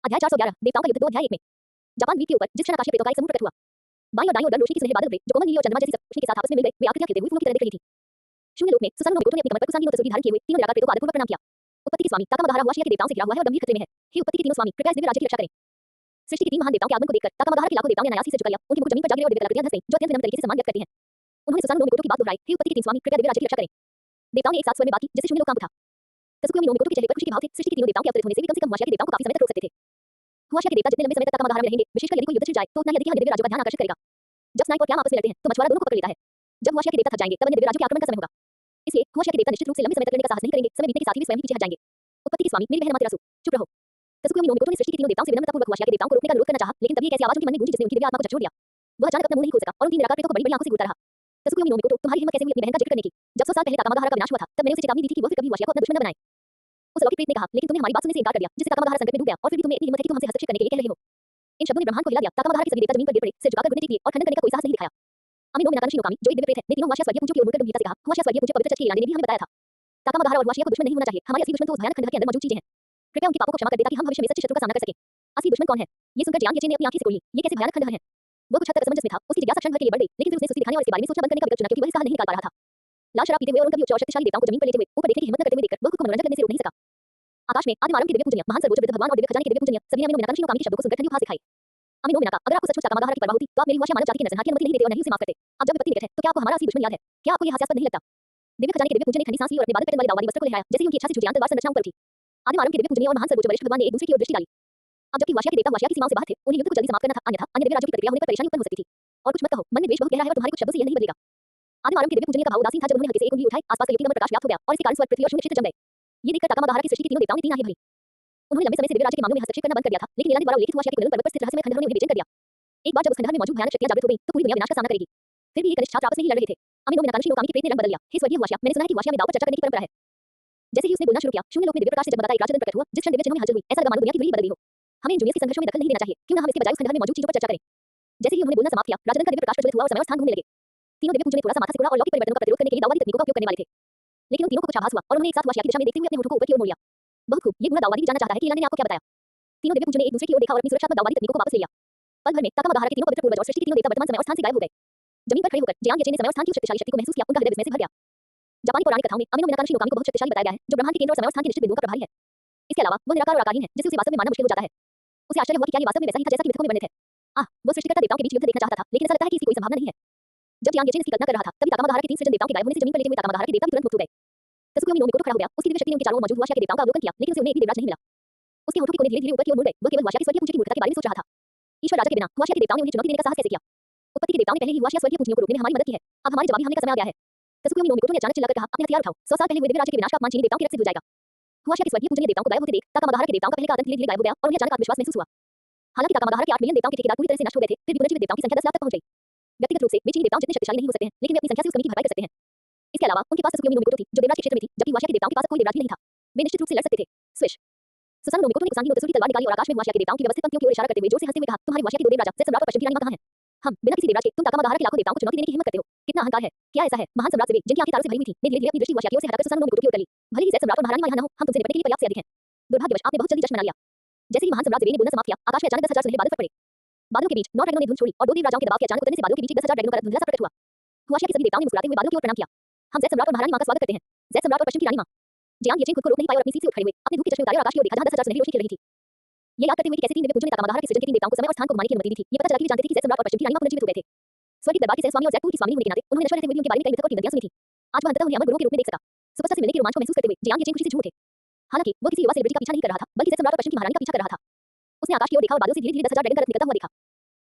अध्याय 411 देवताओं का युद्ध 2 अध्याय 1 में जापान द्वीप के ऊपर जिस क्षण आकाशीय प्रेतों का एक समूह प्रकट हुआ, बाईं और दाईं ओर गर्म रोशनी के सुनहरे बादल उभरे जो कोमल नीली और चंद्रमा जैसी रोशनी के साथ आपस में मिल गए। वे आकृतियां खिलते हुए फूलों की तरह दिख रही थी। शून्य लोक में सुसानु नो मिकोटो ने अपनी कमर पर कुसांगी नो तस्वीर धारण किए हुए तीनों निराकार प्रेतों का आदरपूर्वक प्रणाम किया। उत्पत्ति के स्वामी ताकामागाहारा हुआशिया के देवताओं से घिरा हुआ है और गंभीर खतरे में है। हे उत्पत्ति के तीनों स्वामी, कृपया इस दिव्य राज्य की रक्षा करें। सृष्टि के तीन महान देवताओं के आगमन को देखकर ताकामागाहारा के लाखों देवताओं ने अनायास ही से झुक लिया। उनके मुख जमीन पर जा गिरे और दिव्य कलाकृतियां धंस गईं जो अत्यंत विनम्र तरीके से सम्मान व्यक्त करती हैं। उन्होंने सुसानु नो मिकोटो की बात दोहराई, हे उत्पत्ति के तीन स्वामी, कृपया दिव्य राज्य की रक्षा करें। देवताओं ने एक साथ स्वर में बात की जिससे शून्य लोक कांप उठा। कज़ुकुयो मिनो मिकोटो के चेहरे पर खुशी के भाव थे। सृष्टि के तीनों देवताओं के अवतरित होने से भी कम से कम हुआशिया के देवताओं को काफी समय तक रोक सकते थे। हुआशिया के देवता जितने लंबे समय तक ताकामागाहारा में रहेंगे, विशेषकर यदि कोई युद्ध छिड़ जाए तो उतना ही अधिक यह दिव्य राज्यों का ध्यान आकर्षित करेगा। जब स्नाइप और क्लैम आपस में लड़ते हैं तो मछुआरा दोनों को पकड़ लेता है। जब हुआशिया के देवता थक जाएंगे तब अन्य दिव्य राज्यों के आक्रमण का समय होगा। इसलिए हुआशिया के देवता निश्चित रूप से लंबे समय तक करने का साहस नहीं करेंगे। समय बीतने के साथ ही वे स्वयं ही पीछे हट जाएंगे। उत्पत्ति के स्वामी, मेरी बहन अमातेरासु, चुप रहो। कज़ुकुयो मिनो मिकोटो ने सृष्टि के तीनों देवताओं से विनम्रतापूर्वक हुआशिया के देवताओं को रोकने का अनुरोध करना चाहा, लेकिन तभी एक ऐसी आवाज उनके मन में गूंजी जिसने उनकी दिव्य आत्मा को झकझोर दिया। वह अचानक अपना मुंह नहीं खोल सका और उन तीन निराकार प्रेतों को बड़ी-बड़ी आंखों से घूरता रहा। कज़ुकुयो मिनो मिकोटो, तुम्हारी हिम्मत कैसे हुई अपनी बहन का जिक्र करने की? जब 100 साल पहले ताकामागाहारा का विनाश हुआ था, तब मैंने उसे चेतावनी दी थी कि वह फिर कभी हुआशिया को अपना दुश्मन न बनाए। उस अलौकिक प्रेत ने कहा, लेकिन तुमने हमारी बात सुनने से इनकार कर दिया, जिससे ताकामागाहारा संकट में डूब गया और फिर भी तुम्हें इतनी हिम्मत है कि तुम हमसे हस्तक्षेप करने के लिए कह रहे हो। इन शब्दों ने ब्रह्मांड को हिला दिया। ताकामागाहारा के सभी देवता जमीन पर गिर पड़े, सिर झुकाकर घुटने टेक लिए और खंडन करने का कोई साहस नहीं दिखाया। अमी नो मिनाकांशी नो कामी, जो एक दिव्य प्रेत है, ने तीनों हुआशिया स्वर्गीय पूज्यों की ओर मुड़कर गंभीरता से कहा, हुआशिया स्वर्गीय पूज्य पवित्र चच के इलाने ने भी हमें बताया था। ताकामागाहारा और हुआशिया को दुश्मन नहीं होना चाहिए। हमारे असली दुश्मन तो उस भयानक खंडहर के अंदर मौजूद चीजें हैं। कृपया उनके पापों को क्षमा कर दे ताकि हम भविष्य में सच्चे शत्रु का सामना कर सकें। असली दुश्मन कौन है? ये सुनकर जियांग येचे ने अपनी आंखें से खोली। ये कैसे भयानक खंडहर है? वह कुछ हद तक असमंजस में था। उसकी जिज्ञासा क्षण भर के लिए बढ़ गई, लेकिन फिर उसने सुस्ती दिखाने और इसके बारे में सोचना बंद करने का विकल्प चुना क्योंकि वह इस राह नहीं निकाल पा रहा था। लाल शराब पीते हुए और उन कभी उच्च और शक्तिशाली देवताओं को जमीन पर लेटे हुए ऊपर देखने की हिम्मत न करते हुए देखकर वह खुद को मनोरंजन करने से रोक नहीं सका। आकाश में आदि मानव के दिव्य पूजनीय महान सर्वोच्च वृद्ध भगवान और दिव्य खजाने के दिव्य पूजनीय सभी ने अमी नो मिनाकांशी नो कामी के शब्दों को सुनकर ठंडी उपहास दिखाई। अमी नो मिनाका, अगर आपको सचमुच ताकामागाहारा की परवाह होती तो आप मेरी हुआशिया मानव जाति की नरसंहार की अनुमति नहीं देते और न ही उसे माफ करते। अब जब विपत्ति निकट है तो क्या आपको हमारा असली दुश्मन याद है? क्या आपको यह हास्यास्पद नहीं लगता? दिव्य खजाने के दिव्य पूजनीय ने ठंडी सांस ली और अपने बादल पैटर्न वाले दाववाली वस्त्र को लहराया जैसे ही उनकी इच्छा से छुटी अंतर्वार संरचना ऊपर उठी। आदि मानव के दिव्य पूजनीय और महान सर्वोच्च वरिष्ठ भगवान ने एक दूसरे की ओर दृष्टि डाली। अब जबकि हुआशिया के देवता हुआशिया की सीमाओं से बाहर थे, उन्हें युद्ध को जल्दी समाप्त करना था, अन्यथा अन्य दिव्य राज्यों की प्रतिक्रिया होने पर परेशानी उत्पन्न हो सकती थी। और कुछ मत कहो, मन में द्वेष बहुत गहरा है और तुम्हारे कुछ शब्दों से यह नहीं बदलेगा। आदि मानव के दिव्य पूजनीय का भाव उदासीन था जब उन्होंने हल्के से एक उंगली उठाई, आसपास का युक्तिगत प्रकाश व्याप्त हो गया और इसके कारण स्वर्ग, पृथ्वी और शून्य क्षेत्र जम गए। ये देखकर ताकामागाहारा की सृष्टि के तीनों देवताओं ने तीन आहें भरी। उन्होंने लंबे समय से दिव्य राज्य के मामलों में हस्तक्षेप करना बंद कर दिया था, लेकिन ईरानी द्वारा उल्लेखित हुआशिया के कुंडल पर्वत पर स्थित रहस्यमय खंडहरों ने उन्हें बेचैन कर दिया। एक बार जब उस खंडहर में मौजूद भयानक शक्तियां जागृत हो गईं, तो पूरी दुनिया विनाश का सामना करेगी। फिर भी ये कनिष्ठ छात्र आपस में ही लड़ रहे थे। अमी नो मिनाकांशी नो कामी के प्रेत ने रंग बदल लिया। हे स्वर्गीय हुआशिया, मैंने सुना है कि हुआशिया में दांव पर चर्चा करने की परंपरा है। जैसे ही उसने बोलना शुरू किया, शून्य लोक में दिव्य प्रकाश से जगमगाता एक राजदंड प्रकट हुआ, जिस क्षण दिव्य चिन्हों में हलचल हुई, ऐसा लगा मानो दुनिया की धुरी बदल गई हो। हमें इन जूनियर्स के संघर्षों में दखल नहीं देना चाहिए, क्यों न हम इसके बजाय उस खंडहर में मौजूद चीजों पर चर्चा करें। जैसे ही उन्होंने बोलना समाप्त किया, राजदंड का दिव्य प्रकाश प्रज्वलित हुआ और समय और स्थान घूमने लगे। तीनों दिव्य पूजनीय थोड़ा सा माथा सिकुड़ा और लौकिक परिवर्तनों का प्रतिरोध करने के लिए दाववादी तकनीकों का उपयोग करने वाले थे। लेकिन उन तीनों को कुछ आभास हुआ और उन्होंने एक साथ हुआशिया की दिशा में देखते हुए अपने होठों को ऊपर की ओर मोड़ लिया। बहुत खूब, ये गुण दाववादी भी जानना चाहता है कि ईलान ने आपको क्या बताया। तीनों दिव्य पूजनीय एक दूसरे की ओर देखा और अपनी सुरक्षात्मक दाववादी तकनीकों को वापस ले लिया। पल भर में ताकामागाहारा के तीनों पवित्र पूर्वज और सृष्टि के तीनों देवता वर्तमान समय और स्थान से गायब हो गए। जमीन पर खड़े होकर जियांग येचे ने समय और स्थान की उस शक्तिशाली शक्ति को महसूस किया। उनका हृदय विस्मय से भर गया। जापानी पौराणिक कथाओं में अमी नो मिनाकांशी नो कामी को बहुत शक्तिशाली बताया गया है, जो ब्रह्मांड के केंद्र और समय और स्थान के निश्चित बिंदुओं का प्रभारी है। इसके अलावा वह निराकार और आकारहीन है, जिससे उसे वास्तव में मानना मुश्किल हो जाता है। उसे आश्चर्य हुआ कि क्या ये वास्तव में वैसा ही था जैसा कि मिथकों में वर्णित है। वो सृष्टिकर्ता देवताओं के बीच युद्ध देखना चाहता था, लेकिन ऐसा लगता है कि इसकी कोई संभावना नहीं है। जब जियांग येचे ने इसकी कल्पना कर रहा था, तभी ताकामागाहारा के तीन सृजन देवताओं के गायब होने से जमीन पर लेटे हुए ताकामागाहारा के देवता भी तुरंत मुक्त हो गए। कज़ुकुयो मिनो मिकोटो खड़ा हो गया। उसकी दिव्य शक्ति ने उनके चारों ओर मौजूद हुआशिया के देवताओं का अवलोकन किया, लेकिन उसे उन्हें एक भी दिव्यराज नहीं मिला। उसके होठों के कोने धीरे-धीरे ऊपर की ओर मुड़ गए। वह केवल हुआशिया की स्वर्गीय पूज्य की मूर्खता के बारे में सोच रहा था। ईश्वर राजा के बिना हुआशिया के देवताओं ने उन्हें चुनौती देने का साहस कैसे किया? उत्पत्ति के देवताओं ने पहले ही हुआशिया स्वर्गीय पूजनियों को रोकने में हमारी मदद की है। अब हमारे जवाबी हमले का समय आ गया है। कज़ुकुयो मिनो मिकोटो ने अचानक चिल्लाकर कहा, अपने हथियार उठाओ। 100 साल पहले हुए दिव्य राज्य के विनाश का अपमान चीनी देवताओं की रक्त से धुल जाएगा। हुआशिया के स्वर्गीय पूजनीय देवताओं को गायब होते देख ताकामागाहारा के देवताओं का पहले का आतंक धीरे-धीरे गायब हो गया और उन्हें अचानक आत्मविश्वास महसूस हुआ। हालांकि ताकामागाहारा के 8 मिलियन देवताओं के ठेकेदार पूरी तरह से नष्ट हो गए थे, फिर भी पुनर्जीवित देवताओं की संख्या 10 लाख तक पहुंच गई। व्यक्तिगत रूप से वे चीनी देवताओं जितने शक्तिशाली नहीं हो सकते हैं, लेकिन वे अपनी संख्या से उस कमी की भरपाई कर सकते हैं। इसके अलावा उनके पास कज़ुकुयो मिनो मिकोटो थी, जो देवराज के क्षेत्र में थी, जबकि हुआशिया के देवताओं के पास कोई देवराज ही नहीं था। वे निश्चित रूप से लड़ सकते थे। स्विश! सुसानु नो मिकोटो ने कुसांगी नो त्सुरुई तलवार निकाली और आकाश में हुआशिया के देवताओं की व्यवस्थित पंक्तियों की ओर इशारा करते हुए जोर से हंसते हुए कहा, तुम्हारे हुआशिया के दो देवराजा ज़ेड सम्राट और पश्चिम की रानी मां कहां हैं? हम बिना किसी देवराज के तुम ताकामागाहारा के लाखों देवताओं को चुनौती देने की हिम्मत करते हो। कितना अहंकार है! क्या ऐसा है? महान सम्राट ज़ेबे, जिनकी आंखें तारों से भरी हुई थीं, ने धीरे-धीरे अपनी दृष्टि हुआशिया की ओर से हटाकर सुसानु नो मिकोटो की ओर कर ली। भले ही ज़ेड सम्राट और महारानी मां यहां न हो, हम तुमसे निपटने के लिए पर्याप्त से अधिक हैं। दुर्भाग्यवश आपने बहुत जल्दी जश्न मना लिया। जैसे ही महान सम्राट ज़ेबे ने बोलना समाप्त किया, आकाश में अचानक 10,000 सुनहरे बादल फट पड़े। बादलों के बीच 9 ड्रैगनों ने धुंध छोड़ी और दो देवराजाओं के दबाव के अचानक उतरने से बादलों के बीच 10,000 ड्रैगनों का धुंधला सा प्रकट हुआ। हुआशिया के सभी देवताओं ने मुस्कुराते हुए बादलों की ओर प्रणाम किया। हम ज़ेड सम्राट और महारानी मां का स्वागत करते हैं। ज़ेड सम्राट और पश्चिम की रानी मां। जियांग येचे खुद को रोक नहीं पाए और अपनी सीट से उठ खड़े हुए, अपने धूप के चश्मे उतारे और आकाश की ओर देखा जहां 10,000 सुनहरी रोशनी खिल रही थी। ये याद करते हुए कि कैसे तीन दिव्य पूजनीय ताकामागाहारा के सृजन के तीन देवताओं को समय और स्थान को घुमाने की अनुमति दी थी, ये पता चला कि वे जानते थे कि ज़ेड सम्राट और पश्चिम की रानी मां पुनर्जीवित हो गए थे। स्वर्गीय दरबार के सहस्वामी और ज़ेड-2 की स्वामी होने के नाते उन्होंने नश्वर रहते हुए भी उनके बारे में कई मिथक और किंवदंतियां सुनी थी। आज वह अंततः उन्हें अमर गुरुओं के रूप में देख सका। सुपरस्टार से मिलने के रोमांच को महसूस करते हुए जियांग येचे खुशी से झूम उठे। हालांकि वो किसी युवा सेलिब्रिटी का पीछा नहीं कर रहा था, बल्कि ज़ेड सम्राट और पश्चिम की महारानी का पीछा कर रहा था। उसने आकाश की ओर देखा और बादलों से धीरे-धीरे 10,000 ड्रैगन का रथ निकलता हुआ देखा।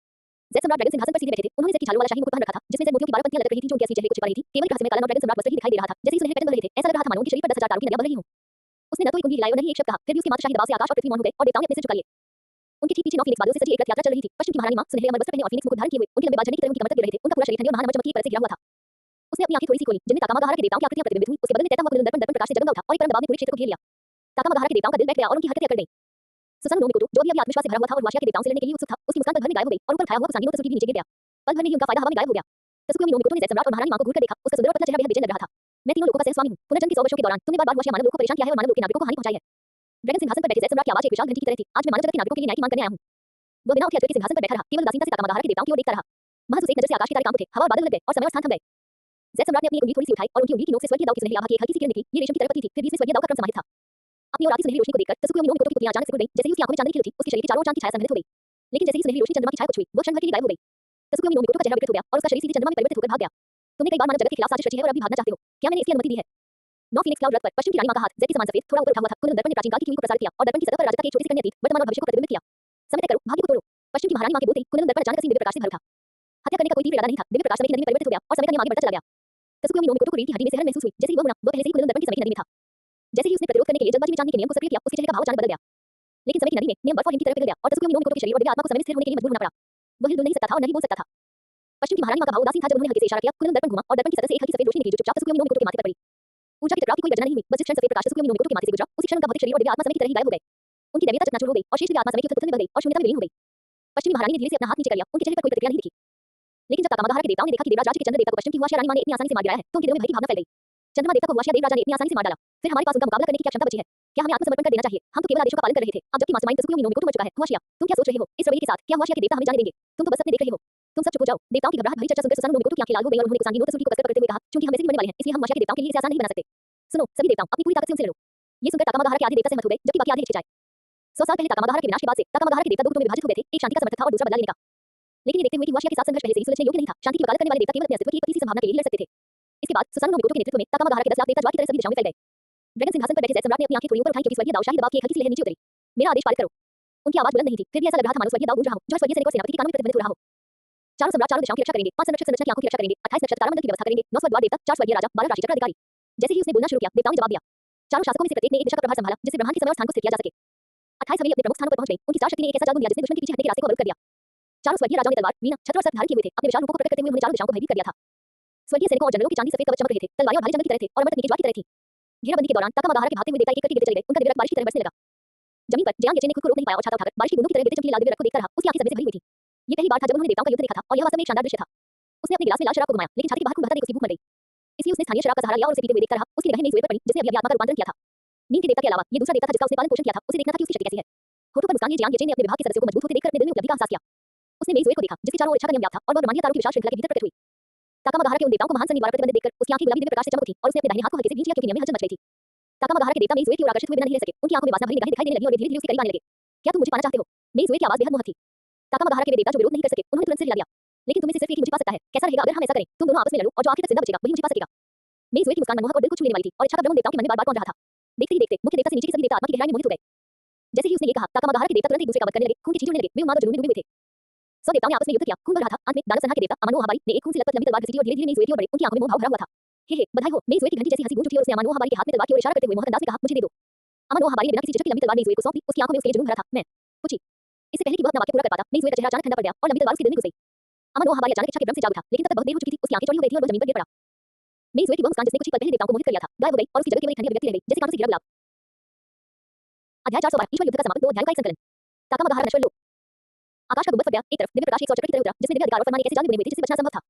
ज़ेड सम्राट ड्रैगन सिंहासन पर सीधे बैठे थे। उन्होंने ज़ेड की छालों वाला शाही मुकुट पहन रखा था, जिसमें ज़ेड मोतियों की 12 पंक्तियां लटक रही थीं जो उनके असली चेहरे को छिपा रही थीं। केवल एक रहस्यमय काला ड्रैगन सम्राट वस्त्र ही दिखाई दे रहा था। जैसे ही सुनहरे पैटर्न बह रहे थे, ऐसा लग रहा था मानो उनके शरीर पर 10,000 तारों की नदियां बह रही हों। उसने न तो एक उंगली हिलाई और न ही एक शब्द कहा, फिर भी उसके मात्र शाही दबाव से आकाश और पृथ्वी मौन हो गए और देवताओं ने अपने सिर झुका लिए। उनके ठीक पीछे 9 फीनिक्स बादलों से सजी एक रथ यात्रा चल रही थी। पश्चिम की महारानी मां सुनहरे अमर वस्त्र पहने और फीनिक्स मुकुट धारण किए हुए, उनके लंबे बाल झंडे की तरह उनकी कमर तक गिर रहे थे। उनका पूरा शरीर ठंडी और महान अमर चमक की एक परत से घिरा हुआ था। उसने अपनी आंखें थोड़ी सी खोली, जिनमें ताकामागाहारा के देवताओं की आकृतियां प्रतिबिंबित हुईं। उसके बगल में तैरता हुआ कुंडल दर्पण प्रकाश से जगमगा उठा और एक परम दबाव ने पूरे क्षेत्र को घेर लिया। ताकामागाहारा के देवताओं का दिल बैठ गया और उनकी हरकतें अकड़ गईं। सुसानु नो मिकोटो, जो अभी आत्मविश्वास से भरा हुआ था और हुआशिया के देवताओं से लड़ने के लिए उत्सुक था, उसकी मुस्कान पल भर में गायब हो गई और ऊपर उठाया हुआ कुसांगी नो त्सुरुई भी नीचे गिर गया। पल भर में ही उनका फायदा हवा में गायब हो गया। कज़ुकुयो मिनो मिकोटो ने ज़ेड सम्राट और महारानी मां को घूरकर देखा। उसका सुंदर और पतला चेहरा बेहद बेचैन लग रहा था। मैं तीनों लोगों का सहस्वामी हूं। पुनर्जन्म के 100 वर्षों के दौरान तुमने बार-बार हुआशिया मानव लोक को परेशान किया है और मानव लोक के नागरिकों को हानि पहुंचाई है। ड्रैगन सिंहासन पर बैठे ज़ैद सम्राट की आवाज़ एक विशाल घंटी की तरह थी। आज मैं मानव जगत के नागरिकों के लिए न्याय की मांग करने आया हूँ। वह बिना उठे अद्वैत के सिंहासन पर बैठा रहा, केवल उदासीनता से ताकामागाहरा के देवताओं की ओर देखता रहा। महज उस एक नजर से आकाश के तारे कांप उठे, हवा और बादल लग गए और समय और स्थान थम गए। ज़ैद सम्राट ने अपनी उंगली थोड़ी सी उठाई और उनकी उंगली की नोक से स्वर्गीय दाव की सुनहरी आभा की एक हल्की सी किरण निकली। ये रेशम की तरह पतली थी, फिर भी इसमें स्वर्गीय दाव का क्रम समाहित था। अपनी और आती सुनहरी रोशनी को देखकर तसुकुयो मिनों मिकोटो की पुतलियां अचानक सिकुड़ गईं, जैसे ही उसकी आंखों में चांदनी खिल उठी, उसके शरीर के चारों ओर चांद की छाया संघनित हो गई। लेकिन जैसे ही सुनहरी रोशनी चंद्रमा की छाया को छुई, वो क्षण भर के लिए गायब हो गई। तसुकुयो मिनों मिकोटो का चेहरा विकृत हो गया और उसका शरीर सीधे चंद्रमा में परिवर्तित होकर भाग गया। तुमने कई बार मानव जगत के खिलाफ साजिश रची है और अब भी भागना चाहते हो। क्या मैंने इसकी अनुमति दी है? नौ फीनिक्स क्लाउड रथ पर पश्चिम की रानी मां का हाथ ज़ैद के समान सफेद, थोड़ा ऊपर उठा हुआ था। कुंदन दर्पण ने प्राचीन काल की कीवी को प्रसारित किया और दर्पण की सतह पर राजता के एक छोटे से कन्या अतीत, वर्तमान और भविष्य को प्रतिबिंबित किया। समय तय करो, भाग्य को तोड़ो। पश्चिम की महारानी मां के बोलते ही कुंदन दर्पण अचानक असीम दिव्य प्रकाश से भर उठा। हत्या करने का कोई तीव्र इरादा नहीं था, दिव्य प्रकाश समय की नदी में परिवर्तित हो गया और समय का नियम आगे बढ़ता चला गया। तसुकुयो मिनों मिकोटो को रीढ़ की हड्डी में सिहरन महसूस हुई, जैसे ही वह मुड़ा, वह पहले से ही कुंदन दर्पण की समय की नदी में था। जैसे ही उसने प्रतिरोध करने के लिए जल्दबाजी में चांदनी के नियम को सक्रिय किया, उसके चेहरे का भाव अचानक बदल गया। लेकिन समय की नदी में नियम बर्फ और हिम की तरह पिघल गया और तसुकुयो मिनों मिकोटो के शरीर और दिव्य आत्मा को समय में स्थिर होने के लिए मजबूर होना पड़ा। वह हिल डुल नहीं सकता था और न ही बोल सकता था। पश्चिम की महारानी मां का भाव उदासीन था जब उन्होंने हल्के से इशारा किया, कुंदन दर्पण घुमा और दर्पण की सतह से एक हल्की सफेद रोशनी निकली जो चुपचाप तसुकुयो मिनों मिकोटो के माथे पर पड़ी। ऊर्जा की टकराव की कोई गर्जना नहीं हुई, बस जिस क्षण सफेद प्रकाश तसुकुयो मिनों मिकोटो के माथे से गुजरा, उसी क्षण उनका भौतिक शरीर और दिव्य आत्मा समय की तरह ही गायब हो गए। उनकी दैवीयता चकनाचूर हो गई और शेष दिव्य आत्मा समय की उथल-पुथल में बह गई और शून्यता में विलीन हो गई। पश्चिमी महारानी ने धीरे से अपना हाथ नीचे कर लिया, उनके चेहरे पर कोई प्रतिक्रिया नहीं दिखी। लेकिन जब ताकामागाहरा के देवताओं ने देखा कि देवराज राज्य के चंद्र देवता को पश्चिम की हुआशिया रानी मां ने इतनी आसानी से मार गिराया है, तो उनके दिलों में भय की भावना फैल गई। चंद्रमा देवता को हुआशिया देव राजा ने इतनी आसानी से मार डाला, फिर हमारे पास उनका मुकाबला करने की क्या क्षमता बची है? क्या हमें आत्मसमर्पण कर देना चाहिए? हम तो केवल आदेशों का पालन कर रहे थे। अब जबकि मास्टरमाइंड तसुकुयो मिनों मिकोटो मर चुका है, हुआशिया, तुम क्या सोच रहे हो? इस रवैये के साथ क्या हुआशिया के देवता हमें जाने देंगे? तुम तो बस अपने देख रहे हो। तुम सब चुप हो जाओ। देवताओं की घबराहट भरी चर्चा सुनकर सुसानु मिनों मिकोटो की आंखें लाल हो गई और उन्होंने कुसांगी नो तसुकी को कसकर पकड़ते हुए कहा, चूंकि हम में से भी मरने वाले हैं, इसलिए हम हुआशिया के देवताओं के लिए इसे आसान नहीं बना सकते। सुनो, सभी देवताओं, अपनी पूरी ताकत से उनसे लड़ो। ये सुनकर ताकामागाहरा के आधे देवता सहमत हो गए, जबकि बाकी आधे हिचकिचाए। 100 साल पहले ताकामागाहरा के विनाश के बाद से ताकामागाहरा के देवता दो गुटों में विभाजित हो गए थे, एक शांति का समर्थक था और दूसरा बदला लेने का। लेकिन ये देखते हुए कि हुआशिया के साथ संघर्ष पहले से ही सुलझने योग्य नहीं था, शांति की वकालत करने वाले देवता केवल अपने अस्तित्व की एक पतली सी संभावना के लिए लड़ सकते थे। इसके बाद सुसानु नो मिकोटो के नेतृत्व में ताकामागाहरा के 10 लाख देवता ज्वार की तरह सभी दिशाओं में फैल गए। ड्रैगन सिंहासन पर बैठे ज़ैद सम्राट ने अपनी आंखें थोड़ी ऊपर उठाई क्योंकि स्वर्गीय दावशाही दबाव की एक हल्की सी लहर नीचे उतरी। मेरा आदेश पारित करो। उनकी आवाज बुलंद नहीं थी, फिर भी ऐसा लग रहा था मानो स्वर्गीय दाव गूंज रहा हो, जो स्वर्गीय सैनिक और सेनापति के कानों में प्रतिध्वनित हो रहा हो। चारों सम्राट चारों दिशाओं की रक्षा करेंगे, 5 संरक्षक संरचना की आंखों की रक्षा करेंगे, 28 नक्षत्र तारामंडल की व्यवस्था करेंगे, 9 स्वर्गद्वार देवता, 4 स्वर्गीय राजा, 12 राशि चक्र अधिकारी। जैसे ही उसने बोलना शुरू किया, देवताओं ने जवाब दिया। चारों शासकों में से प्रत्येक ने एक दिशा का प्रभार संभाला, जिससे ब्रह्मांड के समय और स्थान को स्थिर किया जा सके। 28 हवेली अपने प्रमुख स्थानों पर पहुंच गई, उनकी चार शक्ति ने एक ऐसा जादू दिया जिसने दुश्मन के पीछे हटने के रास्ते को अवरुद्ध कर दिया। चारों स्वर्गीय राजाओं ने तलवार, वीणा, छत्र और सर्प धारण किए हुए थे, अपने विशाल रूपों को प्रकट करते हुए उन्होंने चारों दिशाओं को भयभीत कर दिया था। स्वर्गीय सैनिकों और जनरलों के चांदी सफेद कवच चमक रहे थे, तलवारें और भारी जंगल की तरह थे और अमर तकनीकी ज्वार की तरह थी। घेराबंदी के दौरान ताकामागाहरा के भागते हुए देवता एक एक करके गिरते चले गए, उनका दिव्य रक्त बारिश की तरह बरसने लगा। जमीन पर जियांग येचेन ने खुद को रोक नहीं पाया और छाता उठाकर बारिश की बूंदों की तरह गिरते चमकीले लाल दिव्य रक्त को देखता रहा, उसकी आंखें सदमे से भरी हुई थी। ये पहली बार था जब उन्होंने देवताओं का युद्ध देखा था और यह वास्तव में एक शानदार दृश्य था। उसने अपने गिलास में लाल शराब को घुमाया, लेकिन छाती के बाहर खून बहता देख उसकी भूख मर गई। इसलिए उसने स्थानीय शराब का सहारा लिया और उसे पीते हुए देखता रहा, उसकी निगाहें मेज पर पड़ी, जिसने अभी आत्मा का रूपांतरण किया था। नींद के देवता के अलावा ये दूसरा देवता था जिसका उसने पालन पोषण किया था, उसे देखना था कि उसकी शक्ति कैसी है। होठों पर मुस्कान लिए जियांग येचेन ने अपने विभाग के सदस्यों को मजबूत होते देखकर अपने दिल में उपलब्धि का एहसास किया। उसने मेज को देखा, जिसके चारों ओर इच्छा का नियम व्याप्त था और वह ब्रह्मांडीय तारों की विशाल श्रृंखला के भीतर प्रकट हुई। ताकामागाहरा के उन देवताओं को महान संनिवार प्रतिबंधित देखकर उसकी आंखें गुलाबी दिव्य प्रकाश से चमक उठी और उसने अपने दाहिने हाथ को हल्के से भींच लिया क्योंकि नियम में हलचल मच रही थी। ताकामागाहरा के देवता मेज की ओर आकर्षित हुए बिना नहीं रह सके, उनकी आंखों में वासना भरी निगाहें दिखाई देने लगी और वे धीरे-धीरे उसके करीब आने लगे। क्या तुम मुझे पाना चाहते हो? मेज की आवाज बेहद मोहक थी। ताकामागाहरा के वे देवता जो विरोध नहीं कर सके, उन्होंने तुरंत सिर हिला दिया। लेकिन तुम में से सिर्फ एक ही मुझे पा सकता है, कैसा रहेगा अगर हम ऐसा करें? तुम दोनों आपस में लड़ो और जो आखिर तक जिंदा बचेगा वही मुझे पा सकेगा। मेज की मुस्कान मनमोहक और दिल को छू लेने वाली थी और इच्छा का भ्रम देवताओं के मन में बार-बार कौंध रहा था। देखते ही देखते मुख्य देवता से नीचे के सभी देवता आत्मा की गहराई में मोहित हो गए। जैसे ही उसने ये कहा, ताकामागाहरा के देवता तुरंत एक दूसरे का वध करने लगे, खून की छींट छोड़ने लगे, वे उन्माद और जुनून में डूबे हुए थे। 100 देवताओं ने आपस में युद्ध किया, खून बह रहा था, अंत में दानव सन्हा के देवता अमानो हबारी ने एक खून से लथपथ लंबी तलवार घसीटी और धीरे-धीरे मेज की ओर बढ़े, उनकी आंखों में मोह भाव भरा हुआ था। हे बधाई हो, मेज की घंटी जैसी हंसी गूंज उठी और उसने अमानो हबारी के हाथ में तलवार की ओर इशारा करते हुए मोहक अंदाज में कहा, मुझे दे दो। अमानो हबारी ने बिना किसी झिझक के लंबी तलवार मेज को सौंपी, उसकी आंखों में उसके लिए जुनून भरा था। मैं पूछी। इससे पहले कि वह अपना वाक्य पूरा कर पाता, मेज का चेहरा अचानक ठंडा पड़ गया और लंबी तलवार उसके दिल में घुस गई। अमानो हबारी अचानक इच्छा के भ्रम से जाग उठा, लेकिन तब तक बहुत देर हो चुकी थी, उसकी आंखें चौड़ी हो गई थी और वह जमीन पर गिर पड़ा। मेज की वह मुस्कान जिसने कुछ ही पल पहले देवताओं को मोहित कर लिया था, गायब हो गई और उसकी जगह केवल एक ठंडी अभिव्यक्ति रह गई, जैसे कांटों से घिरा गुलाब। अध्याय 412 ईश्वर युद्ध का समापन, 2 अध्यायों का एक संकलन। ताकामागाहरा नश्वर लोक। आकाश का गुंबद फट गया, एक तरफ दिव्य प्रकाश एक सौ चक्र की तरह उतरा, जिसमें दिव्य अधिकार और फरमान एक ऐसे जाल बने हुए थे जिससे बचना संभव था।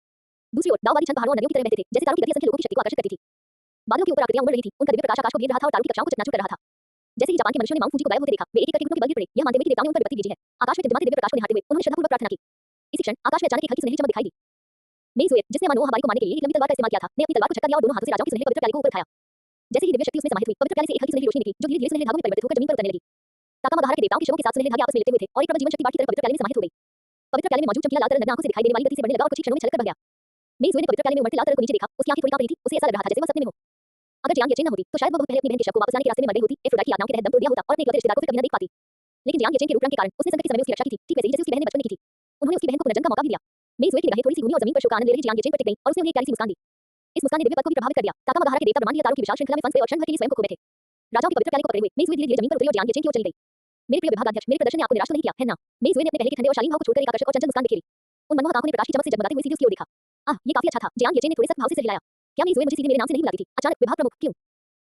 दूसरी ओर दाववादी छंद पहाड़ों और नदियों की तरह बहते थे, जैसे तारों की गति असंख्य लोगों की शक्ति को आकर्षित करती थी। बादलों के ऊपर आकृतियां उमड़ रही थी, उनका दिव्य प्रकाश आकाश को घेर रहा था और तारों की कक्षाओं को चकनाचूर कर रहा था। जैसे ही जापान के मनुष्यों ने माउंट फूजी को गायब होते देखा, वे एक एक करके घुटनों पर गिर पड़े, यह मानते हुए कि देवताओं ने उन पर विपत्ति भेजी है। आकाश में टिमटिमाते दिव्य प्रकाश को निहारते हुए उन्होंने श्रद्धापूर्वक प्रार्थना की। इसी क्षण आकाश में अचानक एक हल्की सुनहरी चमक दिखाई दी। मेजुएट, जिसने अमानो हबारी को मारने के लिए एक लंबी तलवार का इस्तेमाल किया था, ने अपनी तलवार को झटका दिया और दोनों हाथों से राजाओं की सुनहरी पवित्र प्याले को ऊपर उठाया। जैसे ही दिव्य शक्ति उसमें समाहित हुई, पवित्र प्याले से एक हल्की सुनहरी रोशनी निकली, जो धीरे-धीरे सुनहरे धागों में परिवर्तित होकर जमीन पर उतरने लगी। ताकामागाहरा के देवताओं के शवों के साथ सुनहरे धागे आपस में लिपटे हुए थे और एक प्रबल जीवन शक्ति बाढ़ की तरह पवित्र प्याले में समाहित हो गई। पवित्र प्याले में मौजूद चमकीला लाल तरंग आंखों से दिखाई देने वाली गति से बढ़ने लगा और कुछ ही क्षणों में छलक कर बह गया। मेजुएट ने पवित्र प्याले में उमड़ते लाल तरंग को नीचे देखा, उसकी आंखें थोड़ी कांप रही थी, उसे ऐसा लग रहा था जैसे वह सपने में हो। अगर जियांग येचेन न होती, तो शायद वह बहुत पहले अपनी बहन के शव को वापस लाने के रास्ते में मर गई होती, एफ्रोडाइट की यातनाओं के तहत दम तोड़ दिया होता और अपने इकलौते रिश्तेदार को फिर कभी न देख पाती। लेकिन जियांग येचेन के रूपरंग के कारण उसने संकट के समय में उसकी रक्षा की थी, ठीक वैसे ही जैसे उसकी बहन ने बचपन में की थी। उन्होंने उसकी बहन को पुनर्जन्म का मौका भी दिया। मेजुएट की निगाहें थोड़ी सी घूमी और जमीन पर शोक का आनंद ले रही जियांग येचेन पर टिक गईं और उसने उन्हें एक प्यारी सी मुस्कान दी। इस मुस्कान ने दिव्य पद को भी प्रभावित कर दिया। ताकामागाहरा के देवता ब्रह्मांडीय तारों की विशाल श्रृंखला में फंस गए और क्षण भर के लिए स्वयं को खो बैठे। राजाओं के पवित्र प्याले को पकड़े हुए मेजुएट धीरे-धीरे जमीन पर उतरी और जियांग येचेन की ओर चली गई। मेरे प्रिय विभागाध्यक्ष, मेरे प्रदर्शन ने आपको निराश तो नहीं किया, है ना? मेजुएट ने अपने पहले के ठंडे और शालीन भाव को छोड़कर एक आकर्षक और चंचल मुस्कान बिखेरी। उन मनमोहक आंखों ने प्रकाश की चमक से जगमगाते हुए सीधे उसकी ओर देखा। आह, ये काफी अच्छा था। जियांग येचेन ने थोड़े सख्त भाव से सिर हिलाया। क्या मेजुएट मुझे सीधे मेरे नाम से नहीं बुलाती थी? अचानक विभाग प्रमुख क्यों?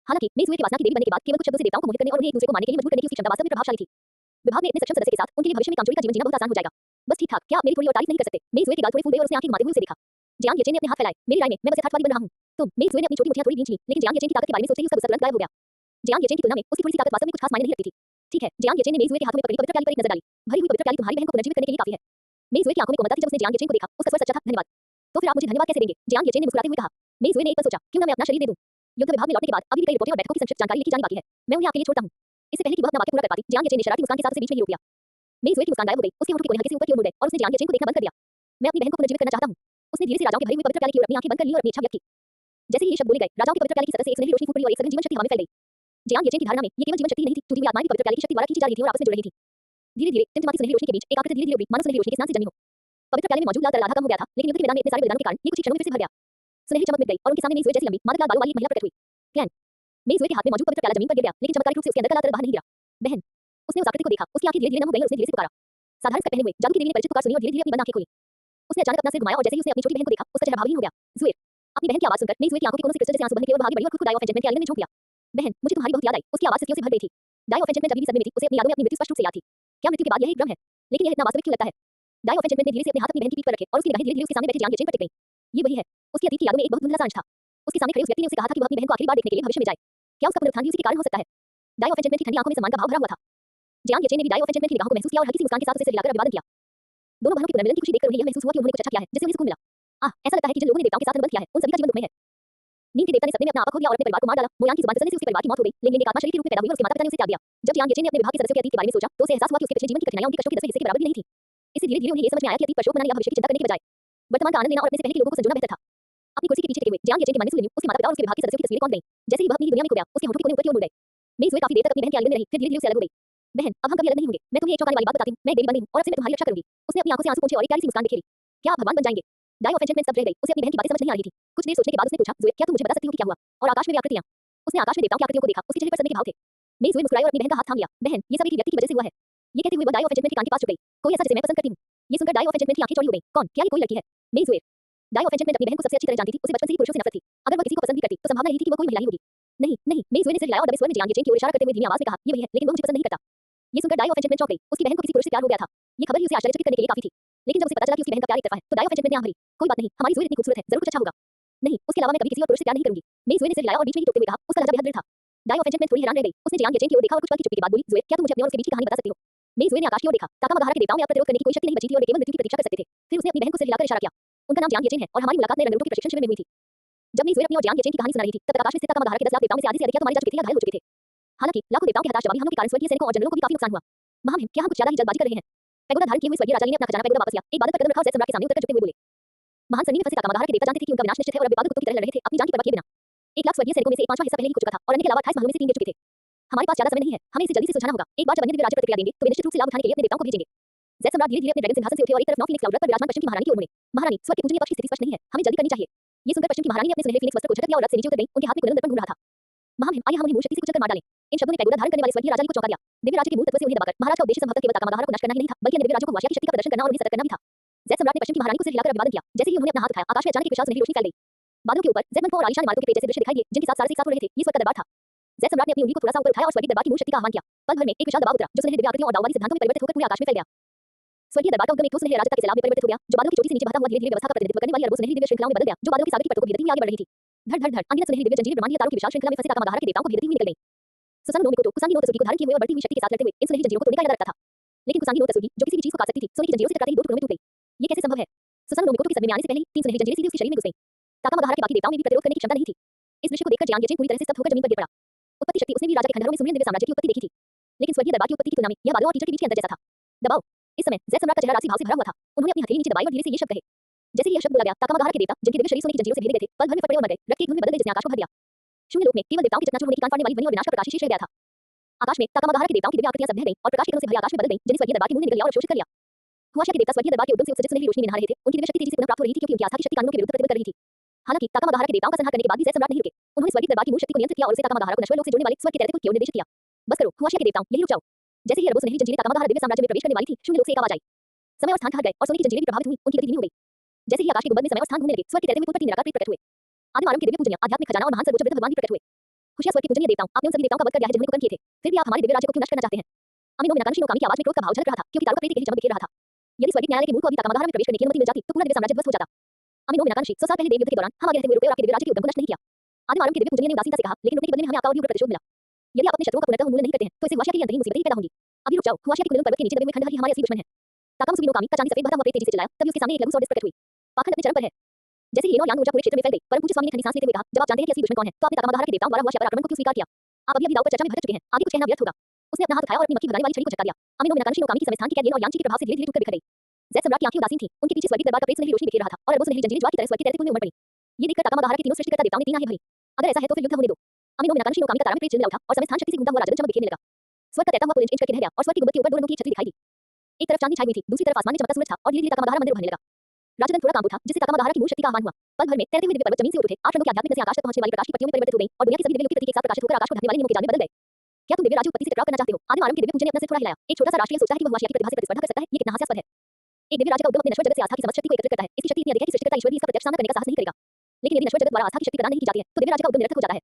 हालांकि मेजुएट के वासना की देवी बनने के बाद केवल कुछ शब्दों से देवताओं को मोहित करने और उन्हें एक दूसरे को मारने के लिए मजबूर करने की उसकी क्षमता वास्तव में प्रभावशाली थी। विभाग में इतने सक्षम सदस्य के साथ उनके लिए भविष्य में कामचोरी का जीवन जीना बहुत आसान हो जाएगा। बस ठीक-ठाक, क्या आप मेरी थोड़ी और तारीफ नहीं कर सकते? मेजुएट के गाल थोड़े फूल गए और उसने आंखें घुमाते हुए उसे देखा। जियांग येचेन ने अपने हाथ फैलाए। मेरी राय में मैं बस यथार्थवादी बन रहा हूं। तुम, मेजुएट ने अपनी छोटी मुट्ठियां थोड़ी भींच लीं, लेकिन जियांग येचेन की ताकत के बारे में सोचते ही उसका गुस्सा तुरंत गायब हो गया। जियांग येचेन की तुलना में उसकी थोड़ी सी ताकत वास्तव में कुछ खास मायने नहीं रखती थी। ठीक है, जियांग येचेन ने मेई जुए के हाथों में पकड़ी पवित्र प्याली पर एक नजर डाली। भरी हुई पवित्र प्याली तुम्हारी बहन को पुनर्जीवित करने के लिए काफी है। मेई जुए की आंखों में कोमलता थी जब उसने जियांग येचेन को देखा। उसका स्वर सच्चा था, धन्यवाद। तो फिर आप मुझे धन्यवाद कैसे देंगे? जियांग येचेन ने मुस्कुराते हुए कहा। मेई जुए ने एक पल सोचा, क्यों ना मैं अपना शरीर दे दूं? युद्ध विभाग में लौटने के बाद अभी भी कई रिपोर्टें और बैठकों की संक्षिप्त जानकारी लिखी जानी बाकी है। मैं उन्हें आपके लिए छोड़ता हूं। इससे पहले कि वह अपना वाक्य पूरा कर पाती, जियांग येचेन ने शरारती मुस्कान के साथ उसे बीच में ही रोक दिया। मेई जुए की मुस्कान गायब हो गई, उसके होंठों के कोने हल्के से ऊपर की ओर मुड़ गए और उसने जियांग येचेन को देखना बंद कर दिया। मैं अपनी बहन को पुनर्जीवित करना चाहता हूं। उसने धीरे से राजाओं के भरी हुई पवित्र प्याली की ओर अपनी आंखें बंद कर ली और अपनी इच्छा व्यक्त की। जैसे ही ये शब्द बोले गए, राजाओं की पवित्र प्याली की सतह से एक सुनहरी रोशनी फूट पड़ी और एक सघन जीवन शक्ति हवा में फैल गई। जियांग येचेन की धारणा में ये केवल जीवन शक्ति ही नहीं थी, टूटी हुई आत्माएं भी पवित्र प्याली की शक्ति द्वारा खींची जा रही थी और आपस में जुड़ रही थी। धीरे-धीरे टिमटिमाती सुनहरी रोशनी के बीच एक आकृति धीरे-धीरे उभरी, मानो सुनहरी रोशनी के स्नान से जन्मी हो। पवित्र प्याले में मौजूद लाल तरल आधा कम हो गया था, लेकिन युद्ध के मैदान में इतने सारे बलिदानों के कारण ये कुछ ही क्षणों में फिर से भर गया। सुनहरी चमक मिट गई और उनके सामने मेई जुए जैसी लंबी, मादक लाल बालों वाली एक महिला प्रकट हुई। कैन। मेई जुए के हाथ में मौजूद पवित्र प्याला जमीन पर गिर गया, लेकिन चमत्कारिक रूप से उसके अंदर का लाल तरल बाहर नहीं गिरा। बहन। उसने उस आकृति को देखा, उसकी आंखें धीरे-धीरे नम हो गईं और उसने धीरे से पुकारा। साधारण स्कर्ट पहने हुए जादू की देवी ने परिचित पुकार सुनी और धीरे-धीरे अपनी बंद आंखें खोली। उसने अचानक अपना सिर घुमाया और जैसे ही उसने अपनी छोटी बहन को देखा, उसका चेहरा भावहीन हो गया। जुएर। अपनी बहन की आवाज सुनकर मेई जुए की आंखों के कोनों से क्रिस्टल जैसे आंसू बहने के और आगे बढ़ी और खुद को डाई ऑफ एन्चेंटमेंट के आलिंगन में झोंक लिया। बहन, मुझे तुम्हारी बहुत याद आई। उसकी आवाज सिसकियों से भर गई थी। डाई ऑफ एन्चेंटमेंट अभी भी सदमे में थी, उसे अपनी यादों में अपनी मृत्यु स्पष्ट रूप से याद थी। क्या मृत्यु के बाद यह एक भ्रम है? लेकिन यह इतना वास्तविक क्यों लगता है? डाई ऑफ एन्चेंटमेंट ने धीरे से अपने हाथ अपनी बहन की पीठ पर रखे और उसकी निगाहें धीरे-धीरे उसके सामने बैठे जियांग येचेन पर टिक गईं। ये वही है। उसकी अतीत की यादों में एक बहुत धुंधला सा अंश था। उसके सामने खड़े उस व्यक्ति ने उसे कहा था कि वह अपनी बहन को आखिरी बार देखने के लिए भविष्य में जाए। क्या उसका पुनरुत्थान भी उसी के कारण हो सकता है? डाई ऑफ एन्चेंटमेंट की ठंडी आंखों में सम्मान का भाव भरा हुआ था। जियांग येचेन ने भी डाई ऑफ एन्चेंटमेंट की निगाहों को महसूस किया और हल्की सी मुस्कान के साथ उसे सिर हिलाकर अभिवादन किया। दोनों बहनों के पुनर्मिलन की खुशी देखकर उन्हें यह महसूस हुआ कि उन्होंने कुछ अच्छा किया है, जिससे उन्हें सुकून मिला। ऐसा लगता है कि जिन लोगों ने देवताओं के साथ अनुबंध किया है, उन सभी का जीवन दुख में है। नींद के देवता ने सपने में अपना आपा खो दिया और अपने परिवार को मार डाला। मोयांग की जुबान फिसलने से उसके परिवार की मौत हो गई, लेकिन एक आत्मा शरीर के रूप में पैदा हुई और उसके माता-पिता ने उसे त्याग दिया। जब जियांग येचेन ने अपने विभाग के सदस्यों के अतीत के बारे में सोचा, तो उसे एहसास हुआ कि उसके पिछले जीवन की कठिनाइयां उनके कष्टों के 10वें हिस्से के बराबर भी नहीं थी। इससे धीरे-धीरे उन्हें ये समझ में आया कि अतीत पर शोक मनाने या भविष्य की चिंता करने के बजाय वर्तमान का आनंद लेना और अपने से पहले के लोगों को संजोना बेहतर था। अपनी कुर्सी के पीछे टिके हुए जियांग येचेन के मन में सुनियो, उसके माता-पिता और उसके विभाग के सदस्यों की तस्वीरें कौंध गईं। जैसे ही वह अपनी ही दुनिया में खो गया, उसके होठों के कोने ऊपर की ओर मुड़ गए। मेई जुए काफी देर तक अपनी बहन के आलिंगन में रही, फिर धीरे-धीरे उससे अलग हो गई। बहन, अब हम कभी अलग नहीं होंगे। मैं तुम्हें एक चौंकाने वाली बात बताती हूँ। मैं एक देवी बन गई हूँ और अब से मैं तुम्हारी रक्षा करूंगी। उसने अपनी आंखों से आंसू पोंछे और एक प्यारी सी मुस्कान बिखेरी। क्या आप भगवान बन जाएंगे? डाई ऑफ एन्चेंटमेंट सब रह गई। उसे अपनी बहन की बातें समझ नहीं आ रही थी। कुछ देर सोचने के बाद उसने पूछा, जुए, क्या तुम मुझे बता सकती हो कि क्या हुआ? और आकाश में वे आकृतियां। उसने आकाश में देवताओं की आकृतियों को देखा, उसके चेहरे पर सदमे के भाव थे। मेई जुए मुस्कुराई और अपनी बहन का हाथ थाम लिया। बहन, ये सब एक ही व्यक्ति की वजह से हुआ है। ये कहते हुए वह डाई ऑफ एन्चेंटमेंट के कान के पास झुक गई। कोई ऐसा जिसे मैं पसंद करती हूँ। ये सुनकर डाई ऑफ एन्चेंटमेंट की आंखें चौड़ी हो गईं। कौन? क्या ये कोई लड़की है? मेई जुए। डाई ऑफ एन्चेंटमेंट अपनी बहन को सबसे अच्छी तरह जानती थी, उसे बचपन से ही पुरुषों से नफरत थी। अगर वह किसी को पसंद भी करती, तो संभावना यही थी कि वह कोई महिला ही होगी। नहीं, नहीं, मेई जुए ने सिर हिलाया और दबे स्वर में जियांग येचेन की ओर इशारा करते हुए धीमी आवाज में कहा, ये वही है, लेकिन वह मुझे पसंद नहीं करता। ये सुनकर डाई ऑफ एन्चेंटमेंट चौंक गई। उसकी बहन को किसी पुरुष से प्यार हो गया था। ये खबर ही उसे आश्चर्यचकित करने के लिए काफी थी। लेकिन जब उसे पता चला कि उसकी बहन का प्यार एक तरफा है, तो डाई ऑफ एन्चेंटमेंट ने आंख भरी। कोई बात नहीं, हमारी जुए इतनी खूबसूरत है, जरूर कुछ अच्छा होगा। नहीं, उसके अलावा मैं कभी किसी और पुरुष से प्यार नहीं करूंगी। मेई जुए ने सिर हिलाया और बीच में ही टोकते हुए कहा, उसका लहजा बेहद दृढ़ था। डाई ऑफ एन्चेंटमेंट थोड़ी हैरान रह गई। उसने जियांग येचेन की ओर देखा और कुछ पल की चुप्पी के बाद बोली, जुए, क्या तुम मुझे अपने और उसके बीच की कहानी बता सकती हो? मेई जुए ने आकाश की ओर देखा। ताकामागाहारा के देवताओं में अब प्रतिरोध करने की कोई शक्ति नहीं बची थी और वे केवल मृत्यु की प्रतीक्षा कर सकते थे। फिर उसने अपनी बहन को सिर हिलाकर इशारा किया। उनका नाम जियांग येचेन है और हमारी मुलाकात नए रंगरूप के प्रशिक्षण शिविर में हुई थी। जब मेई जुए अपनी और जियांग येचेन की कहानी सुना रही थी, तब तक आकाश में स्थित ताकामागाहारा के 10 लाख देवताओं में से आधे से अधिक या तो मारे जा चुके थे या घायल हो चुके थे। हालांकि लाखों देवताओं के हताश जवाबी हमलों के कारण स्वर्गीय सैनिकों और जनरलों को भी काफी नुकसान हुआ। महामहिम, क्या हम कुछ ज्यादा ही जल्दबाजी कर रहे हैं? पैगोडा धारण किए हुए स्वर्गीय राजा ली ने अपना खजाना पैगोडा वापस लिया, एक बादल पर कदम रखा और ज़ेड सम्राट के सामने उतरकर झुकते हुए बोले। महान सन्नी में फंसे ताकामागाहारा के देवता जानते थे कि उनका विनाश निश्चित है और अब वे पागल कुत्तों की तरह लड़ रहे थे, अपनी जान की परवाह किए बिना। 1 लाख स्वर्गीय सैनिकों में से एक पांचवां हिस्सा पहले ही खो चुका था और अन्य के अलावा 28 महलों में से 3 गिर चुके थे। हमारे पास ज्यादा समय नहीं है, हमें इसे जल्दी से सुलझाना होगा। एक बार जब अन्य दिव्य राज्य प्रतिक्रिया देंगे, तो वे निश्चित रूप से लाभ उठाने के लिए अपने देवताओं को भेजेंगे। ज़ेड सम्राट धीरे-धीरे अपने ड्रैगन सिंहासन से उठे और एक तरफ नौ फीनिक्स क्लाउड रथ पर विराजमान पश्चिम की महारानी की ओर मुड़े। महारानी, स्वर्ग के पूजनीय पक्ष की स्थिति स्पष्ट नहीं है, हमें जल्दी करनी चाहिए। ये सुनकर पश्चिम की महारानी ने अपने सुनहरे फीनिक्स वस्त्र को झटक दिया और रथ से नीचे उतर गई, उनके हाथ में कुंडल दर्पण घूम रहा था। महामहिम, आइए हम उन्हें मूल शक्ति से कुचलकर मार डालें। इन शब्दों ने पैगोडा धारण करने वाले स्वर्गीय राजा ली को चौंका दिया। दिव्य राज्य के मूल तत्व से उन्हें दबाकर महाराज का उद्देश्य संभवतः केवल ताकामागाहारा को नष्ट करना ही नहीं था, बल्कि अन्य दिव्य राज्यों को हुआशिया की शक्ति का प्रदर्शन करना और उन्हें सतर्क करना भी था। ज़ेड सम्राट ने पश्चिम की महारानी को सिर हिलाकर अभिवादन किया। जैसे ही उन्होंने अपना हाथ उठाया, आकाश में अचानक एक विशाल सुनहरी रोशनी फैल गई। बादलों के ऊपर ज़ेड मंटो और आलीशान इमारतों के पेड़ जैसे दृश्य दिखाई दिए, जिनके साथ सारे एक साथ उड़ रहे थे। ये स्वर्ग का दरबार था। ज़ेड सम्राट ने अपनी उंगली को थोड़ा सा ऊपर उठाया और स्वर्गीय दरबार की मूल शक्ति का आह्वान किया। पल भर में एक विशाल दबाव उतरा, जो सुनहरे दिव्य आकृतियों और दाऊवाली सिद्धांतों में परिवर्तित होकर पूरे आकाश में फैल गया। स्वर्गीय दरबार का उद्गम एक ठोस सुनहरे अराजकता के सैलाब में परिवर्तित हो गया, जो बादलों की चोटी से नीचे बहता हुआ धीरे-धीरे व्यवस्था का प्रतिनिधित्व करने वाली अरबों सुनहरी दिव्य श्रृंखलाओं में बदल गया, जो बादलों की सागर की परतों को भेदती हुई आगे बढ़ रही थी। धड़ धड़ धड़ अनगिनत सुनहरी दिव्य जंजीरें ब्रह्मांडीय तारों की विशाल श्रृंखला में फंसे ताकामागाहारा के देवताओं को भेदती हुई निकल गईं। सुसानो नो मिकोटो कुसांगी नो तसुगी को धारण किए हुए और बढ़ती हुई शक्ति के साथ लड़ते हुए इन सुनहरी जंजीरों को तोड़ने का इरादा रखता था। लेकिन कुसांगी नो तसुगी, जो किसी भी चीज को काट सकती थी, सोने की जंजीरों से टकराते ही 2 टुकड़ों में टूट गई। ये कैसे संभव है? सुसानो नो मिकोटो के सदमे में आने से पहले ही 3 सुनहरी जंजीरें सीधे उसके शरीर में घुस गईं। ताकामागाहारा के बाकी देवताओं में भी प्रतिरोध करने की क्षमता नहीं थी। इस दृश्य को देखकर जियांग येचेन पूरी तरह से स्तब्ध होकर जमीन पर गिर पड़ा। उत्पत्ति शक्ति, उसने भी राजा के खंडहरों में सुमेलियन दिव्य साम्राज्य की उत्पत्ति देखी थी, लेकिन स्वर्गीय दरबार की उत्पत्ति की तुलना में यह बादलों और कीचड़ के बीच के अंतर जैसा था। दबाव। इस समय ज़ेड सम्राट का चेहरा राजसी भाव से भरा हुआ था। उन्होंने अपनी हथेली नीचे दबाई और धीरे से ये शब्द कहे। जैसे ही यह शब्द बोला गया, ताकामागाहारा के देवता, जिनके दिव्य शरीर सोने की जंजीरों से भेदे गए थे, पल भर में फट पड़े और मर गए। रक्त की एक धुंध में बदल गई जिसने आकाश को भर दिया। शून्य लोक में केवल देवताओं के चकनाचूर होने की कान फाड़ने वाली ध्वनि और विनाश का प्रकाश ही शेष रह गया था। आकाश में ताकामागाहारा के देवताओं की दिव्य आकृतियां सब बह गईं और प्रकाश के किरणों से भरे आकाश में बदल गईं, जिन्हें स्वर्गीय दरबार के मुंह ने निगल लिया और अवशोषित कर लिया। हुआशिया के देवता स्वर्गीय दरबार के उद्गम से उत्सर्जित सुनहरी रोशनी में नहा रहे थे। उनकी दिव्य शक्ति तेजी से पुनः प्राप्त हो रही थी, क्योंकि उनकी आस्था की शक्ति कानूनों के विरुद्ध प्रतिरोध कर रही थी। हालांकि ताकामागाहारा के देवताओं का संहार करने के बाद भी ज़ेड सम्राट नहीं रुके। उन्होंने स्वर्गीय दरबार की मूल शक्ति को नियंत्रित किया और उसे ताकामागाहारा को नश्वर लोक से जोड़ने वाले स्वर्ग के तहत की ओर निर्देशित किया। बस करो, हुआशिया के देवताओं, यही रुक जाओ। जैसे ही अरबों सुनहरी जंजीरें ताकामागाहारा दिव्य साम्राज्य में प्रवेश करने वाली थी, शून्य लोक से एक आवाज आई। समय और स्थान ठहर गए और सोने की जंजीरें भी प्रभावित हुई, उनकी गति धीमी हो गई। जैसे ही आकाश के गुंबद में समय और स्थान घूमने लगे, स्वर्ग के तहते हुए कुल निराकार प्रेत प्रकट हुए। आदिम आरंभ के दिव्य पूजनीय आध्यात्मिक खजाना और महान सर्वोच्च वृद्ध भगवान भी प्रकट हुए। होशियार स्वर्ग के पूजनीय देवताओं, आपने उन सभी देवताओं का वध कर दिया है जिन्होंने कुकर्म किए थे। फिर भी आप हमारे दिव्य राज्य को क्यों नष्ट करना चाहते हैं? अमीनो मिनाकांशी नो कामी की आवाज में क्रोध का भाव झलक रहा था, क्योंकि तारों का प्रेत एक चमक बिखेर रहा था। यदि स्वर्गीय न्यायालय के मूल को अभी ताकामागाहारा में प्रवेश करने की अनुमति मिल जाती, तो पूरा दिव्य साम्राज्य ध्वस्त हो जाता। अमीनो मिनाकांशी 100 साल पहले देव युद्ध के दौरान हम आगे रहते हुए रुके और आपके दिव्य राज्य के उद्गम को नष्ट नहीं किया। आदिम आरंभ के दिव्य पूजनीय ने उदासीनता से कहा, लेकिन रुकने के बदले में हमें आपका और भी उग्र प्रतिशोध मिला। यदि आप अपने शत्रुओं का पूर्णतः उन्मूलन नहीं करते हैं तो इससे हुआशिया के लिए अंतहीन मुसीबतें ही पैदा होंगी। अभी रुक जाओ, हुआशिया के कुंडल पर्वत के नीचे दबे हुए खंडहर ही हमारे असली दुश्मन है। ताकामुसुगी नो कामी का चांदी सफेद भरा हुआ प्रेत तेजी से चलाया, तभी उसके सामने एक लघु स्वॉर्ड प्रकट हुई। पाखंड अपने चरम पर है। जैसे ही येनो और यांग ऊर्जा पूरे क्षेत्र में फैल गई, परम पूज्य स्वामी ने ठंडी सांस लेते हुए कहा, जब आप जानते हैं कि असली दुश्मन कौन है, तो आपने ताकामागाहारा के देवताओं द्वारा हुआ आक्रमण को क्यों स्वीकार किया? आप अभी दाव पर चर्चा में भटक चुके हैं, आगे कुछ कहना व्यर्थ होगा। उसने अपना हाथ उठाया और अपनी मक्खी भगाने वाली छड़ी को झटका दिया। अमीनो मिनाकांशी नो कामी की समय स्थान की कैद येनो और यांग के प्रभाव से धीरे-धीरे टूटकर बिखर गई। जैसे सम्राट की आंखें उदासीन थीं, उनके पीछे स्वर्गीय दरबार का प्रेत सुनहरी रोशनी बिखेर रहा था और अरबों सुनहरी जंजीरें ज्वार की तरह स्वर्ग के तैरते पुल में उमड़ पड़ी। ये देखकर ताकामागाहारा के तीनों सृष्टिकर्ता देवताओं ने तीन आहें भरी। अगर ऐसा है तो फिर युद्ध होने दो। अमीनो मिनाकांशी नो कामी का तारा में प्रेत चिलमिला उठा और समय स्थान शक्ति से घूमता हुआ राजदंड चमक बिखेरने लगा। स्वर्ग का तैरता हुआ पुल इंच-इंच करके ढह गया और स्वर्ग की गुंबद के ऊपर दो रंगों की छतरी दिखाई दी। एक तरफ चांदी छाई हुई थी, दूसरी तरफ आसमान में चमकता सूरज था और धीरे-धीरे ताकामागाहारा मंदिर उभरने लगा। राजदंड थोड़ा कांप उठा, जिससे ताकामागाहारा की मूल शक्ति का आह्वान हुआ। पल भर में तैरते हुए दिव्य पर्वत जमीन से उठ उठे, 8 रंगों की आध्यात्मिक गति से आकाश तक पहुंचने वाली प्रकाश की पट्टियों में परिवर्तित हो गई और दुनिया के सभी दिव्य युग के प्रतीक एक साथ प्रकाशित होकर आकाश को ढकने वाले नीमों के जाल में बदल गए। क्या तुम दिव्य राज्य उत्पत्ति से टकराव करना चाहते हो? आदिम आरंभ के दिव्य पूजन ने अपना सिर थोड़ा हिलाया। एक छोटा सा राष्ट्रीय सोचता है कि वह हुआशिया की प्रतिभा से प्रतिस्पर्धा कर सकता है, ये कितना हास्यास्पद है। एक दिव्य राज्य का उद्गम अपने नश्वर जगत से आस्था की समस्त शक्ति को एकत्रित करता है। इसकी शक्ति इतनी अधिक है कि सृष्टिकर्ता ईश्वर भी इसका प्रत्यक्ष सामना करने का साहस नहीं करेगा। लेकिन यदि नश्वर जगत द्वारा आस्था की शक्ति प्रदान नहीं की जाती है, तो दिव्य राज्य का उद्गम निरर्थक हो जाता है।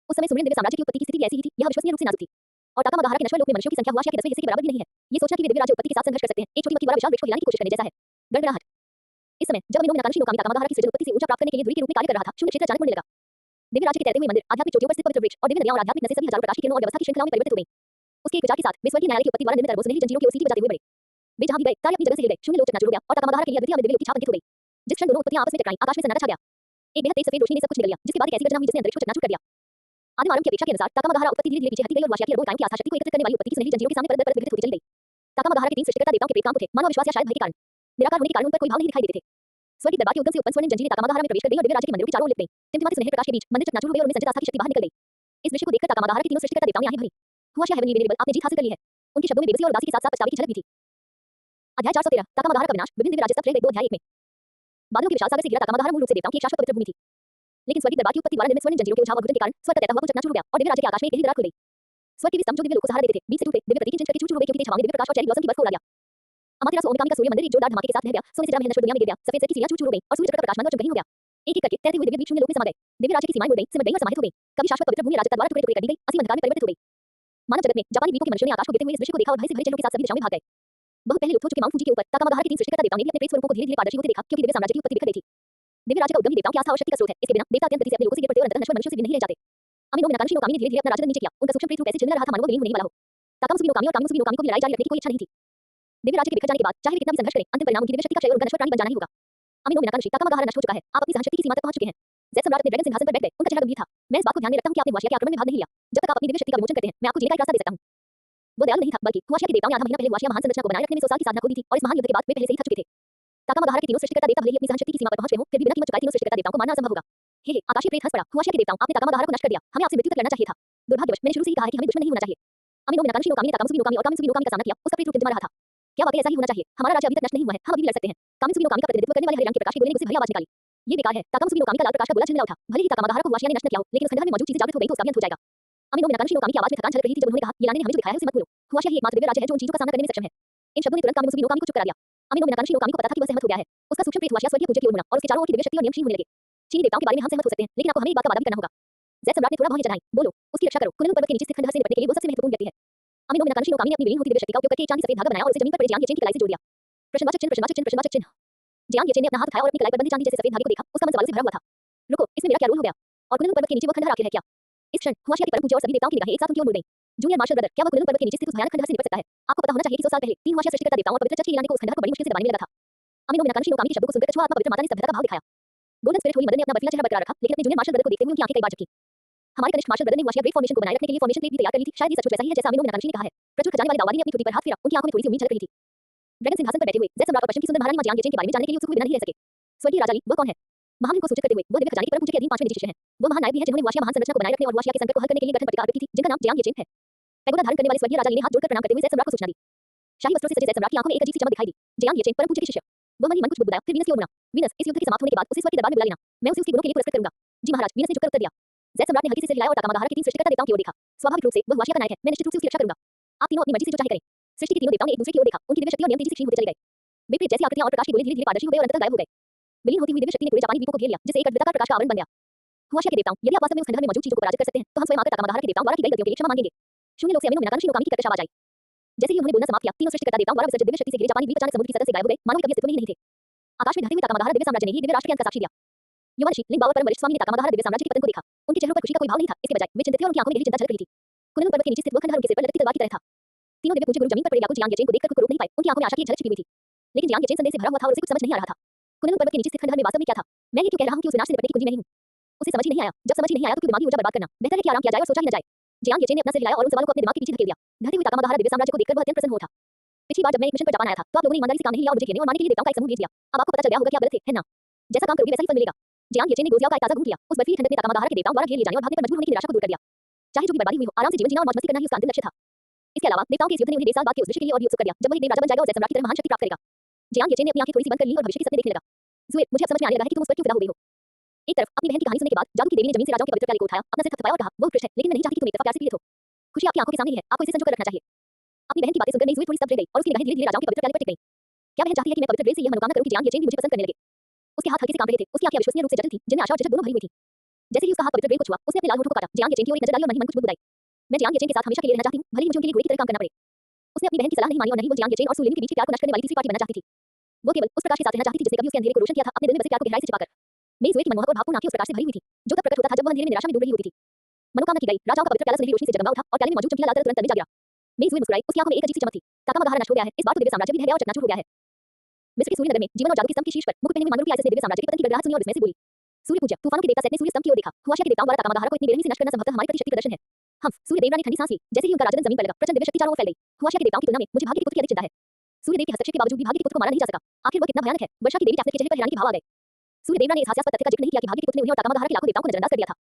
उस समय सुमेरन दिव्य साम्राज्य की उत्पत्ति की स्थिति भी ऐसी ही थी, यह अविश्वसनीय रूप से नाजुक थी। और ताकामागाहारा के नश्वर लोक में मनुष्यों की संख्या हुआशिया के 10वें हिस्से के बराबर भी नहीं है। ये सोचना कि वे दिव्य राज्य उत्पत्ति के साथ संघर्ष कर सकते हैं, एक छोटी मक्खी द्वारा विशाल वृक्ष को हिलाने की कोशिश करने जैसा है। गड़गड़ाहट। इस समय जब अमीनो मिनाकांशी नो कामी ताकामागाहारा की सृजन उत्पत्ति से ऊंचा प्राप्त करने के लिए दूरी के रूप में कार्य कर रहा था, शून्य क्षेत्र अचानक मुड़ने लगा। दिव्य राज्य के तैरते हुए मंदिर, आध्यात्मिक चोटियों पर स्थित पवित्र वृक्ष और दिव्य नदियां और आध्यात्मिक नसें सभी हजारों प्रकाश की किरणों और व्यवस्था की श्रृंखलाओं में परिवर्तित हो गईं। उसके एक विचार के साथ वे स्वर्गीय न्यायालय की उत्पत्ति द्वारा निर्मित अरबों सुनहरी जंजीरों की ओर सीटी बजाते हुए बढ़े। वे जहां भी गए, तारे अपनी जगह से हिल गए, शून्य लोक चकनाचूर हो गया और ताकामागाहारा के लिए अद्वितीय दिव्य लोक की छाप अंकित हो गई। जिस क्षण दोनों उत्पत्तियां आपस में टकराईं, आकाश में सन्नाटा छा गया। एक बेहद तेज सफेद रोशनी ने सब कुछ निगल लिया, जिसके बाद एक ऐसी घटना हुई जिसने अंतरिक्ष को चकनाचूर कर दिया। आदिम आरंभ की अपेक्षा के अनुसार ताकामागाहारा उत्पत्ति धीरे-धीरे पीछे हटती गई और हुआशिया की अरबों इकाइयों की आस्था शक्ति को एकत्रित करने वाली उत्पत्ति की सुनहरी जंजीरों के सामने परत दर परत विघटित होती चली गई। ताकामागाहारा के तीन सृष्टिकर्ता देवताओं के प्रेत काम को थे, मानव विश्वास या शायद भय के कारण, निराकार होने के कारण उन पर कोई भाव नहीं दिखाई देते थे। स्वर्ग के दरबार के उद्गम से उत्पन्न स्वर्णिम जंजीरें ताकामागाहारा में प्रवेश कर गईं और दिव्य राज्य के मंदिरों के चारों ओर लिपट गईं। टिमटिमाते सुनहरे प्रकाश के बीच मंदिर चकनाचूर हो गए और उनमें संचित आस्था की शक्ति बाहर निकल गई। इस दृश्य को देखकर ताकामागाहारा के तीनों सृष्टिकर्ता देवताओं ने आहें भरी। हुआशिया हेवनली वेरिएबल, आपने जीत हासिल कर ली है। उनके शब्दों में बेबसी और उदासी के साथ-साथ पछतावे की झलक भी थी। अध्याय 413 ताकामागाहारा का विनाश, विभिन्न दिव्य राज्य सब रह गए। 2 अध्याय 1 में बादलों के विशाल सागर से घिरा ताकामागाहारा मूल रूप से देवताओं की एक शाश्वत पवित्र भूमि थी। लेकिन स्वर्गीय दरबार की उत्पत्ति द्वारा निर्मित स्वर्णिम जंजीरों के उछाल और घुटन के कारण स्वर्ग का तैरता हुआ पुल चकनाचूर हो गया और दिव्य राज्य के आकाश में एक गहरी दरार खुल गई। स्वर्ग के भी स्तंभ जो दिव्य लोक को सहारा देते थे, बीच से टूटे, दिव्य प्रतीक चिन्ह करके चूर-चूर हो गए क्योंकि छावाओं ने दिव्य प्रकाश और चेरी ब्लॉसम की बर्फ को उड़ा दिया। अमातेरासु ओमिकामी का सूर्य मंदिर एक जोरदार धमाके के साथ ढह गया, सोने से जड़ा महल नश्वर दुनिया में गिर गया, सफेद की चिड़ियां चूर-चूर हो गईं और सूरज का प्रकाश मंद और चमकहीन हो गया। एक-एक करके तैरते हुए दिव्य बीच शून्य लोक में समा गए। दिव्य राज्य की सीमाएं मुड़ गईं, सिमट गईं और समाहित हो गईं। कभी शाश्वत पवित्र भूमि राजत्व द्वारा टुकड़े-टुकड़े कर दी गई, असीम अंधकार में परिवर्तित हो गई। मानव जगत में जापानी द्वीपों के मनुष्यों ने आकाश को गिरते हुए इस दृश्य को देखा और भय से भरे चेहरों के साथ सभी दिशाओं में भाग गए। बहुत पहले लुप्त हो चुके माउंट फूजी के ऊपर ताकामागाहारा के तीन सृष्टिकर्ता देवताओं ने भी अपने प्रेत स्वरूपों को धीरे-धीरे पारदर्शी होते देखा, क्योंकि दिव्य साम्राज्य की उत्पत्ति बिखर गई थी। दिव्य राज्य का उद्गम ही देवताओं की आस्था और शक्ति का स्रोत है। इसके बिना देवता अत्यंत गति से अपने लोकों से गिर पड़ते और अंततः नश्वर मनुष्यों से भी नहीं रह जाते। अमीनो मिनाकांशी नो कामी ने धीरे-धीरे अपना राजदंड नीचे किया। उनका सूक्ष्म प्रेत रूप ऐसे झिलमिला रहा था मानो वो विलीन होने ही वाला हो। ताकामुसुगी नो कामी और कामिमुसुगी नो कामी को भी लड़ाई जारी रखने की कोई इच्छा नहीं थी। दिव्य राज्य के बिखर जाने के बाद चाहे वे कितना भी संघर्ष करें, अंतिम परिणाम उनकी दिव्य शक्ति का क्षय और उनका नश्वर प्राणी बन जाना ही होगा। अमीनो मिनाकांशी ताकामागाहारा नष्ट हो चुका है, आप अपनी सहनशक्ति की सीमा तक पहुंच चुके हैं। जैसे सम्राट अपने ड्रैगन सिंहासन पर बैठ गए, उनका चेहरा गंभीर था। मैं इस बात को ध्यान में रखता हूं कि आपने हुआशिया के आक्रमण में भाग नहीं लिया। जब तक आप अपनी दिव्य शक्ति का विमोचन करते हैं, मैं आपको जीने का एक रास्ता दे सकता हूं। वो दयालु नहीं था, बल्कि हुआशिया के देवताओं ने आधा महीना पहले हुआशिया महान संरचना को बनाए रखने में 100 साल की साधना खो दी थी और इस महान युद्ध के बाद वे पहले से ही थक चुके थे। ताकामागाहारा के तीनों सृष्टिकर्ता देवता भले ही अपनी सहनशक्ति की सीमा पर पहुंच गए हों, फिर भी बिना कीमत चुकाए तीनों सृष्टिकर्ता देवताओं को मारना असंभव होगा। हे आकाशीय प्रेत हंस पड़ा, हुआशिया के देवताओं, आपने ताकामागाहारा को नष्ट कर दिया। हमें आपसे मृत्यु तक लड़ना चाहिए था। दुर्भाग्यवश मैंने शुरू से ही कहा है कि हमें दुश्मन नहीं होना चाहिए। अमीनो मिनाकांशी नो कामी ने ताकामुसुगी नो कामी और कामिमुसुगी नो कामी का सामना किया, उसका प्रेत रूप टिमटिमा रहा था। क्या वाकई ऐसा ही होना चाहिए? हमारा राज्य अभी तक नष्ट नहीं हुआ है, हम अभी भी लड़ सकते हैं। कामिमुसुगी नो कामी का प्रतिनिधित्व करने वाले हरे रंग के प्रकाश के गोले ने गुस्से भरी आवाज निकाली। ये बेकार है। ताकामुसुगी नो कामी का लाल प्रकाश का गोला झिलमिला उठा। भले ही ताकामागाहारा को हुआशिया ने नष्ट न किया हो, लेकिन उस खंडहर में मौजूद चीजें जागृत हो गई तो उसका भी अंत हो जाएगा। अमीनो मिनाकांशी नो कामी की आवाज में थकान झलक रही थी जब उन्होंने कहा, ये लाने ने हमें जो दिखाया है उसे मत भूलो। हुआशिया ही एकमात्र दिव्य राज्य है जो उन चीजों का सामना करने में सक्षम है। इन शब्दों ने तुरंत कामिमुसुगी नो कामी को चुप करा दिया। अमीनो मिनाकांशी नो कामी को पता था कि वह सहमत हो गया है। उसका सूक्ष्म प्रेत हुआशिया स्वर्गीय पूज्य की ओर मुड़ा और उसके चारों ओर की दिव्य शक्ति और नियम क्षीण होने लगे। चीनी देवताओं के बारे में हम सहमत हो सकते हैं, लेकिन आपको हमें एक बात का वादा भी करना होगा। ज़ैद सम्राट ने थोड़ा भौहें चढ़ाईं, बोलो, उसकी रक्षा करो। कुनलुन पर्वत के नीचे स्थित खंडहर से निपटने के लिए वो सबसे महत्वपूर्ण व्यक्ति है। अमीनो मिनाकांशी नो कामी ने अपनी विलीन होती दिव्य शक्ति का उपयोग करके एक चांदी सफेद धागा बनाया और उसे जमीन पर पड़े जियांग येचेन की कलाई से जोड़ दिया। प्रश्नवाचक चिन्ह, प्रश्नवाचक चिन्ह, प्रश्नवाचक चिन्ह। जियांग येचेन ने अपना हाथ उठाया और अपनी कलाई पर बंधी चांदी जैसे सफेद धागे को देखा। उसका मन सवालों से भरा हुआ था। रुको, इसमें मेरा क्या रोल हो गया? और कुनलुन पर्वत के नीचे वो खंडहर आखिर है क्या? इस क्षण हुआशिया के परम पूज्य और सभी देवताओं की निगाहें एक साथ उनकी ओर मुड़ गईं। जूनियर मार्शल ब्रदर, क्या वो कुनलुन पर्वत के नीचे स्थित उस भयानक खंडहर से निपट सकता है? आपको पता होना चाहिए कि 100 साल पहले 3 हुआशिया सृष्टिकर्ता देवताओं और पवित्र चक्र ईरानी को उस खंडहर को बड़ी मुश्किल से दबाने में लगा था। अमीनो मिनाकांशी नो कामी के शब्दों को सुनकर कछुआ आत्मा पवित्र माता ने स्तब्धता का भाव दिखाया। गोल्डन स्पिरिट होली मदर ने अपना बर्फीला चेहरा बरकरार रखा, लेकिन अपने जूनियर मार्शल ब्रदर को देखते हुए उनकी आंखें कई बार झपकी। हमारे कनिष्ठ मार्शल ब्रदर ने हुआशिया ग्रेट फॉर्मेशन को बनाए रखने के लिए फॉर्मेशन प्लेट भी तैयार कर ली थी। शायद ये सचमुच वैसा ही है जैसा अमीनो मिनाकांशी ने कहा है। प्रचुर खजाने वाले दाऊवादी ने अपनी ठोड़ी पर हाथ फेरा, उनकी आंखों में थोड़ी सी उम्मीद झलक रही थी। ड्रैगन सिंहासन पर बैठे हुए ज़ैद सम्राट और पश्चिम की सुंदर महारानी मां जियांग येचेन के बारे में जानने के लिए उत्सुक हुए बिना नहीं रह सके। स्वर्गीय राजा ली, वह कौन है? महामहिम को सूचित करते हुए वो दिव्य खजाने के परम पूज्य के अधीन 5वें निजी शिष्य हैं। वो महान नायक भी हैं जिन्होंने हुआशिया महान संरचना को बनाए रखने और हुआशिया के संकट को हल करने के लिए गठन पट्टिका अर्पित की थी, जिनका नाम जियांग येचेन है। पैगोडा धारण करने वाले स्वर्गीय राजा ली ने हाथ जोड़कर प्रणाम करते हुए ज़ैद सम्राट को सूचना दी। शाही वस्त्रों से सजे ज़ैद सम्राट की आंखों में एक अजीब सी चमक दिखाई दी। जियांग येचेन परम पूज्य के शिष्य। वो मन ही मन कुछ बुदबुदाया, फिर वीनस की ओर मुड़ा। वीनस, इस युद्ध के समाप्त होने के बाद उसे स्वर्ग के दरबार में बुला लेना। मैं उसे उसके गुणों के लिए पुरस्कृत करूंगा। जी महाराज, वीनस ने झुककर उत्तर दिया। ज़ैद सम्राट ने हल्के से सिर हिलाया और ताकामागाहारा के तीन सृष्टिकर्ता देवताओं की ओर देखा। स्वाभाविक रूप से वह हुआशिया का नायक है, मैं निश्चित रूप से उसकी रक्षा करूंगा। आप तीनों अपनी मर्जी से जो चाहे करें। सृष्टि के तीनों देवताओं ने एक दूसरे की ओर देखा, उनकी दिव्य शक्ति और नियम तेजी से क्षीण होते चले गए। वे प्रेत जैसी आकृतियां और प्रकाश के गोले धीरे-धीरे पारदर्शी हो गए और अंततः गायब हो गए। विलीन होती हुई दिव्य शक्ति ने पूरे जापानी द्वीपों को घेर लिया, जिससे एक अद्भुताकार प्रकाश का आवरण बन गया। हुआशिया के देवताओं, यदि आप वास्तव में उस खंडहर में मौजूद चीजों को पराजित कर सकते हैं, तो हम स्वयं आकर ताकामागाहारा के देवताओं द्वारा की गई गलतियों के लिए क्षमा मांगेंगे। शून्य लोक से अमीनो मिनाकांशी नो कामी की कर्कश आवाज आई। जैसे ही उन्होंने बोलना समाप्त किया, तीनों सृष्टिकर्ता देवताओं द्वारा विसर्जित दिव्य शक्ति से घिरे जापानी द्वीप अचानक समुद्र की सतह से गायब हो गए, मानो वे कभी अस्तित्व में ही नहीं थे। आकाश में ढलते हुए ताकामागाहारा दिव्य साम्राज्य ने ही दिव्य राष्ट्र के अंत का साक्षी दिया। युवा ऋषि लिंग बावर परम वरिष्ठ स्वामी ने ताकामागाहारा दिव्य साम्राज्य के पतन को देखा। उनके चेहरों पर खुशी का कोई भाव नहीं था, इसके बजाय वे चिंतित थे और उनकी आंखों में गहरी चिंता झलक रही थी। कुनलुन पर्वत के नीचे स्थित वह खंडहर उनके सिर पर लटकती तलवार की तरह था। तीनों दिव्य पूज्य गुरु जमीन पर पड़े व्याकुल जियांग येचेन को देखकर खुद को रोक नहीं पाए। उनकी आंखों में आशा की एक झलक छिपी हुई थी, लेकिन जियांग येचेन संदेह से भरा हुआ था और उसे कुछ समझ नहीं आ रहा था। कुनलुन पर्वत के नीचे स्थित खंडहर में वास्तव में क्या था? मैं ये क्यों कह रहा हूं कि उस विनाश से निपटने की कुंजी मैं ही हूं? उसे समझ ही नहीं आया। जब समझ ही नहीं आया तो क्यों दिमागी ऊर्जा बर्बाद करना? बेहतर है कि आराम किया जाए और सोचा ही न जाए। जियांग येचेन ने अपना सिर हिलाया और उन सवालों को अपने दिमाग के पीछे धकेल दिया। ढलते हुए ताकामागाहारा दिव्य साम्राज्य को देखकर वह अत्यंत प्रसन्न हुआ था। पिछली बार जब मैं एक मिशन पर जापान आया था तो आप लोगों ने ईमानदारी से काम नहीं लिया और मुझे घेरने और मारने के लिए देवताओं का एक समूह भेज दिया। अब आपको पता चल गया होगा कि आप गलत थे, है ना? जैसा काम करोगे वैसा ही फल मिलेगा। जियांग येचेन ने गोजियाओ का एक ताजा घूंट लिया। उस बर्फीली ठंडक ने ताकामागाहारा के देवताओं द्वारा घेर लिए जाने और भागने पर मजबूर होने की निराशा को दूर कर दिया। चाहे जो भी बर्बादी हुई हो, आराम से जीवन जीना और मौज मस्ती करना ही उसका अंतिम लक्ष्य था। इसके अलावा देवताओं के इस युद्ध ने उन्हें 1.5 साल बाद के उस दृश्य के लिए और भी उत्सुक कर दिया जब वह एक देव राजा बन जाएगा और जय सम्राट की तरह महान शक्ति प्राप्त करेगा। जियांग येचेन ने अपनी आंखें थोड़ी सी बंद कर लीं और भविष्य के सपने देखने लगा। ज़ुए, मुझे अब समझ में आने लगा है कि तुम उस पर क्यों फिदा हो गई हो। एक तरफ अपनी बहन की कहानी सुनने के बाद जादू की देवी ने जमीन से राजाओं के पवित्र प्याले को उठाया, अपना सिर थपथपाया और कहा, वो उत्कृष्ट है, लेकिन मैं नहीं चाहती कि तुम एक तरफा प्यार से पीड़ित हो। खुशी आपकी आंखों के सामने ही है, आपको इसे संजो कर रखना चाहिए। अपनी बहन की बातें सुनकर नई ज़ुए थोड़ी स्तब्ध रह गई और उसकी निगाहें धीरे-धीरे राजाओं के पवित्र प्याले पर टिक गईं। क्या बहन चाहती है कि मैं पवित्र वेद से यह मनोकामना करूं कि जियांग येचेन भी मुझे पसंद करने लगे? उसके हाथ हल्के से कांप रहे थे, उसकी आंखें अविश्वसनीय रूप से जटिल थीं, जिनमें आशा और झिझक दोनों भरी हुई थी। जैसे ही उसका हाथ पवित्र वेद को छुआ, उसने अपने लाल होठों को काटा, जियांग येचेन की ओर एक नजर डाली और मन ही मन कुछ बुदबुदाई। मैं जियांग येचेन के साथ हमेशा के लिए रहना चाहती हूं, भले ही मुझे उनके लिए घोड़े की तरह काम करना पड़े। उसने अपनी बहन की सलाह नहीं मानी और नहीं वो जियांग येचेन और सुलिन के बीच के प्यार को नष्ट करने वाली तीसरी पार्टी बनना चाहती थी। वो केवल उस प्रकाश के साथ रहना चाहती थी जिसने कभी उसके अंधेरे को रोशन किया था, अपने दिल में बसे प्यार को गहराई से छिपाकर। मेरी ज़ुए की मनमोहक और भावपूर्ण आंखें उस प्रकाश से भरी हुई थी, जो तब प्रकट होता था जब वह अंधेरे में निराशा में डूब रही होती थी। मनोकामना की गई, राजाओं का पवित्र प्याला सुनहरी रोशनी से जगमगा उठा और प्याले में मौजूद चमकीला लाल तरल तुरंत तन में जा गिरा। मेरी ज़ुए मुस्कुराई, उसकी आंखों में एक अजीब सी चमक थी। ताकामागाहारा नष्ट हो गया है, इस बार तो दिव्य साम्राज्य भी ढह गया और चकनाचूर हो गया है। मिस्र के सूर्य नगर में जीवन और जादू के स्तंभ के शीर्ष पर मुकुट पहने हुए मानवरूपी आइसिस ने दिव्य साम्राज्य के पतन की गड़गड़ाहट सुनी और विस्मय से बोली, सूर्य पूज्य, तूफानों के देवता सेट ने सूर्य स्तंभ की ओर देखा। हुआशिया के देवताओं द्वारा ताकामागाहारा को इतनी बेरहमी से नष्ट करना संभवतः हमारे प्रति शक्ति प्रदर्शन है। हम सूर्य देवरा ने ठंडी सांस ली। जैसे ही उनका राजदंड जमीन पर लगा, प्रचंड दिव्य शक्ति चारों ओर फैल गई। हुआशिया के देवताओं की तुलना में मुझे भाग्य के पुत्र की अधिक चिंता है। सूर्य देव के हस्तक्षेप के बावजूद भी भाग्य के पुत्र को मारा नहीं जा सका। आखिर वह कितना भयानक है। वर्षा की देवी कैफे के चेहरे पर हैरानी के भाव आ गए। सूर्य देवरा ने इस हास्यास्पद तथ्य का जिक्र नहीं किया कि भाग्य के पुत्र ने उन्हें और ताकामागाहारा के लाखों देवताओं को नजरअंदाज कर दिया था।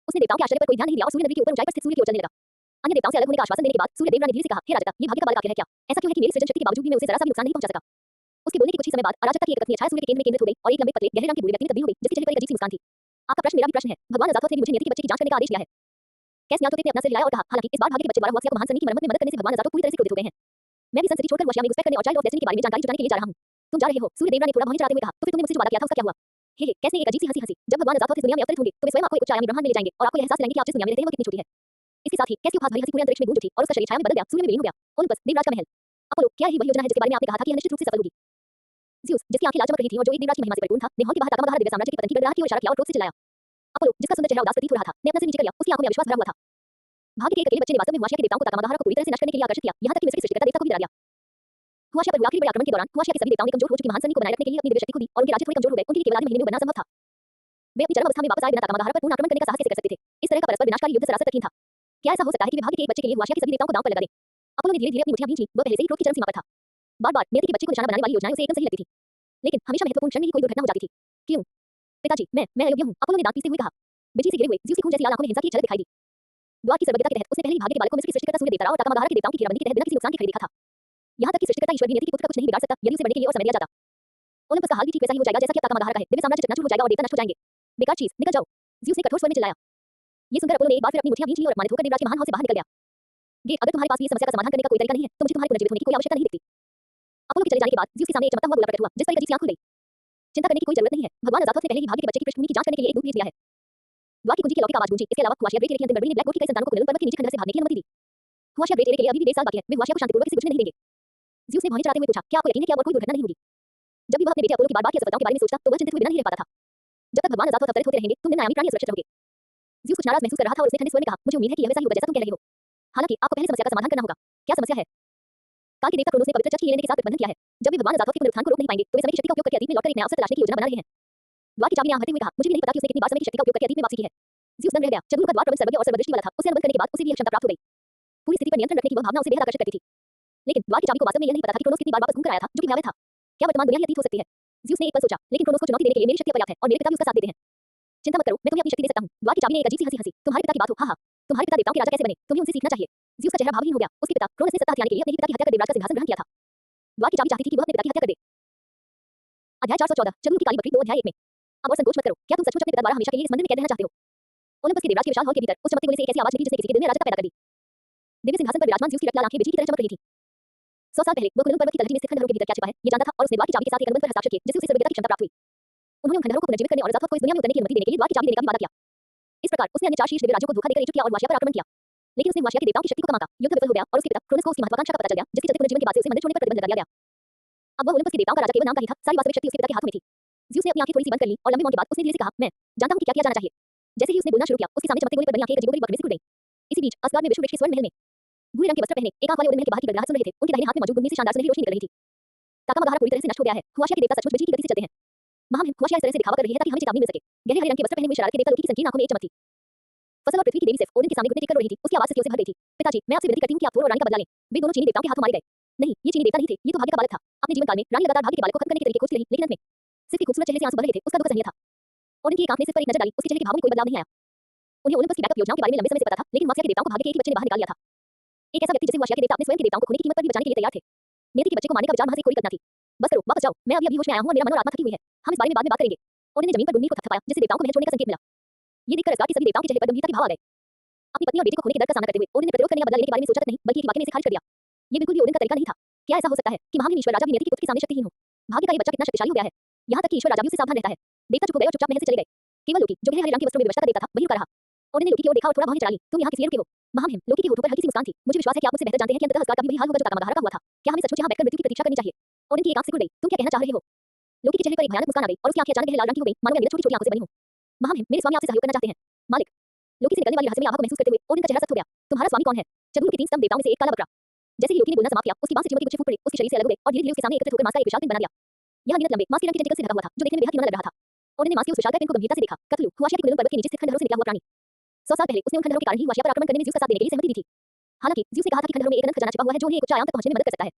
उसने देवताओं के आश्चर्य पर कोई ध्यान नहीं दिया और सूर्य नगरी के ऊपर ऊंचाई पर स्थित सूर्य की ओर चलने लगा। अन्य देवताओं से अलग होने का आश्वासन देने के बाद सूर्य देवरा ने धीरे से कहा, हे राजता, ये भाग्य का बालक आखिर है क्या? ऐसा क्यों है कि मेरी सृजन शक्ति के बावजूद भी मैं उसे जरा सा भी नुकसान नहीं पहुंचा सका? उसके बोलने के कुछ ही समय बाद अराजकता की एक पत्नी छाया सूर्य के केंद्र में केंद्रित हो गई और एक लंबे पतले गहरे रंग के बूढ़े व्यक्ति में तब्दील हो गई, जिसके चेहरे पर एक अजीब सी मुस्कान थी। आपका प्रश्न मेरा भी प्रश्न है। भगवान अजातोत ने भी मुझे नियति के बच्चे की जांच करने का आदेश दिया है। कैस न्यातोतेत ने अपना सिर हिलाया और कहा, हालांकि इस बार भाग्य के बच्चे द्वारा हुआ को महान सनी की मरम्मत में मदद करने से भगवान अजातोत पूरी तरह से क्रोधित हो गए हैं। मैं भी संस्कृति छोड़कर वशिया में घुसपैठ करने और चाइल्ड ऑफ डेस्टिनी के बारे में जानकारी जुटाने के लिए जा रहा हूं। तुम जा रहे हो? सूर्य देवरा ने थोड़ा भौहें चढ़ाते हुए कहा, तो फिर तुमने मुझसे जो वादा किया था उसका क्या हुआ? हे कैस ने एक अजीब सी हंसी हंसी। जब भगवान अजातोत इस दुनिया में अवतरित होंगे तो वे स्वयं आपको एक उच्च आयामी ब्रह्मांड में ले जाएंगे और आपको यह एहसास दिलाएंगे कि आप जिस दुनिया में रहते हैं वो कितनी छोटी है। इसके साथ ही कैस की उपहास भरी हंसी पूरे अंतरिक्ष में गूंज उठी और उसका शरीर छाया में बदल गया, सूर्य में विलीन हो गया। ओलंपस, देवराज का महल। अपोलो, क्या यही वही योजना है जिसके बारे में आपने कहा था कि यह निश्चित रूप से सफल होगी? ज़्यूस, जिसकी आंखें लाल चमक रही थीं और जो एक देवराज की महिमा से परिपूर्ण था, ने हॉल के बाहर ताकामागाहारा दिव्य साम्राज्य के पतन की गड़गड़ाहट की ओर इशारा किया और क्रोध से चिल्लाया। अपोलो, जिसका सुंदर चेहरा उदास प्रतीत हो रहा था, ने अपना सिर नीचे कर लिया। उसकी आंखों में अविश्वास भरा हुआ था। भाग्य के एक अकेले बच्चे ने वास्तव में हुआशिया के देवताओं को ताकामागाहारा को पूरी तरह से नष्ट करने के लिए आकर्षित किया, यहाँ तक कि मिस्र के सृष्टिकर्ता देवता को भी डरा दिया। हुआशिया पर हुए आखिरी बड़े आक्रमण के दौरान हुआशिया के सभी देवताओं ने कमजोर हो चुकी महान सनी को बनाए रखने के लिए अपनी दिव्य शक्ति खो दी और उनके राज्य थोड़े कमजोर हो गए। उनके लिए केवल आधे महीने में बनना संभव था। वे अपनी चरम अवस्था में वापस आए बिना ताकामागाहारा पर पूर्ण आक्रमण करने का साहस कैसे कर सकते थे? इस तरह का परस्पर विनाशकारी युद्ध सरासर कठिन था। क्या ऐसा हो सकता है कि वे भाग्य के एक बच्चे के लिए हुआशिया के सभी देवताओं को दांव पर लगा दें? अपोलो ने धीरे-धीरे अपनी मुट्ठियां भींची। वह पहले से ही क्रोध की चरम सीमा पर था। बार-बार नियति के बच्चे को निशाना बनाने वाली योजनाएं उसे एकदम सही लगती थी, लेकिन हमेशा महत्वपूर्ण क्षण में ही कोई दुर्घटना हो जाती थी। क्यों? पिताजी, मैं अयोग्य हूं। अपोलो ने दांत पीसते हुए कहा। बिजली से गिरे हुए ज़्यूस की खून जैसी लाल आंखों में हिंसा की एक झलक दिखाई दी। द्वार की सर्वज्ञता के तहत उसने पहले ही भाग्य के बालक को मिस्र के सृष्टिकर्ता सूर्य देवता और ताकामागाहारा के देवताओं की घेराबंदी के तहत बिना किसी नुकसान के खड़े देखा था। यहाँ तक कि सृष्टिकर्ता ईश्वर भी नियति के पुत्र का कुछ नहीं बिगाड़ सकता यदि उसे बढ़ने के लिए और समय दिया जाता। ओलंपस का हाल भी ठीक वैसा ही हो जाएगा जैसा कि अब ताकामागाहारा का है। दिव्य साम्राज्य चकनाचूर हो जाएगा और देवता नष्ट हो जाएंगे। बेकार चीज, निकल जाओ। ज़्यूस ने कठोर स्वर में चिल्लाया। ये सुनकर अपोलो ने एक बार फिर अपनी मुट्ठियां भींच लीं और अपमानित होकर देवराज के महान हॉल से बाहर निकल गया। गेट, अगर तुम्हारे पास भी इस समस्या का समाधान करने का कोई तरीका नहीं है, तो मुझे तुम्हारे पुनर्जीवित होने की कोई आवश्यकता नहीं दिखती। अपोलो के चले जाने के बाद ज़्यूस के सामने एक चमकता हुआ गोला प्रकट हुआ, जिस पर एक अजीब सी आंख खुल गई। चिंता करने की कोई जरूरत नहीं है। भगवान अजातोत ने पहले ही भाग्य के बच्चे की पृष्ठभूमि की जांच करने के लिए एक दूत भेज दिया है। द्वार की कुंजी की लौकिक आवाज गूंजी। इसके अलावा हुआशिया ग्रेट एरे की अंतिम गड़बड़ी ने ब्लैक बोर्ड की कई संतानों को कुनलुन पर्वत के नीचे खंडहर से भागने की अनुमति दी। हुआशिया ग्रेट एरे के लिए अभी भी 1.5 साल बाकी है। वे हुआशिया को शांतिपूर्वक इसे गुजरने नहीं देंगे। ज़्यूस ने भौहें चढ़ाते हुए पूछा, क्या आपको यकीन है कि अब और कोई दुर्घटना नहीं होगी? जब भी वह अपने बेटे अपोलो की बार-बार की असफलताओं के बारे में सोचता, तो वह चिंतित हुए बिना नहीं रह पाता था। जब तक भगवान अजातोत अवतरित होते रहेंगे, तुम निम्न आयामी प्राणी असुरक्षित रहोगे। ज़्यूस कुछ नाराज महसूस कर रहा था और उसने ठंडे स्वर में कहा, मुझे उम्मीद है कि यह वैसा ही होगा जैसा तुम कह रहे हो। हालांकि आपको पहले समस्या का समाधान करना होगा। क्या समस्या है? काल के देवता क्रोनोस ने पवित्र चक्र की लेने के साथ गठबंधन किया है। जब भी भगवान अजातोत के पुनरुत्थान को रोक नहीं पाएंगे, तो वे समय की शक्ति का उपयोग करके अतीत में लौटकर एक नया अवसर तलाशने की योजना बना रहे हैं। द्वार की चाबी ने आंख भरते हुए कहा, मुझे भी नहीं पता कि उसने कितनी बार समय की शक्ति का उपयोग करके अतीत में वापसी की है। ज़्यूस दंग रह गया। चंद्रमा का द्वार प्रबल सर्वज्ञ और सर्वदृष्टि वाला था। उसे अनुबंध करने के बाद उसे भी यह क्षमता प्राप्त हो गई। पूरी स्थिति पर नियंत्रण रखने की वह भावना उसे बेहद आकर्षित करती थी। लेकिन द्वार की चाबी को वास्तव में यह नहीं पता था कि क्रोनोस कितनी बार वापस घूम कर आया था, जो कि भयावह था। क्या वर्तमान दुनिया ही अतीत हो सकती है? ज़्यूस ने एक पल सोचा, लेकिन क्रोनोस को चुनौती देने के लिए मेरी शक्ति पर्याप्त है और मेरे पिता भी उसका साथ देते हैं। चिंता मत करो, मैं तुम्हें अपनी शक्ति दे सकता हूं। द्वार की चाबी ने एक अजीब सी हंसी हंसी। तुम्हारे पिता की बात हो, हाँ, तुम्हारे पिता देवताओं के राजा कैसे बने? तुम्हें उनसे सीखना चाहिए। ज़्यूस का चेहरा भावहीन हो गया। उसके पिता क्रोनोस ने सत्ता हथियाने के लिए अपने ही पिता की हत्या कर देवराज का सिंहासन ग्रहण किया था। द्वार की चाबी चाहती थी कि वह अपने पिता की हत्या कर दे। अध्याय 414 चंद्रमा की काली बकरी 2 अध्याय 1 में। अब और संकोच मत करो। क्या तुम सचमुच अपने पिता द्वारा हमेशा के लिए इस मंदिर में कैद रहना चाहते हो? ओलंपस के देवराज के विशाल हॉल के भीतर उस चमकते गोले से एक ऐसी आवाज निकली जिसने किसी के दिल में राजता पैदा कर दी। दिव्य सिंहासन पर विराजमान ज़्यूस की रक्त लाल आंखें बिजली की तरह चमक रही थीं। 100 साल पहले वह कुनलुन पर्वत की तलहटी में स्थित खंडहरों के भीतर क्या छिपा है, ये जानता था और उसने द्वार की चाबी के साथ एक अनुबंध पर हस्ताक्षर किए, जिससे उसे सर्वज्ञता की क्षमता प्राप्त हुई। उन्होंने उन खंडहरों को पुनर्जीवित करने और अजातोत को इस दुनिया में उतरने की अनुमति देने के लिए द्वार की चाबी देने का भी वादा किया। इस प्रकार उसने अन्य 4 शीर्ष दिव्य राज्यों को धोखा देकर एकजुट किया और हुआशिया पर आक्रमण किया। लेकिन उसने हुआशिया के देवताओं की शक्ति को कमा था। युद्ध विफल हो गया और उसके पिता क्रोनोस को उसकी महत्वाकांक्षा का पता चल गया, जिसके चलते पुनर्जीवन के बाद से उसे मंदिर छोड़ने पर प्रतिबंध लगा दिया गया। अब वह ओलंपस के देवताओं का राजा केवल नाम का ही था, सारी वास्तविक शक्ति उसके पिता के हाथों में थी। ज़्यूस ने अपनी आंखें थोड़ी सी बंद कर लीं और लंबे मौन के बाद उसने धीरे से कहा, मैं जानता हूं कि क्या किया जाना चाहिए। जैसे ही उसने बोलना शुरू किया, उसके सामने चमकते गोले पर बनी आंखें एक अजीबोगरीब वक्र में से टूट गईं। इसी बीच अस्गार्ड में विश्व वृक्ष के स्वर्ण महल में भूरे रंग के वस्त्र पहने एक आंख वाले ओडेन महल के बाहर की गड़गड़ाहट सुन रहे थे। उनके दाहिने हाथ में मौजूद गुदली से शानदार सुनहरी रोशनी निकल रही थी। ताकामागाहारा पूरी तरह से नष्ट हो गया है। हुआशिया के देवता सचमुच बिजली की गति से चलते हैं। महामहिम हुआशिया इस तरह से दिखावा कर रही है ताकि हमें चेतावनी मिल सके। गहरे हरे रंग के वस्त्र पहने हुए शरारत के देवता लोकी की संकीर्ण आंखों में एक चमक थी। फसल और पृथ्वी की देवी सिर्फ ओडेन के सामने घुटने टेक कर रो रही थी। उसकी आवाज से भर गई थी। पिताजी, मैं आपसे विनती करती हूँ कि आप थोर और रानी का बदला लें। वे दोनों चीनी देवताओं के हाथों मारे गए। नहीं, ये चीनी देवता नहीं थे, ये तो भाग्य का बालक था। अपने जीवन काल में रानी लगातार भाग्य के बालक को खत्म करने के तरीके खोजती रही, लेकिन अंत में सिर्फ एक खूबसूरत चेहरे से आंसू बह रहे थे। उसका दुख असहनीय था। ओडेन की एक आंख ने सिर्फ पर एक नजर डाली। उसके चेहरे के भावों में कोई बदलाव नहीं आया। उन्हें ओलंपस की बैकअप योजनाओं के बारे में लंबे समय से पता था, लेकिन मार्सिया के देवताओं को भाग्य के एक ही बच्चे ने बाहर निकाल लिया था। एक ऐसा व्यक्ति जिसे हुआशिया के देवता अपने स्वयं के देवताओं को खोने की कीमत पर भी बचाने के लिए तैयार थे। नियति के बच्चे को मारने का विचार महज एक कोरी कल्पना थी। बस करो, वापस जाओ। मैं अभी होश में आया हूं और मेरा मन और आत्मा थकी हुई है। हम इस बारे में बाद में बात करेंगे। ओडेन ने जमीन पर गुनगुनी को थपथपाया, जिससे देवताओं को महल छोड़ने का संकेत मिला। ये देखकर अस्गार्ड के सभी देवताओं के चेहरे पर गंभीरता के भाव आ गए। अपनी पत्नी और बेटे को खोने के दर्द का सामना करते हुए ओडेन ने प्रतिरोध करने या बदला लेने के बारे में सोचा तक नहीं, बल्कि एक वाक्य में इसे खारिज कर दिया। ये बिल्कुल भी ओडेन का तरीका नहीं था। क्या ऐसा हो सकता है कि महामहिम ईश्वर राजा भी नियति के पुत्र के सामने शक्तिहीन हो? भाग्य का ये बच्चा कितना शक्तिशाली हो गया है। यहाँ तक कि ईश्वर राजा भी उससे सावधान रहता है। देवता चुप हो गए और चुपचाप महल से चले गए। केवल लोकी, जो गहरे हरे रंग के वस्त्रों में विवशता का देवता था, वही रुका रहा। ओडेन ने लोकी की ओर देखा और थोड़ा भौहें चढ़ा ली। तुम यहाँ किस लिए रुके हो? महामहिम, लोकी के होठों पर हल्की सी मुस्कान थी। मुझे विश्वास है कि आप मुझसे बेहतर जानते हैं कि अंततः अस्गार्ड का भी वही हाल होगा जो ताकामागाहारा का हुआ था। क्या हमें सचमुच यहाँ बैठकर मृत्यु की प्रतीक्षा करनी चाहिए? ओडेन की एक आंख सिकुड़ गई। तुम क्या कहना चाह रहे हो? लोकी के चेहरे पर एक भयानक मुस्कान आ गई और उसकी आंखें अचानक गहरे लाल रंग की हो गई, मानो मैं छोटी-छोटी आंखों से बनी हूं। महामहिम, मेरे स्वामी आपसे सहयोग करना चाहते हैं। मालिक, लोकी से निकलने वाली रहस्यमयी आभा को महसूस करते हुए ओडेन का चेहरा सख्त हो गया। तुम्हारा स्वामी कौन है? जबूर के 3 स्तंभ देवताओं में से एक काला बकरा। जैसे ही लोकी ने बोलना समाप्त किया, उसकी बांह से चिमटी गुच्छे फूट पड़े, उसके शरीर से अलग हो गए और धीरे-धीरे उसके सामने एकत्रित होकर मांस का एक विशाल पिंड बना दिया। यह अनगिनत लंबे, मांस के रंग के टेंटिकल्स से ढका हुआ था, जो देखने में बेहद घिनौना लग रहा था। ओडेन ने मांस के उस विशालकाय पिंड को गंभीरता से देखा। कथलू, हुआशिया के कुनलुन पर्वत के नीचे स्थित खंडहरों से निकला हुआ प्राणी। 100 साल पहले उसने उन खंडहरों के कारण ही हुआशिया पर आक्रमण करने में ज़्यूस का साथ देने के लिए सहमति दी थी। हालांकि ज़्यूस ने कहा था कि खंडहरों में एक अनंत खजाना छिपा हुआ है जो उन्हें एक उच्च आयाम तक पहुंचने में मदद कर सकता है।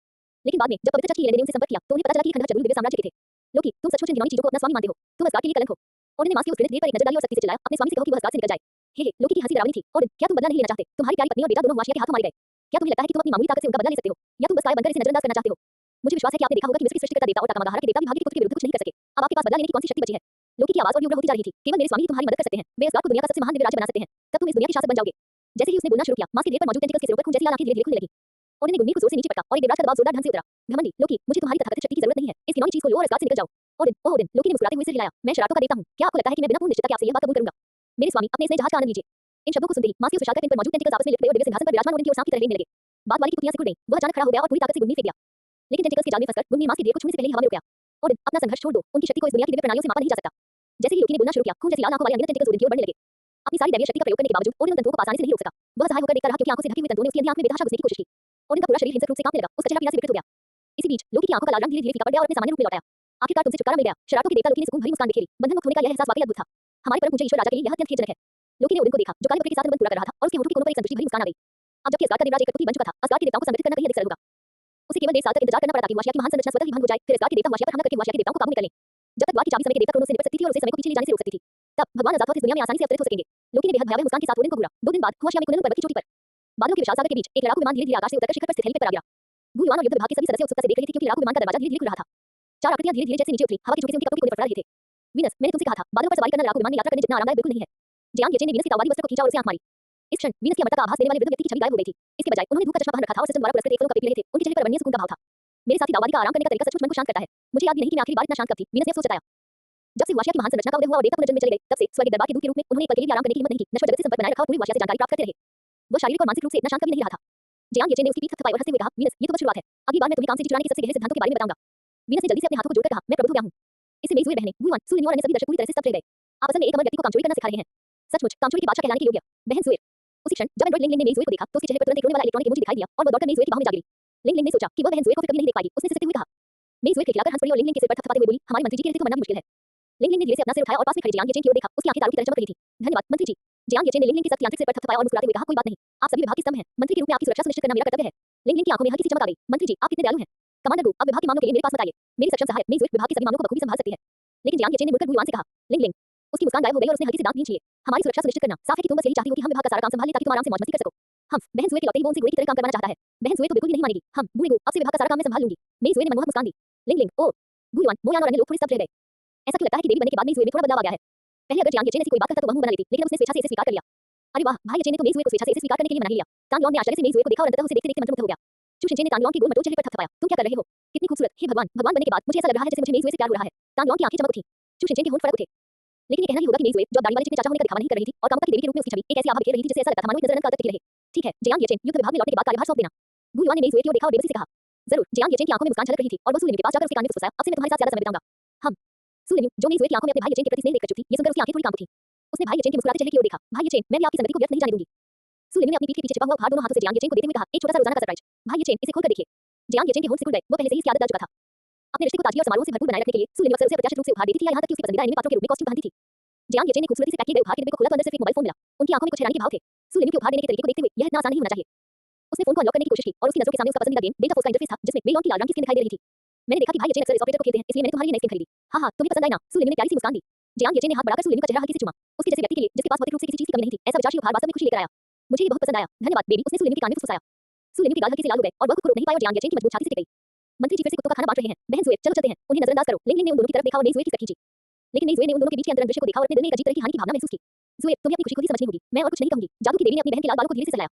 लेकिन बाद में जब पवित्र चक्र की हेलेन ने उनसे संपर्क किया, तो उन्हें पता चला कि ये खंडहर जबूर दिव्य साम्राज्य के थे। लोकी, तुम सचमुच इन घिनौनी चीजों को अपना स्वामी मानते हो? तुम अस्गार्ड के लिए कलंक हो। ओडेन ने मांस के उस घृणित ढेर पर एक नजर डाली और सख्ती से चिल्लाया, अपने स्वामी से कहो कि वह अस्गार्ड से निकल जाए। हे, लोकी की हंसी डरावनी थी। ओडेन, क्या तुम बदला नहीं लेना चाहते? तुम्हारी प्यारी पत्नी और बेटा दोनों हुआशिया के हाथों मारे गए। क्या तुम्हें लगता है कि तुम अपनी मामूली ताकत से उनका बदला ले सकते हो? या तुम बस काया बनकर इसे नजरअंदाज करना चाहते हो? मुझे विश्वास है कि आपने देखा होगा कि मिस्र की सृष्टिकर्ता देवता और ताकामागाहारा के देवता भी भाग्य के पुत्र के विरुद्ध कुछ नहीं कर सके। अब आपके पास बदला लेने की कौन सी शक्ति बची है? लोकी की आवाज और भी उग्र होती जा रही थी। केवल मेरे स्वामी ही तुम्हारी मदद कर सकते हैं। वे अस्गार्ड को दुनिया का सबसे महान दिव्य राज्य बना सकते हैं। तब तुम इस दुनिया के शासक बन जाओगे। जैसे ही उसने बोलना शुरू किया, मांस के ढेर पर मौजूद टेंटिकल्स के सिरों पर खून जैसी लाल आंखें धीरे-धीरे खुलने लगी। ओडेन ने गुनगुनी को जोर से नीचे पटका और एक देवराज का दबाव जोरदार ढंग से उतरा। घमंडी, लोकी, मुझे तुम्हारी तथाकथित शक्ति की जरूरत नहीं है। इस घिनौनी चीज को लो और अस्गार्ड से निकल जाओ। ओडेन, ओह ओडेन, लोकी ने मुस्कुराते हुए सिर हिलाया। मैं शरारतों का देवता हूं। क्या आपको लगता है कि मैं बिना पूर्ण निश्चितता के आपसे यह बात कबूल करूंगा? मेरे स्वामी, अपने इस नए जहाज का आनंद लीजिए। इन शब्दों को सुनते ही मांस के उस विशालकाय पिंड पर मौजूद टेंटिकल्स आपस में लिपट गए और दिव्य सिंहासन पर विराजमान ओडेन की ओर सांप की तरह लेने लगे। बाद वाली की पुतलियां सिकुड़ गईं। वह अचानक खड़ा हो गया और पूरी ताकत से गुनगुनी फेंक दिया। लेकिन टेंटिकल्स के जाल में फंसकर गुनगुनी मांस के ढेर को छूने से पहले ही हवा में रुक गया। ओडेन, अपना संघर्ष छोड़ दो। उनकी शक्ति को इस दुनिया की दिव्य प्रणालियों से मापा नहीं जा सकता। जैसे ही लोकी ने बोलना शुरू किया, खून जैसी लाल आंखों वाले अनगिनत टेंटिकल्स ओडेन की ओर बढ़ने लगे। अपनी सारी दैवीय शक्ति का प्रयोग करने के बावजूद ओडेन उन तंतुओं को आसानी से नहीं रोक सका। वह असहाय होकर देखता रहा क्योंकि आंखों से ढके हुए तंतुओं ने उसकी अंधी आंख में बेतहाशा घुसने की कोशिश की। ओडेन का पूरा शरीर हिंसक रूप से कांपने लगा। उसका चेहरा पीड़ा से विकृत हो गया। इसी बीच लोकी की आंखों का लाल रंग धीरे-धीरे फीका पड़ गया और अपने सामान्य रूप में लौट आया। आखिरकार तुमसे छुटकारा मिल गया। शरारतों के देवता लोकी ने सुकून भरी मुस्कान बिखेरी। बंधन मुक्त होने का यह एहसास वाकई अद्भुत था। हमारे परम पूज्य ईश्वर राजा के लिए यह अत्यंत खेदजनक है। लोकी ने ओडेन को देखा, जो काले बकरे के साथ अनुबंध पूरा कर रहा था और उसके होठों के कोनों पर एक संतुष्टि भरी मुस्कान आ गई। अब जबकि अस्गार्ड का देवराज एक कठपुतली बन चुका था, अस्गार्ड के देवताओं को संगठित करना कहीं अधिक सरल होगा। उसे केवल 1.5 साल तक इंतजार करना पड़ा ताकि हुआशिया की महान संरचना स्वतः ही भंग हो जाए। फिर अस्गार्ड के देवता हुआशिया पर हमला करके हुआशिया के देवताओं को काबू में कर लें। जब तक द्वार की चाबी समय के देवता क्रोनोस से निपट सकती थी और उसे समय को पीछे ले जाने से रोक सकती थी, तब भगवान अजातोथ इस दुनिया में आसानी से अवतरित हो सकेंगे। लोकी ने बेहद भयावह मुस्कान के साथ ओडेन को घूरा। 2 दिन बाद हुआशिया में कुनलुन पर्वत की चोटी पर बादलों के विशाल सागर के बीच एक लड़ाकू विमान धीरे-धीरे आकाश से उतरकर शिखर पर स्थित हेलीपैड पर आ गया। भूविमान और युद्ध विभाग के सभी सदस्य उत्सुकता से देख रहे थे क्योंकि लड़ाकू विमान का दरवाजा धीरे-धीरे खुल रहा था। 4 आकृतियां धीरे-धीरे जैसे नीचे उतरी, हवा की झोंके से उनके कपड़े खुले फड़फड़ा रहे थे। वीनस, मैंने तुमसे कहा था, बादलों पर सवारी करना लड़ाकू विमान में यात्रा करने जितना आरामदायक बिल्कुल नहीं है। जियांग येचेन ने वीनस के तावादी वस्त्र को खींचा और उसे आंख मारी। इस क्षण वीनस की अमरता का आभास देने वाले वृद्ध व्यक्ति की छवि गायब हो गई थी। इसके बजाय उन्होंने धूप का चश्मा पहन रखा था और सिस्टम द्वारा पुरस्कृत एक फलों का पेट ले रहे थे। उनके चेहरे पर अवर्णनीय सुकून का भाव था। मेरे साथी दावादी का आराम करने का तरीका सचमुच मन को शांत करता है। मुझे याद भी नहीं कि मैं आखिरी बार इतना शांत कब थी। वीनस ने अफसोस जताया। जब से हुआशिया की महान संरचना का उदय हुआ और देवता पुनर्जन्म में चले गए, तब से स्वर्गीय दरबार के दूत के रूप में उन्होंने एक पल के लिए भी आराम करने की हिम्मत नहीं की। नश्वर जगत से संपर्क बनाए रखा और पूरी हुआशिया से जानकारी प्राप्त करते रहे। वो शारीरिक और मानसिक रूप से इतना शांत कभी नहीं रहा था। जियांग येचेन ने उसकी पीठ थपथपाई और हंसते हुए कहा, वीनस, ये तो बस शुरुआत है। अगली बार मैं तुम्हें काम से चिढ़ाने के सबसे गहरे सिद्धांतों के बारे में बताऊंगा। वीनस ने जल्दी से अपने हाथों को जोड़कर कहा, मैं प्रबुद्ध हो गया हूं। इसे मेरी हुए बहनें, गुआन, सुलिन्यू और अन्य सभी दर्शक पूरी तरह से स्तब्ध रह गए। आप असल में एक अमर व्यक्ति को कामचोरी करना सिखा रहे हैं। सचमुच कामचोरी के बादशाह कहलाने के योग्य। बहन सुएर। उसी क्षण जब एंड्रॉइड लिंग ने मेरी सुएर को देखा, तो उसके चेहरे पर तुरंत एक रोने वाला इलेक्ट्रॉनिक इमोजी दिखाई दिया और वह दौड़कर मेरी सुएर की बाहों में जा गिरी। लिंग ने सोचा कि वह बहन सुएर को फिर कभी नहीं देख पाएगी। उसने सिसकते हुए कहा। मेरी सुएर खिलखिलाकर हंस पड़ी और लिंग के सिर पर थपथपाते हुए बोली, हमारे मंत्री जी के रहते तो मरना भी मुश्किल है। लिंग ने धीरे से अपना सिर उठाया और पास में खड़े जियांग येचेन की ओर देखा। उसकी आंखें तारों की तरह चमक रही थी। धन्यवाद मंत्री जी। जियांग येचेन ने लिंग के सख्त यांत्रिक सिर पर थपथपाया और मुस्कुराते हुए कहा, कोई बात नहीं। आप सभी विभाग के स्तंभ हैं। मंत्री के रूप में आपकी सुरक्षा सुनिश्चित करना मेरा कर्तव्य है। लिंग की आंखों में हल्की सी चमक आ गई। मंत्री जी, आप कितने दयालु हैं। कमांडर गु, अब विभाग के मामलों के लिए मेरे पास मत आइए। मेरी सक्षम सहायक मेरी सुएर विभाग के सभी मामलों को बखूबी संभाल सकती है। लेकिन जियांग येचेन ने मुड़कर गुआन से कहा, लिंग। उसकी मुस्कान गायब हो गई और उसने हल्की सी दांत भींच लिए। हमारी सुरक्षा सुनिश्चित करना साफ है कि तुम बस यही चाहती हो कि हम विभाग का सारा काम संभाल लें ताकि तुम आराम से मौज-मस्ती कर सको। हम बहन सुएर के लौटे ही वो उनसे गोरी की तरह काम करवाना चाहता है। बहन सुएर तो बिल्कुल भी नहीं मानेगी। हम बूढ़े गु, अब से विभाग का सारा काम मैं संभाल लूंगी। मेरी सुएर ने मनमोहक मुस्कान दी। लिंग, ओ गुआन, मोयान और अन्य लोग थोड़े स्तब्ध रह गए। ऐसा क्यों लगता है कि देवी बनने के बाद मेरी सुएर में थोड़ा बदलाव आ गया है? पहले अगर जियांग येचेन ऐसी कोई बात करता तो वह मुंह बना लेती, लेकिन अब उसने स्वेच्छा से इसे स्वीकार कर लिया। अरे वाह, भाई येचेन ने तो मेरी सुएर को स्वेच्छा से इसे स्वीकार करने के लिए मना ही लिया। तांग लॉन ने आश्चर्य से मेरी सुएर को देखा और अंततः उसे देखते-देखते मंत्रमुग्ध हो गया। चू शिनचेन ने तांग लॉन के गोल मटोल चेहरे पर थपथपाया। तुम क्या कर रहे हो? कितनी खूबसूरत, हे भगवान, भगवान बनने के बाद मुझे ऐसा लग रहा है जैसे मुझे मेरी सुएर से प्यार हो रहा है। तांग लॉन की आंखें चमक उठी। चू शिनचेन के होंठ फड़क उठे। लेकिन ये कहना ही होगा कि मेरी सुएर, जो अब दाढ़ी वाले चिकने चाचा होने का दिखावा नहीं कर रही थी और कामुकता की देवी के रूप में उसकी छवि एक ऐसी आभा बिखेर रही थी जिससे ऐसा लगता था मानो एक नजर अनंत काल तक टिकी रहे। ठीक है जियांग येचेन, युद्ध विभाग में लौटने के बाद कार्यभार सौंप देना। गुआन ने मेरी सुएर की ओर देखा और बेबसी से कहा, जरूर। जियांग येचेन की आंखों में मुस्कान झलक रही थी और वो सुलिन्यू के पास जाकर उसके कान में फुसफुसाया, अब से मैं तुम्हारे साथ ज्यादा समय बिताऊंगा। हम सुलिन्यू, जो मेरी सुएर की आंखों में अपने भाई येचेन के प्रति स्नेह देखकर चुप थी, ये सुनकर उसकी आंखें थोड़ी कांप उठी। उसने भाई येचेन के मुस्कुराते चेहरे की ओर देखा। भाई येचेन, मैं भी आपकी संगति को व्यर्थ नहीं जाने दूंगी। सुलिन ने अपनी पीठ के पीछे छिपा हुआ उपहार दोनों हाथों से जियांग येचेंग को देते हुए कहा, एक छोटा सा रोजाना का सरप्राइज। भाई येचेंग, इसे खोलकर देखिए। जियांग येचेंग के होंठ सिकुड़ गए, वो पहले से ही इसकी आदत डाल चुका था। अपने रिश्ते को ताजगी और समारोह से भरपूर बनाए रखने के लिए सुलिन अक्सर उसे अप्रत्याशित रूप से उपहार देती थी या यहाँ तक कि उसके पसंदीदा एनिमे पात्रों के रूप में कॉस्ट्यूम पहनती थी। जियांग येचेंग ने खूबसूरती से पैक किए गए उपहार के डिब्बे को खोला तो अंदर से एक मोबाइल फोन मिला। उनकी आंखों में कुछ हैरानी के भाव थे। सुलिन के उपहार देने के तरीके को देखते हुए यह इतना आसान नहीं होना चाहिए। उसने फोन को अनलॉक करने की कोशिश की और उसकी नजरों के सामने उसका पसंदीदा गेम डेटा फोर्स का इंटरफेस था जिसमें मेलॉन की लाल रंग की स्किन दिखाई दे रही थी। मैंने देखा कि भाई येचेंग अक्सर इस ऑपरेटर को खेलते हैं, इसलिए मैंने तुम्हारे लिए नई स्किन खरीदी। हाँ हाँ, तुम्हें पसंद आई ना? सुलिन ने प्यारी सी मुस्कान दी। जियांग येचेंग ने हाथ बढ़ाकर सुलिन का चेहरा हल्के से चूमा। उसके जैसे व्यक्ति के लिए जिसके पास भौतिक रूप से किसी चीज की कमी नहीं थी, ऐसा विचारशील उपहार वास्तव में खुशी लेकर आया। मुझे ये बहुत पसंद आया, धन्यवाद बेबी, उसने सुलिन के कान में फुसफुसाया। सुलिन के गाल हल्के से लाल हो गए और वह खुद को रोक नहीं पाई और जियांग येचेंग की मजबूत छाती से टिक गई। मंत्री जी फिर से कुत्तों का खाना बांट रहे हैं। बहन जुए, चलो चलते हैं, उन्हें नजरअंदाज करो। लिंग लिंग ने उन दोनों की तरफ देखा और नई जुए की सिफत खींची। लेकिन नई जुए ने उन दोनों के बीच के अंतर दृश्य को देखा और अपने दिल में एक अजीब तरह की हानि की भावना महसूस की। जुए, तुम्हें अपनी खुशी खुद ही समझनी होगी, मैं और कुछ नहीं कहूंगी। जादू की देवी ने अपनी बहन के लाल बालों को धीरे से सहलाया।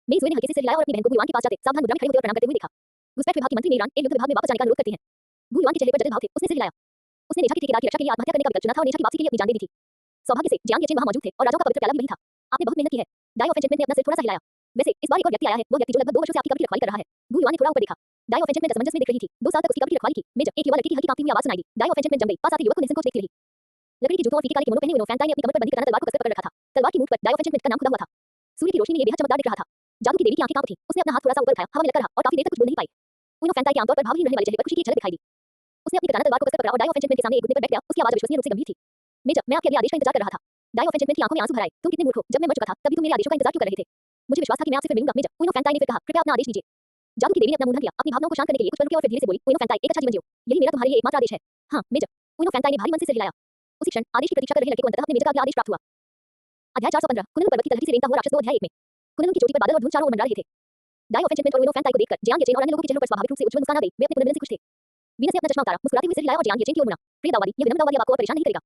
मेई जुए ने हल्के से सिर हिलाया और अपनी बहन को गुयुआन के पास जाते सावधान मुद्रा में खड़े होते और प्रणाम करते हुए देखा। घुसपैठ विभाग के मंत्री मेईरान एक युद्ध विभाग में वापस जाने का अनुरोध करते हैं। गुयुआन के चेहरे पर जटिल भाव थे, उसने सिर हिलाया। उसने नेशा के ठेकेदार की रक्षा के लिए आत्महत्या करने का विकल्प चुना था और नेशा की वापसी के लिए अपनी जान दे दी थी। सौभाग्य से जियांग येचेंग वहां मौजूद थे और राजाओं का पवित्र प्याला भी वही था। आपने बहुत मेहनत की है। डाई ऑफ एन्चेंटमेंट ने अपना सिर थोड़ा सा हिलाया। वैसे इस बार एक और व्यक्ति आया है, वो व्यक्ति जो लगभग 2 वर्षों से आपकी कब्र की रखवाली कर रहा है। गुयुआन ने थोड़ा ऊपर देखा। डाई ऑफ एन्चेंटमेंट असमंजस में देख रही थी। 2 साल तक उसकी कब्र की रखवाली की। मेजर, एक युवा लड़की की हल्की कांपती हुई आवाज सुनाई दी। डाई ऑफ एन्चेंटमेंट जम गई। पास आते युवक को निसंकोच देखती रही। लकड़ी की जूतों और फीके काले किमोनो पहने हुए नोफैंटाई ने अपनी कमर पर बंधी तलवार को कसकर पकड़ रखा था। तलवार की नोक पर डाई ऑफ एन्चेंटमेंट का नाम खुदा हुआ था। सूर्य की रोशनी में ये बेहद चमकदार दिख रहा था। जादू की देवी की आंखें कांप थीं। उसने अपना हाथ थोड़ा सा ऊपर उठाया, हवा में लटका रहा और काफी देर तक कुछ बोल नहीं पाई। नोफैंटाई के आमतौर पर भावहीन रहने वाले चेहरे पर खुशी की झलक दिखाई दी। उसने अपनी कटाना तलवार को कसकर पकड़ा और डाई ऑफ एन्चेंटमेंट के सामने एक घुटने पर बैठ गया। उसकी आवाज अविश्वसनीय रूप से गंभीर थी। मेजर, मैं आपके अगले आदेश का इंतजार कर रहा था। डाई ऑफ एन्चेंटमेंट की आंखों में आंसू भर आए। तुम कितने मूर्ख हो, जब मैं मर चुका था तभी तुम मेरे आदेशों का इंतजार क्यों कर रहे थे? मुझे विश्वास था कि मैं आपसे फिर मिलूंगा। मेजर, नोफैंटाई ने फिर कहा, कृपया अपना आदेश दीजिए। जादू की देवी ने अपना मुंह ढक लिया। अपनी भावनाओं को शांत करने के लिए कुछ पल रुकी और फिर धीरे से बोली, नोफैंटाई, एक अच्छा जीवन जियो। यही मेरा तुम्हारे लिए एकमात्र आदेश है। हाँ, मेजर। नोफैंटाई ने भारी मन से सिर हिलाया। उसी क्षण आदेश की प्रतीक्षा कर रहे लड़के को अंततः अपने मेजर का अगला आदेश प्राप्त हुआ। अध्याय 415 कुनलुन पर्वत की तलहटी से रेंगता हुआ राक्षस 2 अध्याय 1 में। कुनलुन की चोटी पर बादल और धूप चारों ओर मंडरा रहे थे। डाई ऑफ एन्चेंटमेंट और नोफैंटाई को देखकर जियांग येचेंग और अन्य लोगों के चेहरों पर स्वाभाविक रूप से उज्ज्वल मुस्कान आ गई। वे अपने पुनर्मिलन से खुश थे। वीनस ने अपना चश्मा उतारा, मुस्कुराते हुए सिर हिलाया और जियांग येचेंग की ओर मुड़ा। प्रिय दाऊवादी, यह विनम्र दाऊवादी अब आपको और परेशान नहीं करेगा।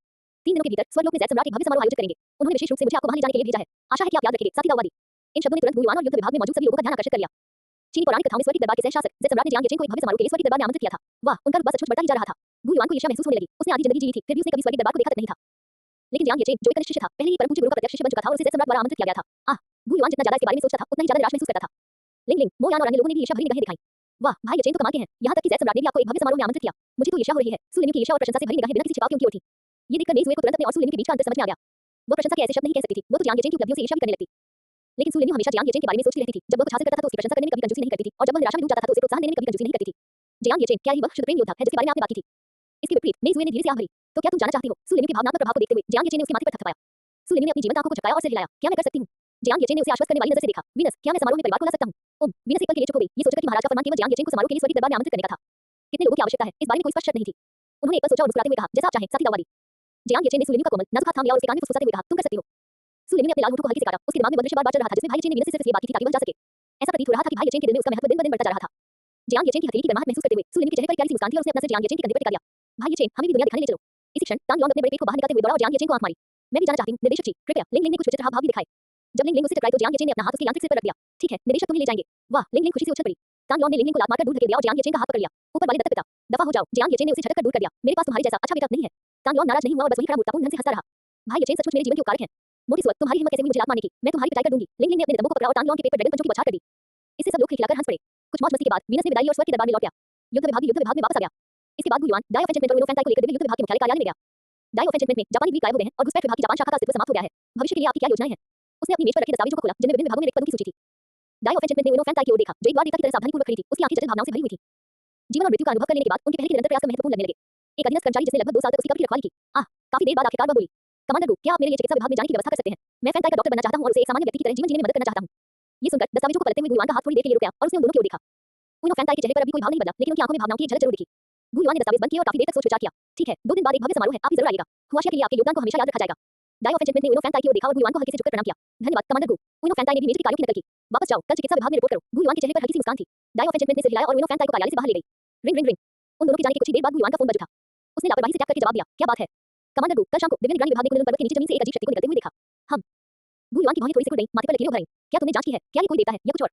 3 दिनों के भीतर स्वर्गलोक में ज़ैद सम्राट एक भव्य समारोह आयोजित करेंगे। उन्होंने विशेष रूप से मुझे आपको वहां ले जाने के लिए भेजा है। आशा है कि आप याद रखेंगे, साथी दाऊवादी। इन शब्दों ने तुरंत गुयुआन और युद्ध विभाग में मौजूद सभी लोगों का ध्यान आकर्षित कर लिया। चीनी पौराणिक कथाओं में स्वर्ग के दरबार के सहशासक ज़ैद सम्राट ने जियांग येचेंग को एक भव्य समारोह के लिए स्वर्ग के दरबार में आमंत्रित किया था। वाह, उनका रुतबा सचमुच बढ़ता ही जा रहा था। गुयुआन को ईर्ष्या महसूस होने लगी। उसने आधी जिंदगी जी ली थी, फिर भी उसने कभी स्वर्ग के दरबार को देखा तक नहीं था। लेकिन जियांग येचेंग जो एक कनिष्ठ शिष्य था, पहले ही परम पूज्य गुरु का प्रत्यक्ष शिष्य बन चुका था और उसे ज़ैद सम्राट द्वारा आमंत्रित किया गया था। आह, गुयुआन जितना ज्यादा इसके बारे में सोचता था, उतना ही ज्यादा निराश महसूस करता था। लिंग लिंग, मोयान और अन्य लोगों ने भी ईर्ष्या भरी निगाहें दिखाई। वाह, भाई येचेंग तो कमाल के हैं। यहाँ तक कि ज़ैद सम्राट ने भी आपको एक भव्य समारोह में आमंत्रित किया। मुझे तो ईर्ष्या हो रही है। सुलिन की ईर्ष्या और प्रशंसा से भरी निगाहें बिना किसी छिपाव के उनकी ओर थी। ये देखकर मेई जुए को तुरंत अपने और सुलिन के बीच का अंतर समझ में आ गया। वो प्रशंसा के ऐसे शब्द नहीं कह सकती थी, वो तो जियांग येचेंग की उपलब्धियों से ईर्ष्या भी करने लगती। लेकिन सुलिन हमेशा जियांग येचेंग के बारे में सोचती रहती थी। जब वह कुछ हासिल करता था तो उसकी प्रशंसा करने में कभी कंजूसी नहीं करती थी और जब वह निराशा में डूब जाता था तो उसे प्रोत्साहन देने में कभी कंजूसी नहीं करती थी। जियांग येचेंग, क्या ही वह शुद्ध प्रेम योद्धा है जिसके बारे में आपने बात की थी? इसके विपरीत मेई जुए ने धीरे से आह भरी। तो क्या तुम जानना चाहती हो? सुलिन के भावनात्मक प्रभाव को देखते हुए जियांग येचेंग ने उसके माथे पर थपथपाया। सुलिन ने अपनी जीवंत आंखों को झपकाया और सिर हिलाया। क्या मैं कर सकती हूँ? जियांग येचेंग ने उसे आश्वस्त करने वाली नजर से देखा। वीनस, क्या मैं समारोह में परिवार को ला सकता हूँ? वीनस एक पल के लिए चुप हो गई। ये सोचकर कि महाराज का फरमान केवल जियांग येचेंग को समारोह के लिए स्वर्ग के दरबार में आमंत्रित करने का था। कितने लोगों की आवश्यकता है, इस बारे में कोई स्पष्ट शर्त नहीं थी। उन्होंने एक पल सोचा और मुस्कुराते हुए कहा, जैसा आप चाहें, साथी दाऊवादी। जियांग येचेंग ने सुलिन का कोमल नाजुक हाथ थाम लिया और उसके कान में फुसफुसाते हुए कहा, तुम कर सकती हो। सुलिन ने अपने लाल होठों को हल्के से काटा। उसके दिमाग में वह दृश्य बार-बार चल रहा था जिसमें भाई येचेंग ने वीनस से सिर्फ ये बात की थी ताकि वह जा सके। ऐसा प्रतीत हो रहा था कि भाई येचेंग के दिल में उसका महत्व दिन ब दिन बढ़ता जा रहा था। जियांग येचेंग की हथेली की गर्माहट महसूस करते हुए सुलिन के चेहरे पर एक प्यारी सी मुस्कान थी और उसने अपना सिर जियांग येचेंग के कंधे पर टिका दिया। भाई येचेंग, हमें भी दुनिया दिखाने ले चलो। इसी क्षण तांग लॉन्ग अपने बड़े पेट को बाहर निकालते हुए दौड़ा और जियांग येचेंग को आंख मारी। मैं भी जाना चाहती हूँ, निदेशक जी, कृपया। लिंग लिंग ने कुछ विचित्र हाव भाव भी दिखाए। जब लिंग लिंग उससे टकराई तो जियांग येचेंग ने अपना हाथ उसके यांत्रिक सिर पर रख दिया। ठीक है, निदेशक तुम्हें ले जाएंगे। वाह, लिंग लिंग खुशी से उछल पड़ी। तांग लॉन्ग ने लिंग लिंग को लात मारकर दूर धकेल दिया और जियांग येचेंग का हाथ पकड़ लिया। ऊपर वाले दत्तक पिता, दफा हो जाओ। जियांग येचेंग ने उसे झटक कर दूर कर दिया। मेरे पास तुम्हारे जैसा अच्छा बेटा नहीं है। तांग लॉन्ग नाराज नहीं हुआ और बस वहीं खड़ा मूर्खतापूर्ण ढंग से हंसता रहा। भाई येचेंग सचमुच मेरे जीवन के उपकारक हैं। मोटी सुअर, तुम्हारी हिम्मत कैसे हुई मुझे लात मारने की? मैं तुम्हारी पिटाई कर दूंगी। लिंग लिंग ने अपने नितंबों को पकड़ा और तांग लॉन्ग के पेट पर ड्रैगन पंचों की बौछार कर दी। इससे सब लोग खिलखिलाकर हंस पड़े। कुछ मौज मस्ती के बाद वीनस ने विदाई और स्वर्ग के दरबार में लौट गया। युद्ध विभाग में वापस आ गया। इसके बाद गुयुआन डाई ऑफ एन्चेंटमेंट और नोफैंटाई को लेकर दिव्य युद्ध विभाग के मुख्यालय कार्यालय में गया। डाई ऑफ एन्चेंटमेंट में जापानी द्वीप गायब हो गए हैं और घुसपैठ विभाग की जापान शाखा का अस्तित्व समाप्त हो गया है। भविष्य के लिए आपकी क्या योजनाएं हैं? उसने अपनी मेज पर रखे दस्तावेजों को खोला जिनमें विभिन्न विभागों में रिक्त पदों की सूची थी। डाई ऑफ एन्चेंटमेंट ने नोफैंटाई की ओर देखा जो एक बार देवता की तरह सावधानीपूर्वक खड़ी थी। उसकी आंखें जटिल भावनाओं से भरी हुई थी। जीवन और मृत्यु का अनुभव कर लेने के बाद उनके पहले के निरंतर प्रयास अब महत्वपूर्ण लगने लगे। एक अधीनस्थ कर्मचारी जिसने लगभग 2 साल तक उसकी कब्र की रखवाली की। काफी देर बाद आखिरकार वह बोली, कमांडर गु, क्या आप मेरे लिए चिकित्सा विभाग में जाने की व्यवस्था कर सकते हैं? मैं फैंटाई का डॉक्टर बनना चाहता हूं और उसे एक सामान्य व्यक्ति की तरह जीवन जीने में मदद करना चाहता हूं। ये सुनकर दस्तावेजों को पलटते हुए गुयुआन का हाथ थोड़ी देर के लिए रुक गया और उसने उन दोनों की ओर देखा। फैंटाई के चेहरे पर अभी कोई भाव नहीं बदला लेकिन उनकी आंखों में भावनाओं की एक झलक जरूर दिखी। गुयुआन ने दस्तावेज बंद किए और काफी देर तक सोच विचार किया। ठीक है, 2 दिन बाद एक भव्य समारोह है, आप भी जरूर आइएगा। हुआशिया के लिए आपके योगदान को हमेशा याद रखा जाएगा। डाई ऑफ एन्चेंटमेंट ने उनो फैंटाई की ओर देखा और गुयुआन को हल्के से झुककर प्रणाम किया। धन्यवाद कमांडर गु। उनो फैंटाई ने भी मेजर के कार्यों की नकल की। वापस जाओ, कल चिकित्सा विभाग में रिपोर्ट करो। गुयुआन के चेहरे पर हल्की सी मुस्कान थी। डाई ऑफ एन्चेंटमेंट ने सिर हिलाया और उनो फैंटाई को कार्यालय से बाहर ले गई। Ring ring ring. उन दोनों के जाने के कुछ ही देर बाद गुयुआन का फोन बज उठा। उसने लापरवाही से टैप करके जवाब दिया, क्या बात है? कमांडर गु, कल शाम को दिव्य निगरानी विभाग ने कुनलुन पर्वत के नीचे जमीन से एक अजीब शक्ति को निकलते हुए देखा। हम गुयुआन की भौहें थोड़ी सिकुड़ गईं, माथे पर लकीरें उभर आईं। क्या तुमने जांच की है? क्या ये कोई देवता है या कुछ और?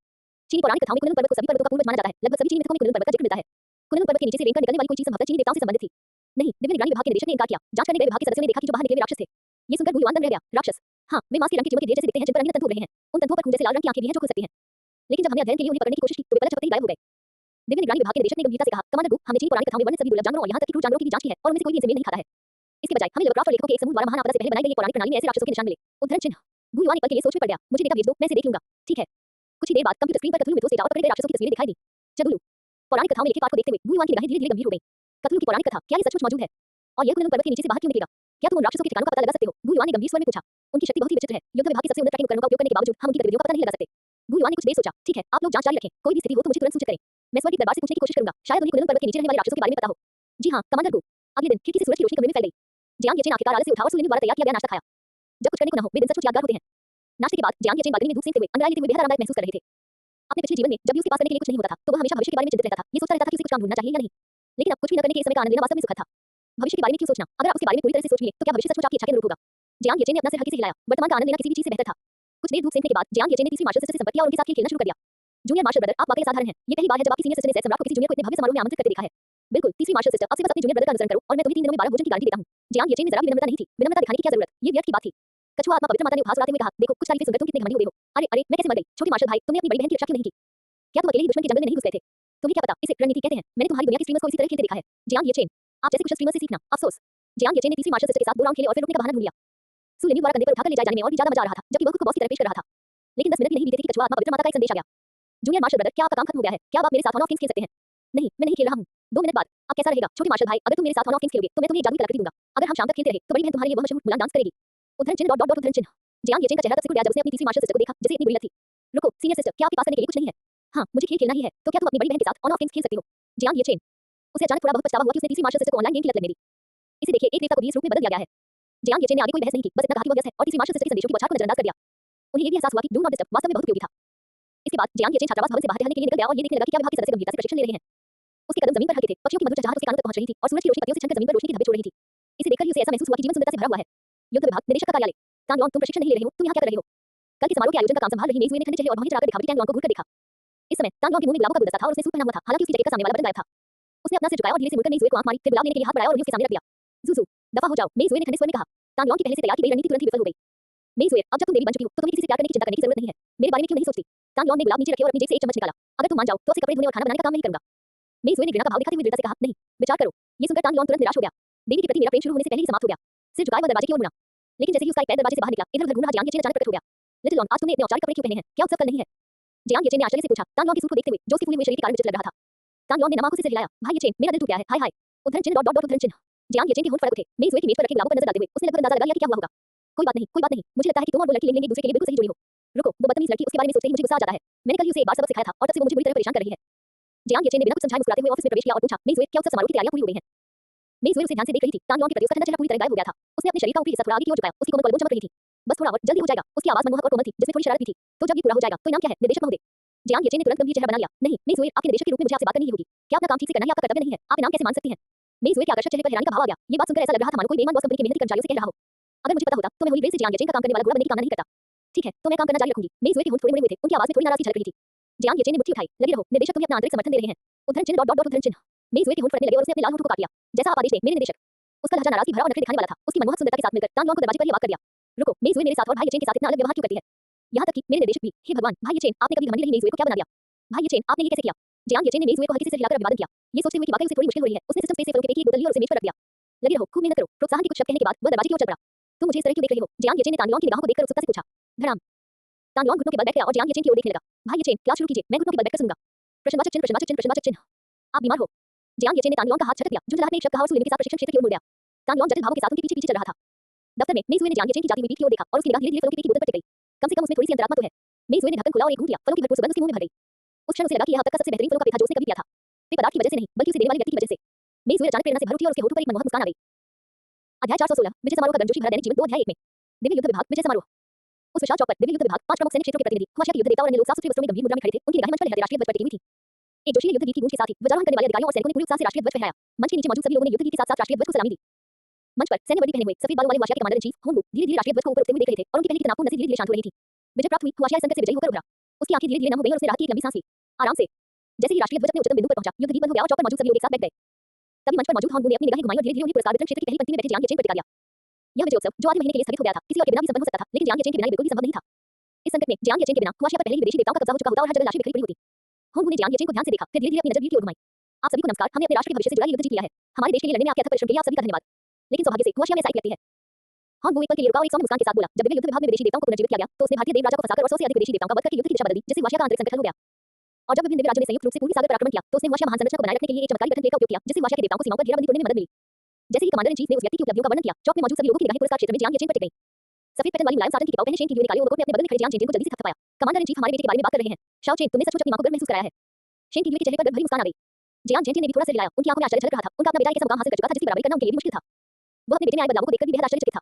चीनी पौराणिक कथाओं में कुनलुन पर्वत को सभी पर्वतों का पूर्वज माना जाता है। लगभग सभी चीनी मिथकों में कुनलुन पर्वत का जिक्र मिलता है। कुनलुन पर्वत के नीचे से रेंग कर निकलने वाली कोई चीज संभवतः चीनी देवताओं से संबंधित थी। नहीं, दिव्य निगरानी विभाग के निदेशक ने इनकार किया। जांच करने गए विभाग के सदस्यों ने देखा कि जो बाहर निकले वे राक्षस थे। ये सुनकर गुयुआन दंग रह गया। राक्षस? हाँ, वे मांस के रंग के चिमटे के ढेर जैसे दिखते हैं जिन पर रंगीन तंतु उड़ रहे हैं। उन तंतुओं पर खून जैसे लाल रंग की आंखें भी हैं जो खुल सकती हैं। लेकिन जब हमने अध्ययन के लिए उन्हें पकड़ने की कोशिश की तो वे पलक झपकते ही गायब हो गए। दिव्य निगरानी विभाग के निदेशक ने गंभीरता से कहा, कमांडर गु, हमने चीनी पौराणिक कथाओं में वर्णित सभी दुर्लभ जानवरों और यहाँ तक कि क्रूर जानवरों की भी जांच की है और उनमें से कोई भी इनसे मेल नहीं खाता है। इसके बजाय हमें लवक्राफ्ट और लेखकों के एक समूह द्वारा महान आपदा से पहले बनाई गई ये पौराणिक प्रणाली में ऐसे राक्षसों के निशान मिले। उद्धरण चिन्ह गु युआन एक पल के लिए सोच में पड़ गया। मुझे डेटा भेज दो, मैं इसे देख लूंगा। ठीक है। कुछ ही देर बाद कंप्यूटर स्क्रीन पर कथुलु मिथोस डेटा और पकड़े गए राक्षसों की तस्वीरें दिखाई दी। चगुलू। पौराणिक कथाओं में लिखे पाठ को देखते हुए गु युआन की निगाहें धीरे-धीरे गंभीर हो गईं। कथुलु की पौराणिक कथा, क्या ये सचमुच मौजूद है? और यह कुनलुन पर्वत के नीचे से बाहर क्यों निकलेगा? क्या तुम उन राक्षसों के ठिकानों का पता लगा सकते हो? गु युआन ने गंभीर स्वर में पूछा। उनकी शक्ति बहुत ही विचित्र है। युद्ध विभाग की सबसे उन्नत ट्रैकिंग उपकरणों का उपयोग करने के बावजूद हम उनकी गतिविधियों का पता नहीं लगा सकते। गु युआन ने कुछ देर सोचा। ठीक है, आप लोग जांच जारी रखें। कोई भी स्थिति हो तो मुझे तुरंत सूचित करें। मैं स्वर्ग के दरबार से पूछने की कोशिश करूंगा। शायद उन्हें कुनलुन पर्वत के नीचे रहने वाले राक्षसों के बारे में पता हो। जी हां, कमांडर गु। अगले दिन खिड़की से सूरज की रोशनी कमरे में फैल गई। जियांग येचेन आखिरकार आलस से उठा और सुलिन द्वारा तैयार किया गया नाश्ता खाया। जब कुछ करने को न हो, वे दिन सचमुच यादगार होते हैं। नाश्ते के बाद जियांग येचेन बालकनी में धूप सेंकते हुए अंदर लेटे हुए बेहद आरामदायक महसूस कर रहे थे। अपने पिछले जीवन में जब भी उसके पास करने के लिए कुछ नहीं होता था, तो वह हमेशा भविष्य के बारे में चिंतित रहता था। ये सोचता रहता था कि उसे कुछ काम ढूंढना चाहिए या नहीं। लेकिन अब कुछ भी न करने के इस समय का आनंद लेना वास्तव में सुखद था। भविष्य के बारे में क्यों सोचना? अगर आप उसके बारे में पूरी तरह से सोच लिए, तो क्या भविष्य सचमुच आपकी इच्छा के अनुरूप होगा? जियांग येचेन ने अपना सिर हल्के से हिलाया। वर्तमान का आनंद लेना किसी भी चीज से बेहतर था। कुछ देर धूप सेंकने के बाद जियांग येचेन ने तीसरी मार्शल सिस्टर से संपर्क किया और उनके साथ खेल खेलना शुरू कर दिया। जूनियर मार्शल ब्रदर, आप वाकई असाधारण हैं। ये पहली बार है जब आपकी सीनियर सिस्टर ने ज़ैड सम्राट को किसी जूनियर को इतने भव्य समारोह में आमंत्रित करते देखा है। बिल्कुल, तीसरी मार्शल सिस्टर, अब से बस अपने जूनियर ब्रदर का अनुसरण करो और मैं तुम्हें 3 दिनों में 12 भोजन की गारंटी देता हूं। जियांग येचेन में जरा भी विनम्रता नहीं थी। विनम्रता दिखाने की क्या जरूरत? ये व्यर्थ की बात थी। कछुआ आत्मा पवित्र माता ने उपहास उड़ाते हुए कहा, देखो कुछ तारीफें सुनकर तुम कितने घमंडी हो गए हो। अरे अरे, मैं कैसे मर गई? छोटे मार्शल भाई, तुमने अपनी बड़ी बहन की रक्षा क्यों नहीं की? क्या तुम अकेले ही दुश्मन के जंगल में नहीं घुस गए थे? तुम्हें क्या पता, इसे रणनीति कहते हैं। मैंने तुम्हारी दुनिया के स्ट्रीमर्स को इसी तरह खेलते देखा है। जियांग येचेन, आप जैसे कुशल स्ट्रीमर से सीखना। अफसोस। जियांग येचेन ने तीसरी मार्शल सिस्टर के साथ 2 राउंड खेले और फिर रुकने का बहाना ढूंढ लिया। सु लिन्यू द्वारा कंधे पर उठाकर ले जाए जाने में और भी ज्यादा मजा आ रहा था, जबकि वह खुद को बॉस की तरह पेश कर रहा था। लेकिन 10 मिनट भी नहीं बीते थे कि कछुआ आत्मा पवित्र माता का एक संदेश आ गया। जूनियर मार्शल ब्रदर, क्या आपका काम खत्म हो गया है? क्या अब आप मेरे साथ ऑन ऑफ किंग्स खेल सकते हैं? नहीं, मैं नहीं खेल रहा हूं। 2 मिनट बाद, अब कैसा रहेगा? छोटे मार्शल भाई, अगर तुम मेरे साथ ऑन ऑफ किंग्स खेलोगे, तो मैं तुम्हें एक जादुई कलाकृति दूंगा। अगर हम शाम तक खेलते रहे, तो बड़ी बहन तुम्हारे लिए वह मशहूर मुलान डांस करेगी। उद्धरण चिन्ह उद्धरण चिन्ह। जियांग येचेन का चेहरा तब सिकुड़ गया जब उसने अपनी तीसरी मार्शल सिस्टर को देखा, जिसे इतनी बुरी लत थी। रुको, सीनियर सिस्टर, क्या आपके पास करने के लिए कुछ नहीं है? हाँ, मुझे खेल खेलना ही है। तो क्या तुम अपनी बड़ी बहन के साथ ऑन ऑफ किंग्स खेल सकते हो? जियांग येचेन। उसे अचानक थोड़ा बहुत पछतावा हुआ कि उसने तीसरी मार्शल सिस्टर को ऑनलाइन गेम की लत लग गई। इसे देखिए, एक देवता को भी इस रूप में बदल दिया गया है। जियांग येचेन ने आगे कोई बहस नहीं की, बस इतना कहा कि वह व्यस्त है और तीसरी मार्शल सिस्टर के संदेशों की बौछार को नजरअंदाज कर दिया। उन्हें ये भी एहसास हुआ कि डू नॉट डिस्टर्ब वास्तव में बहुत उपयोगी था। इसके बाद जियांग येचेन छात्रावास भवन से बाहर टहलने के लिए निकल गया और ये देखने लगा कि क्या विभाग के सदस्य गंभीरता से प्रशिक्षण ले रहे हैं। उसके कदम जमीन पर हल्के थे, पक्षियों की मधुर चहचहाट उसके कानों तक पहुंच रही थी और सूरज की रोशनी पत्तियों से छनकर जमीन पर रोशनी की धब्बे छोड़ रही थी। इसे देखकर ही उसे ऐसा महसूस हुआ कि जीवन सुंदरता से भरा हुआ है। युद्ध विभाग, निदेशक का कार्यालय। टांगलॉन, तुम प्रशिक्षण नहीं ले रहे हो, तुम यहाँ क्या कर रहे हो? कल के समारोह के आयोजन का काम संभाल रही मेज़ुए ने ठंडे चेहरे और भौहें चढ़ाकर दिखावटी टांगलॉन को घूरकर देखा। इस समय टांगलॉन के मुंह में गुलाबों का गुलदस्ता था और उसने सूट पहना हुआ था, हालांकि उसकी जैकेट का सामने वाला बटन गायब था। उसने अपना सिर झुकाया और धीरे से मुड़कर मेज़ुए को आंख मारी, फिर गुलाब लेने के लिए हाथ बढ़ाया और उन्हें उसके सामने रख दिया। ज़ुज़ु, दफा हो जाओ, मेज़ुए ने ठंडे स्वर में कहा। टांगलॉन की पहले से तैयार की गई रणनीति तुरंत ही विफल हो गई। मेज़ुए, अब जब तुम देवी बन चुकी हो, तो तुम्हें किसी से प्यार करने की चिंता करने की जरूरत नहीं है। मेरे बारे में क्यों नहीं सोचती? टांगलॉन ने गुलाब नीचे रखे और अपनी जेब से एक चम्मच निकाला। अगर तुम मान जाओ, तो अब से कपड़े धोने और खाना बनाने का काम नहीं करूंगा। मेज़ुए ने घृणा का भाव दिखाते हुए दृढ़ता से कहा, नहीं, विचार करो। ये सुनकर टांगलॉन तुरंत निराश हो गया। देवी के प्रति मेरा प्रेम शुरू होने से पहले ही समाप्त हो गया। सिर झुकाए वह दरवाजे की ओर मुड़ा। लेकिन जैसे ही उसका एक पैर दरवाजे से बाहर निकला, इधर-उधर घूम रहा जियांग येचेन अचानक प्रकट हो गया। लिटिल लॉन, आज तुमने इतने औपचारिक कपड़े क्यों पहने हैं? क्या उत्सव कल नहीं है? जियांग येचेन ने आश्चर्य से पूछा, टांगलॉन के सूट को देखते हुए, जो उसके फूले हुए शरीर के कारण विचित्र लग रहा था। टांगलॉन ने नम आंखों से सिर हिलाया। भाई येचेन, मेरा दिल टूट गया है। हाय हाय। उद्धरण चिन्ह उद्धरण चिन्ह। जियांग येचेन के होंठ फड़क उठे। मेज़ुए की मेज पर रखे गुलाबों पर नजर डालते हुए उसने लगभग अंदाजा लगा लिया कि क्या हुआ होगा। कोई बात नहीं, कोई बात नहीं। मुझे लगता है कि तुम और वो लड़की लेन-देन एक दूसरे के लिए बिल्कुल सही जुड़ी हो। रुको, वो बदतमीज लड़की, उसके बारे में सोचते ही मुझे गुस्सा आ जाता है। मैंने कल ही उसे एक बार सबक सिखाया था और तब से वो मुझे बुरी तरह परेशान कर रही है। जियांग येचेन ने बिना कुछ समझाए मुस्कुराते हुए ऑफिस में प्रवेश किया और पूछा, मेज़ुए, क्या उत्सव समारोह की तैयारियां पूरी हो गई हैं? मेज़ुए उसे ध्यान से देख रही थी। टांगलॉन के प्रति उसका ठंडा चेहरा पूरी तरह गायब हो गया था। उसने अपने शरीर का ऊपरी हिस्सा थोड़ा आगे की ओर झुकाया। उसकी कोमल पलकों चमक रही थी। बस थोड़ा और, जल्दी हो जाएगा। उसकी आवाज मनमोहक और कोमल थी, जिसमें थोड़ी शरारत भी थी। तो जब ये पूरा हो जाएगा, तो इनाम क्या है, निदेशक महोदय? जियांग येचेन ने तुरंत गंभीर चेहरा बना लिया। नहीं, मेज़ुए, आपके निदेशक के रूप में मुझे आपसे बात करनी ही होगी। क्या अपना काम ठीक से करना ही आपका कर्तव्य नहीं है? आप इनाम कैसे मान सकती हैं? मेज़ुए के आकर्षक चेहरे पर हैरानी का भाव आ गया। ये बात सुनकर ऐसा लग रहा था मानो कोई बेईमान बॉस कंपनी के मेहनती कर्मचारियों से कह रहा हो। अगर मुझे पता होता, तो मैं होली ब्रेड से जियांग येचेन का काम करने वाला घोड़ा बनने की कामना नहीं करता। ठीक है, तो मैं काम करना जारी रखूंगी। मेज़ुए के होंठ थोड़े मुड़े हुए थे, उनकी आवाज में थोड़ी नाराजगी झलक रही थी। जियांग येचेन ने मुट्ठी उठाई। लगे रहो, निदेशक तुम्हें अपना आंतरिक समर्थन दे रहे हैं। उद्धरण चिन्ह उद्धरण चिन्ह। मेज़ुए के होंठ फड़ने लगे और उसने अपने लाल होंठों को काट लिया। जैसा आप आदेश दें, मेरे निदेशक। उसका लहजा नाराजगी भरा और नखरे दिखाने वाला था। उसकी मनमोहक सुंदरता के साथ मिलकर टांगलॉन को दरवाजे पर ही अवाक कर दिया। रुको, मेज़ुए मेरे साथ और भाई येचेन के साथ इतना अलग व्यवहार क्यों करती है? यहाँ तक कि मेरे निदेशक भी। हे भगवान, भाई येचेन, आपने कभी घमंडी नहीं मेज़ुए को क्या बना दिया? भाई येचेन, आपने ये कैसे किया? जियांग येचेन ने मेज़ुए को हल्के से सिर हिलाकर अभिवादन किया। ये सोचते हुए कि वाकई उसे थोड़ी मुश्किल हो रही है, उसने सिस्टम स्पेस से फलों की एक बोतल ली और उसे मेज पर रख दिया। लगे रहो, खूब मेहनत करो। प्रोत्साहन के कुछ शब्द कहने के बाद वह दरवाजे की ओर चल पड़ा। तुम मुझे इस तरह क्यों देख रही हो? जियांग येचेन ने टांगलॉन की निगाहों को देखकर उत्सुकता से पूछा। धड़ाम। टांगलॉन घुटनों के बल बैठ गया और जियांग येचेन की ओर देखने लगा। भाई येचेन, क्लास शुरू कीजिए, मैं घुटनों के बल बैठकर सुनूंगा। प्रश्नवाचक चिन्ह। आप बीमार हो? जियांग येचेन ने टांगलॉन का हाथ झटक दिया। झुंझलाहट में एक शब्द कहा और सुलिन के साथ प्रशिक्षण क्षेत्र की ओर मुड़ गया। टांगलॉन जटिल भावों के साथ उनके पीछे-पीछे चल रहा था। दफ्तर में मेज़ुए ने जियांग येचेन की जाती हुई पीठ की ओर देखा और उसकी निगाह धीरे-धीरे फलों की पेट की बोतल पर टिक गई। कम से कम उसमें थोड़ी सी अंतरात्मा तो है। मेज़ुए ने ढक्कन खोला और एक घूंट लिया। फलों की भरपूर सुगंध उसके मुंह में भर गई। उस क्षण उसे लगा कि यह अब तक का सबसे बेहतरीन फलों का पेय था जो उसने कभी पिया था। पेय पदार्थ की वजह से नहीं, बल्कि उसे देने वाले व्यक्ति की वजह से। मेज़ुए अचानक प्रेरणा से भर उठी और उसके होठों पर एक मनमोहक मुस्कान आ गई। अध्याय 416 विजय समारोह का गर्मजोशी भरा दैनिक जीवन 2 अध्याय 1 में। दिव्य युद्ध विभाग विजय समारोह। उस विशाल चौक पर दिव्य युद्ध विभाग 5 प्रमुख सैन्य क्षेत्रों के प्रतिनिधि, खुआशिया के युद्ध देवता और अन्य लोग साफ सुथरे वस्त्रों में गंभीर मुद्रा में खड़े थे। उनकी निगाहें मंच पर लहराते राष्ट्रीय ध्वज पर टिकी हुई थी। एक जोशीले युद्ध गीत की गूंज के साथ ही ध्वजारोहण करने वाले अधिकारियों और सैनिकों ने पूरे उत्साह से राष्ट्रीय ध्वज फहराया। मंच के नीचे मौजूद सभी लोगों ने युद्ध गीत के साथ-साथ राष्ट्रीय ध्वज को सलामी दी। मंच पर सैन्य वर्दी पहने हुए सफेद बालों वाले हुआशिया के कमांडर इन चीफ होंगू धीरे-धीरे राष्ट्रीय ध्वज को ऊपर उठते हुए देख रहे थे और उनकी पहले की तनावपूर्ण नसें धीरे-धीरे शांत हो रही थी। विजय प्राप्त हुई, हुआशिया संकट से विजयी होकर उभरा। उसकी आंखें धीरे-धीरे नम हो गईं और उसने राहत की एक लंबी सांस ली। आराम से। जैसे ही राष्ट्रीय ध्वज अपने उच्चतम बिंदु पर पहुंचा, युद्ध गीत बंद हो गया और चौक पर मौजूद सभी लोग एक साथ बैठ गए। तभी मंच पर मौजूद होंगू ने अपनी निगाहें घुमाई और धीरे-धीरे उन्हें पुरस्कार वितरण क्षेत्र की पहली पंक्ति में बैठे जियांग येचेन पर टिका दिया। यह विजयोत्सव जो आधे महीने के लिए स्थगित हो गया था, किसी और के बिना भी संपन्न हो सकता था, लेकिन जियांग येचेन के बिना ये बिल्कुल भी संभव नहीं था। इस संकट में जियांग येचेन के बिना खुआशिया पर पहले ही विदेशी देवताओं का कब्जा हो चुका होता और हर जगह लाशें बिखरी पड़ी होती। होंगू ने जियांग येचेन को ध्यान से देखा, फिर धीरे-धीरे अपनी नजर वीर की ओर घुमाई। आप सभी को नमस्कार, हमने अपने राष्ट्र के भविष्य से जुड़ा ये युद्ध जीत लिया है। हमारे देश के लिए लड़ने में आपके अथक परिश्रम के लिए आप सभी का धन्यवाद। लेकिन सौभाग्य से खुआशिया में ऐसा एक व्यक्ति है। हान वो एक पल के लिए रुका और एक सौम्य मुस्कान के साथ बोला, जब दिव्य युद्ध विभाग में विदेशी देवताओं को पुनर्जीवित किया गया, तो उसने भारतीय देव राजा को फंसाकर और 100 से अधिक विदेशी देवताओं का वध करके युद्ध की दिशा बदल दी, जिससे वाशिया का आंतरिक संकट हल हो गया। और जब विभिन्न दिव्य राज्यों ने संयुक्त रूप से पूर्वी सागर पर आक्रमण किया, तो उसने वाशिया महान संरचना को बनाए रखने के लिए एक चमत्कारी गठन का उपयोग किया, जिससे वाशिया के देवताओं को सीमाओं पर घेराबंदी तोड़ने में मदद मिली। जैसे ही कमांडर इन चीफ ने उस व्यक्ति की उपलब्धियों का वर्णन किया, चौक में मौजूद सभी लोगों की निगाहें पुरस्कार क्षेत्र में जियांग येचेन पर टिक गईं। सफेद पैटर्न वाली मुलायम साटन की टिकाऊ पहने शेन की ने काले ओवरकोट में अपने बगल में खड़े जियांग येचेन को जल्दी से थपथपाया। कमांडर इन चीफ हमारे बेटे के बारे में बात कर रहे हैं। शाओ चेन, तुमने सचमुच अपनी मां को गर्व महसूस कराया है। शेन की के चेहरे पर गर्व भरी मुस्कान आ गई। जियांग येचेन ने भी थोड़ा सा हिलाया, उनकी आंखों में आश्चर्य झलक रहा था। उनका अपना बेटा एक ऐसा मुकाम हासिल कर चुका था जिसकी बराबरी करना उनके लिए भी मुश्किल था। वह अपने बेटे में आए बदलावों को देखकर भी बेहद आश्चर्यचकित था।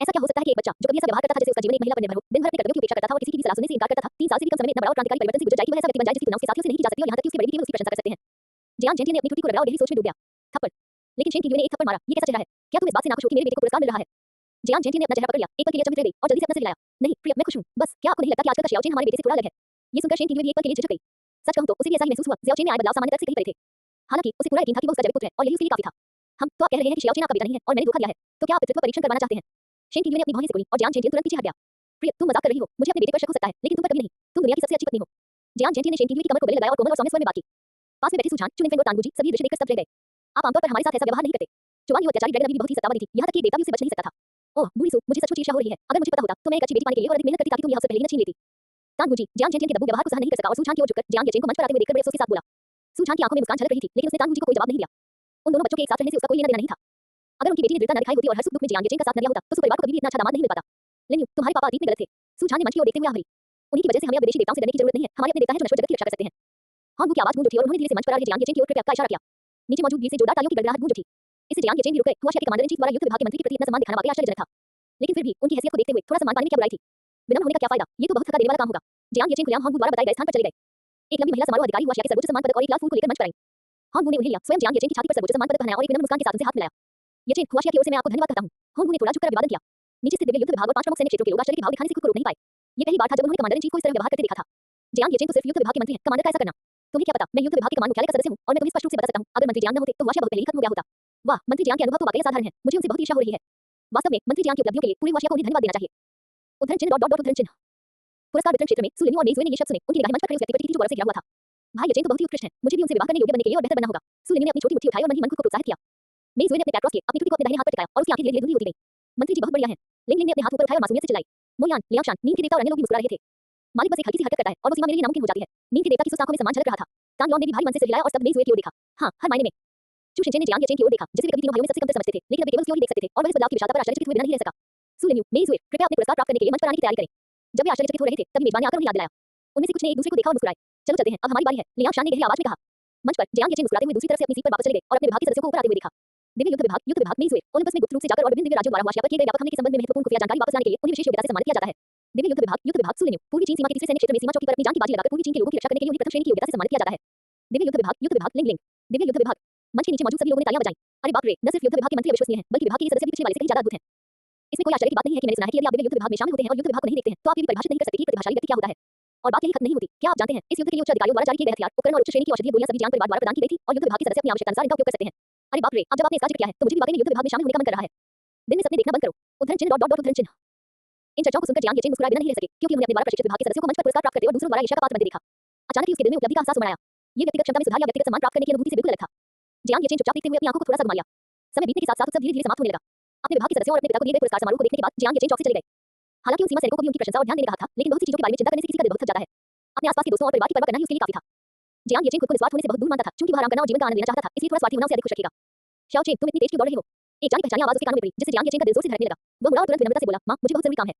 ऐसा क्या हो सकता है कि एक बच्चा जो कभी ऐसा व्यवहार करता था जैसे उसका जीवन एक महिला पर निर्भर हो, दिन भर अपने कर्तव्यों की उपेक्षा करता था और किसी की भी सलाह सुनने से इनकार करता था, 3 साल से भी कम समय में इतना बड़ा और क्रांतिकारी परिवर्तन से गुजर जाए कि वह ऐसा व्यक्ति बन जाए जिसकी तुलना उसके साथियों से नहीं की जा सकती और यहाँ तक कि उसके बड़े भी केवल उसकी प्रशंसा कर सकते हैं। जियांग जेंटिन ने अपनी ठुड्डी को रगड़ा और गहरी सोच में डूब गया। थप्पड़। लेकिन शेन की ने एक थप्पड़ मारा। ये कैसा चेहरा है? क्या तुम इस बात से नाखुश हो कि मेरे बेटे को पुरस्कार मिल रहा है? जियांग जेंटिन ने अपना चेहरा पकड़ लिया, एक पल के लिए अचंभित रह गई और जल्दी से अपना सिर हिलाया। नहीं प्रिय, मैं खुश हूँ। बस क्या आपको नहीं लगता कि आजकल का xiao चेन हमारे बेटे से थोड़ा अलग है? ये सुनकर शेन की एक पल के लिए झिझक गई। सच कहूं तो उसे भी ऐसा ही महसूस हुआ। xiao चेन में आए बदलाव सामान्य तर्क से कहीं परे थे। हालांकि उसे पूरा यकीन था कि वो उसका जैविक पुत्र है और यही उसके लिए काफी था। हम तो आप कह रहे हैं कि xiao चेन आपका बेटा नहीं है और मैंने धोखा दिया है, तो क्या आप पितृत्व परीक्षण करवाना चाहते हैं? शेन की ने अपनी भौहें सिकोड़ी और जियांग जेंटिन तुरंत पीछे हट गया। प्रिय, तुम मजाक कर रही हो। मुझे अपने बेटे पर शक हो सकता है, लेकिन तुम पर कभी नहीं। तुम दुनिया की सबसे अच्छी पत्नी हो। जियांग जेंटिन ने शेन की कमर को गले लगाया और कोमल और सौम्य स्वर में बात की। पास में बैठी सुझान, चुनिंग और तानगुजी सभी दृश्य देखकर स्तब्ध रह गए। आप आमतौर पर हमारे साथ ऐसा व्यवहार नहीं करते। चुवान यू अत्याचारी ड्रैगन अभी भी बहुत ही सत्तावादी थी, यहाँ तक कि एक देवता भी उससे बच नहीं सकता था। ओह बूढ़ी सू, मुझे सचमुच ईर्ष्या हो रही है। अगर मुझे पता होता तो मैं एक अच्छी बेटी पाने के लिए और अधिक मेहनत करती ताकि तुम यह अवसर पहले ही न छीन लेती। तानगुजी जियांग जेंटिन के दब्बू व्यवहार को सहन नहीं कर सका और सुझान की ओर झुककर जियांग येचेन को मंच पर आते हुए देखकर बड़े अफसोस के साथ बोला। सुझान की आंखों में मुस्कान झलक रही थी, लेकिन उसने तानगुजी को कोई जवाब नहीं दिया। उन दोनों बच्चों के एक साथ रहने से उसका कोई लेना देना नहीं था। अगर उनकी बेटी ने दृढ़ता न दिखाई होती और हर सुख दुख में जियांग येचेन का साथ न दिया होता, तो सुख परिवार को कभी भी इतना अच्छा दामाद नहीं मिल पाता। लिन्यू, तुम्हारे पापा अतीत में गलत थे। सुझान ने मंच की ओर देखते हुए आह भरी। उन्हीं की वजह से हमें अब विदेशी देवताओं से डरने की जरूरत नहीं है। हमारे अपने देवता हैं जो नश्वर जगत की रक्षा कर सकते हैं। हां की आवाज गूंज उठी और उन्होंने धीरे से मंच पर आ रहे जियांग येचेन की ओर कृपया का इशारा किया। नीचे मौजूद भीड़ से जोरदार तालियों की गड़गड़ाहट गूंज उठी। इससे जियांग येचेन भी रुक गए। हुआशिया के कमांडर इन चीफ द्वारा युद्ध विभाग के मंत्री के प्रति इतना सम्मान दिखाना वाकई आश्चर्यजनक था। लेकिन फिर भी उनकी हैसियत को देखते हुए थोड़ा सम्मान पाने में क्या बुराई थी? विनम्र होने का क्या फायदा? ये तो बहुत थका देने वाला काम होगा। जियांग येचेन खुलेआम हांगू द्वारा बताए गए स्थान पर चले गए। एक लंबी महिला समारोह अधिकारी हुआशिया के सर्वोच्च सम्मान पदक और एक लाल फूल को लेकर मंच पर आई। हांगू ने उन्हें लिया, स्वयं जियांग येचेन की छाती पर सर्वोच्च सम्मान पदक पहनाया और एक विनम्र मुस्कान के साथ उनसे हाथ मिलाया। येचेन, हुआशिया की ओर से मैं आपको धन्यवाद कहता हूं। हांगू ने थोड़ा झुककर अभिवादन किया। नीचे से दिव्य युद्ध विभाग और 5 प्रमुख सैन्य क्षेत्रों के लोग आश्चर्य के भाव दिखाने से खुद को रोक नहीं पाए। ये पहली बार था जब उन्होंने कमांडर इन चीफ को इस तरह व्यवहार करते देखा था। जियांग येचेन तो सिर्फ युद्ध विभाग के मंत्री हैं, कमांडर का ऐसा करना। तुम्हें क्या पता, मैं युद्ध विभाग के कमान मुख्यालय का सदस्य हूं और मैं तुम्हें स्पष्ट रूप से बता सकता हूं, अगर मंत्री जियांग न होते तो हुआशिया बहुत पहले ही खत्म हो गया होता। वाह, मंत्री जियांग के अनुभव तो वाकई असाधारण है। मुझे उनसे बहुत ईर्ष्या हो रही है। वास्तव में मंत्री जियांग की उपलब्धियों के लिए पूरी हुआशिया को उन्हें धन्यवाद देना चाहिए। उद्धरण चिन्ह उद्धरण चिन्ह। पुरस्कार वितरण क्षेत्र में सुलिन्यू और मेइजुए ने ये शब्द सुने, उनकी निगाहें मंच पर खड़े उस व्यक्ति पर टिकी जो गौरव से घिरा हुआ था। भाई येचेन तो बहुत ही उत्कृष्ट हैं, मुझे भी उनसे विवाह करने योग्य बनने के लिए और बेहतर बनना होगा। सुलिन्यू ने अपनी छोटी मुट्ठी उठाई और मन ही मन खुद को प्रोत्साहित किया। मेइजुए ने अपने पैर क्रॉस किए, अपनी ठुड्डी को अपने दाहिने हाथ पर टिकाया और उसकी आंखें धीरे-धीरे धुंधली होती गईं। मंत्री जी बहुत बढ़िया हैं। लिंग लिंग ने अपने हाथ ऊपर उठाए और मासूमियत से चिल्लाई। मोयान, लियांशान, नींद के देवता और अन्य लोग भी मुस्कुरा रहे थे। मालिक बस एक हल्की सी हरकत करता है और वो सीमा मेरे लिए नामुमकिन हो जाती है। नींद के देवता की सुस्त आंखों में सम्मान झलक रहा था। तांगलॉन ने भी भारी मन से सिर हिलाया और सब मेइजुए की ओर देखा। हां, हर मायने में। चू शिनचेन ने जियांग येचेन की ओर देखा, जिसे वे कभी तीनों भाइयों में सबसे कमतर समझते थे, लेकिन अब वे केवल उसकी ओर ही देख सकते थे और वह इस बदलाव की विशालता पर आश्चर्यचकित हुए बिना नहीं रह सका। सुलिन्यू, मेइजुए, कृपया अपने पुरस्कार प्राप्त करने के लिए मंच पर आने की तैयारी करें। जब वे आश्चर्यचकित हो रहे थे, तभी मेजबान ने आकर उन्हें याद दिलाया। उनमें से कुछ ने एक दूसरे को देखा और मुस्कुराए। चलो चलते हैं, अब हमारी बारी है, लियांशान ने गहरी आवाज में कहा। मंच पर जियांग येचेन मुस्कुराते हुए दूसरी तरफ से अपनी सीट पर वापस चले गए और अपने विभाग के सदस्यों को ऊपर आते हुए देखा। दिव्य युद्ध विभाग मेइजुए, ओलंपस में गुप्त रूप से जाकर और विभिन्न दिव्य राज्यों द्वारा हुआशिया पर किए गए व्यापक हमले के संबंध में महत्वपूर्ण खुफिया जानकारी वापस लाने के लिए उन्हें विशेष योग्यता से सम्मानित किया जाता है। दिव्य युद्ध विभाग सुलिन्यू, पूर्वी चीन सीमा के तीसरे सैन्य क्षेत्र में सीमा चौकी पर अपनी जान की बाजी लगाकर पूर्वी चीन के लोगों की रक्षा करने के लिए उन्हें प्रथम श्रेणी की योग्यता से सम्मानित किया जाता है। दिव्य युद्ध विभाग लिंग लिंग। दिव्य युद्ध विभाग। मंच के नीचे मौजूद सभी लोगों ने तालियां बजाईं। अरे बाप रे, न सिर्फ युद्ध विभाग के मंत्री अविश्वसनीय हैं, बल्कि विभाग के ये सदस्य भी पिछले वाले से कहीं ज्यादा अद्भुत हैं। इसमें कोई आश्चर्य की बात नहीं है कि मैंने सुना है कि यदि आप दिव्य युद्ध विभाग में शामिल होते हैं और युद्ध विभाग को नहीं देखते हैं, तो आप ये भी परिभाषित नहीं कर सकते कि प्रतिभाशाली व्यक्ति क्या होता है। और बात यही खत्म नहीं होती। क्या आप जानते हैं, इस युद्ध के लिए उच्च अधिकारियों द्वारा जारी किए गए हथियार, उपकरण और उच्च श्रेणी की औषधीय गोलियां सभी जियांग परिवार द्वारा प्रदान की गई थी और युद्ध विभाग के सदस्य अपनी आवश्यकतानुसार इनका उपयोग कर सकते हैं। अरे बाप रे, अब जब आपने इसका जिक्र किया है, तो मुझे भी वाकई में युद्ध विभाग में शामिल होने का मन कर रहा है। दिन में सपने देखना बंद करो। उद्धरण चिन्ह उद्धरण चिन्ह। इन चर्चाओं को सुनकर जियांग येचेन मुस्कुराए बिना नहीं रह सके, क्योंकि उन्हें अपने द्वारा प्रशिक्षित विभाग के सदस्यों को मंच पर पुरस्कार प्राप्त करते और दूसरों द्वारा ईर्ष्या का पात्र बनते देखा। अचानक ही उसके दिल में उपलब्धि का एहसास उमड़ आया। ये व्यक्तिगत क्षमता में सुधार या व्यक्तिगत सम्मान प्राप्त करने की अनुभूति से बिल्कुल अलग था। जियांग येचेन चुपचाप देखते हुए अपनी आंखों को थोड़ा सा घुमा लिया। समय बीतने के साथ-साथ उत्सव धीरे-धीरे समाप्त होने लगा। अपने विभाग के सदस्यों और अपने पिता को दिए गए पुरस्कार समारोह को देखने के बाद जियांग येचेन चौक से चले गए। हालांकि उन सीमा सैनिकों को भी उनकी प्रशंसा और ध्यान देने रहा था, लेकिन बहुत सी चीजों के बारे में चिंता करने से किसी का दिल बहुत थक जाता है। अपने आसपास के दोस्तों और परिवार की परवाह करना ही उसके लिए काफी था। जियांग येचेन खुद को निस्वार्थ होने से बहुत दूर मानता था, क्योंकि वह आराम करना और जीवन का आनंद लेना चाहता था, इसलिए थोड़ा स्वार्थी होना उसे अधिक खुश रखेगा। xiao चेन, तुम इतनी तेज क्यों दौड़ रही हो? एक जानी पहचानी आवाज उसके कानों में पड़ी, जिससे जियांग येचेन का दिल जोर से धड़कने लगा। वह मुड़ा और तुरंत विनम्रता से बोला, मां, मुझे बहुत जरूरी काम है।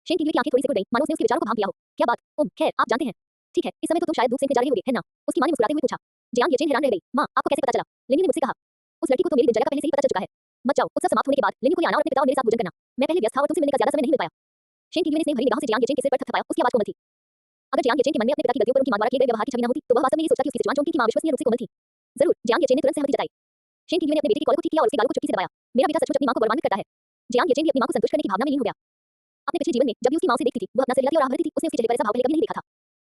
शेन की आंखें थोड़ी सी खुल गईं, मानो उसने उसके विचारों को भांप लिया हो। क्या बात? खैर, आप जानते हैं। ठीक है, इस समय तो तुम शायद दूध सेकने जा रहे होगे, है ना? उसकी मां ने मुस्कुराते हुए पूछा। जियांग येचेन हैरान रह गई। मां, आपको कैसे पता चला? लिन्यू ने मुझसे कहा। उस लड़की को तो मेरी दिनचर्या का पहले से ही पता चल चुका है। मत जाओ, उत्सव समाप्त होने के बाद लिन्यू को आना और अपने पिता और मेरे साथ भोजन करना। मैं पहले व्यस्त था और तुमसे मिलने का ज्यादा समय नहीं मिल पाया। शेन की ने स्नेह भरी निगाहों से जियांग येचेन के सिर पर थपथपाया, उसकी आवाज कोमल थी। अगर जियांग येचेन के मन में अपने पिता की गलतियों पर उनकी मां द्वारा किए गए व्यवहार की छवि न होती, तो वह वास्तव में ये सोचता कि उसकी सिचुआन चोंग की मां विश्वसनीय रूप से कोमल थी। जरूर, जियांग येचेन ने तुरंत सहमति जताई। शेन की ने अपने बेटे के कॉलर को ठीक किया और उसके गालों को चुटकी से दबाया। मेरा बेटा सचमुच अपनी मां को गौरवान्वित करता है। जियांग येचेन भी अपनी मां को संतुष्ट करने की भावना में लीन हो गया। अपने पिछले जीवन में जब भी उसकी मां उसे देखती थी, वह अपना सिर हिलाती और आह भरती थी, उसने उसके चेहरे पर ऐसा भाव पहले कभी नहीं देखा था।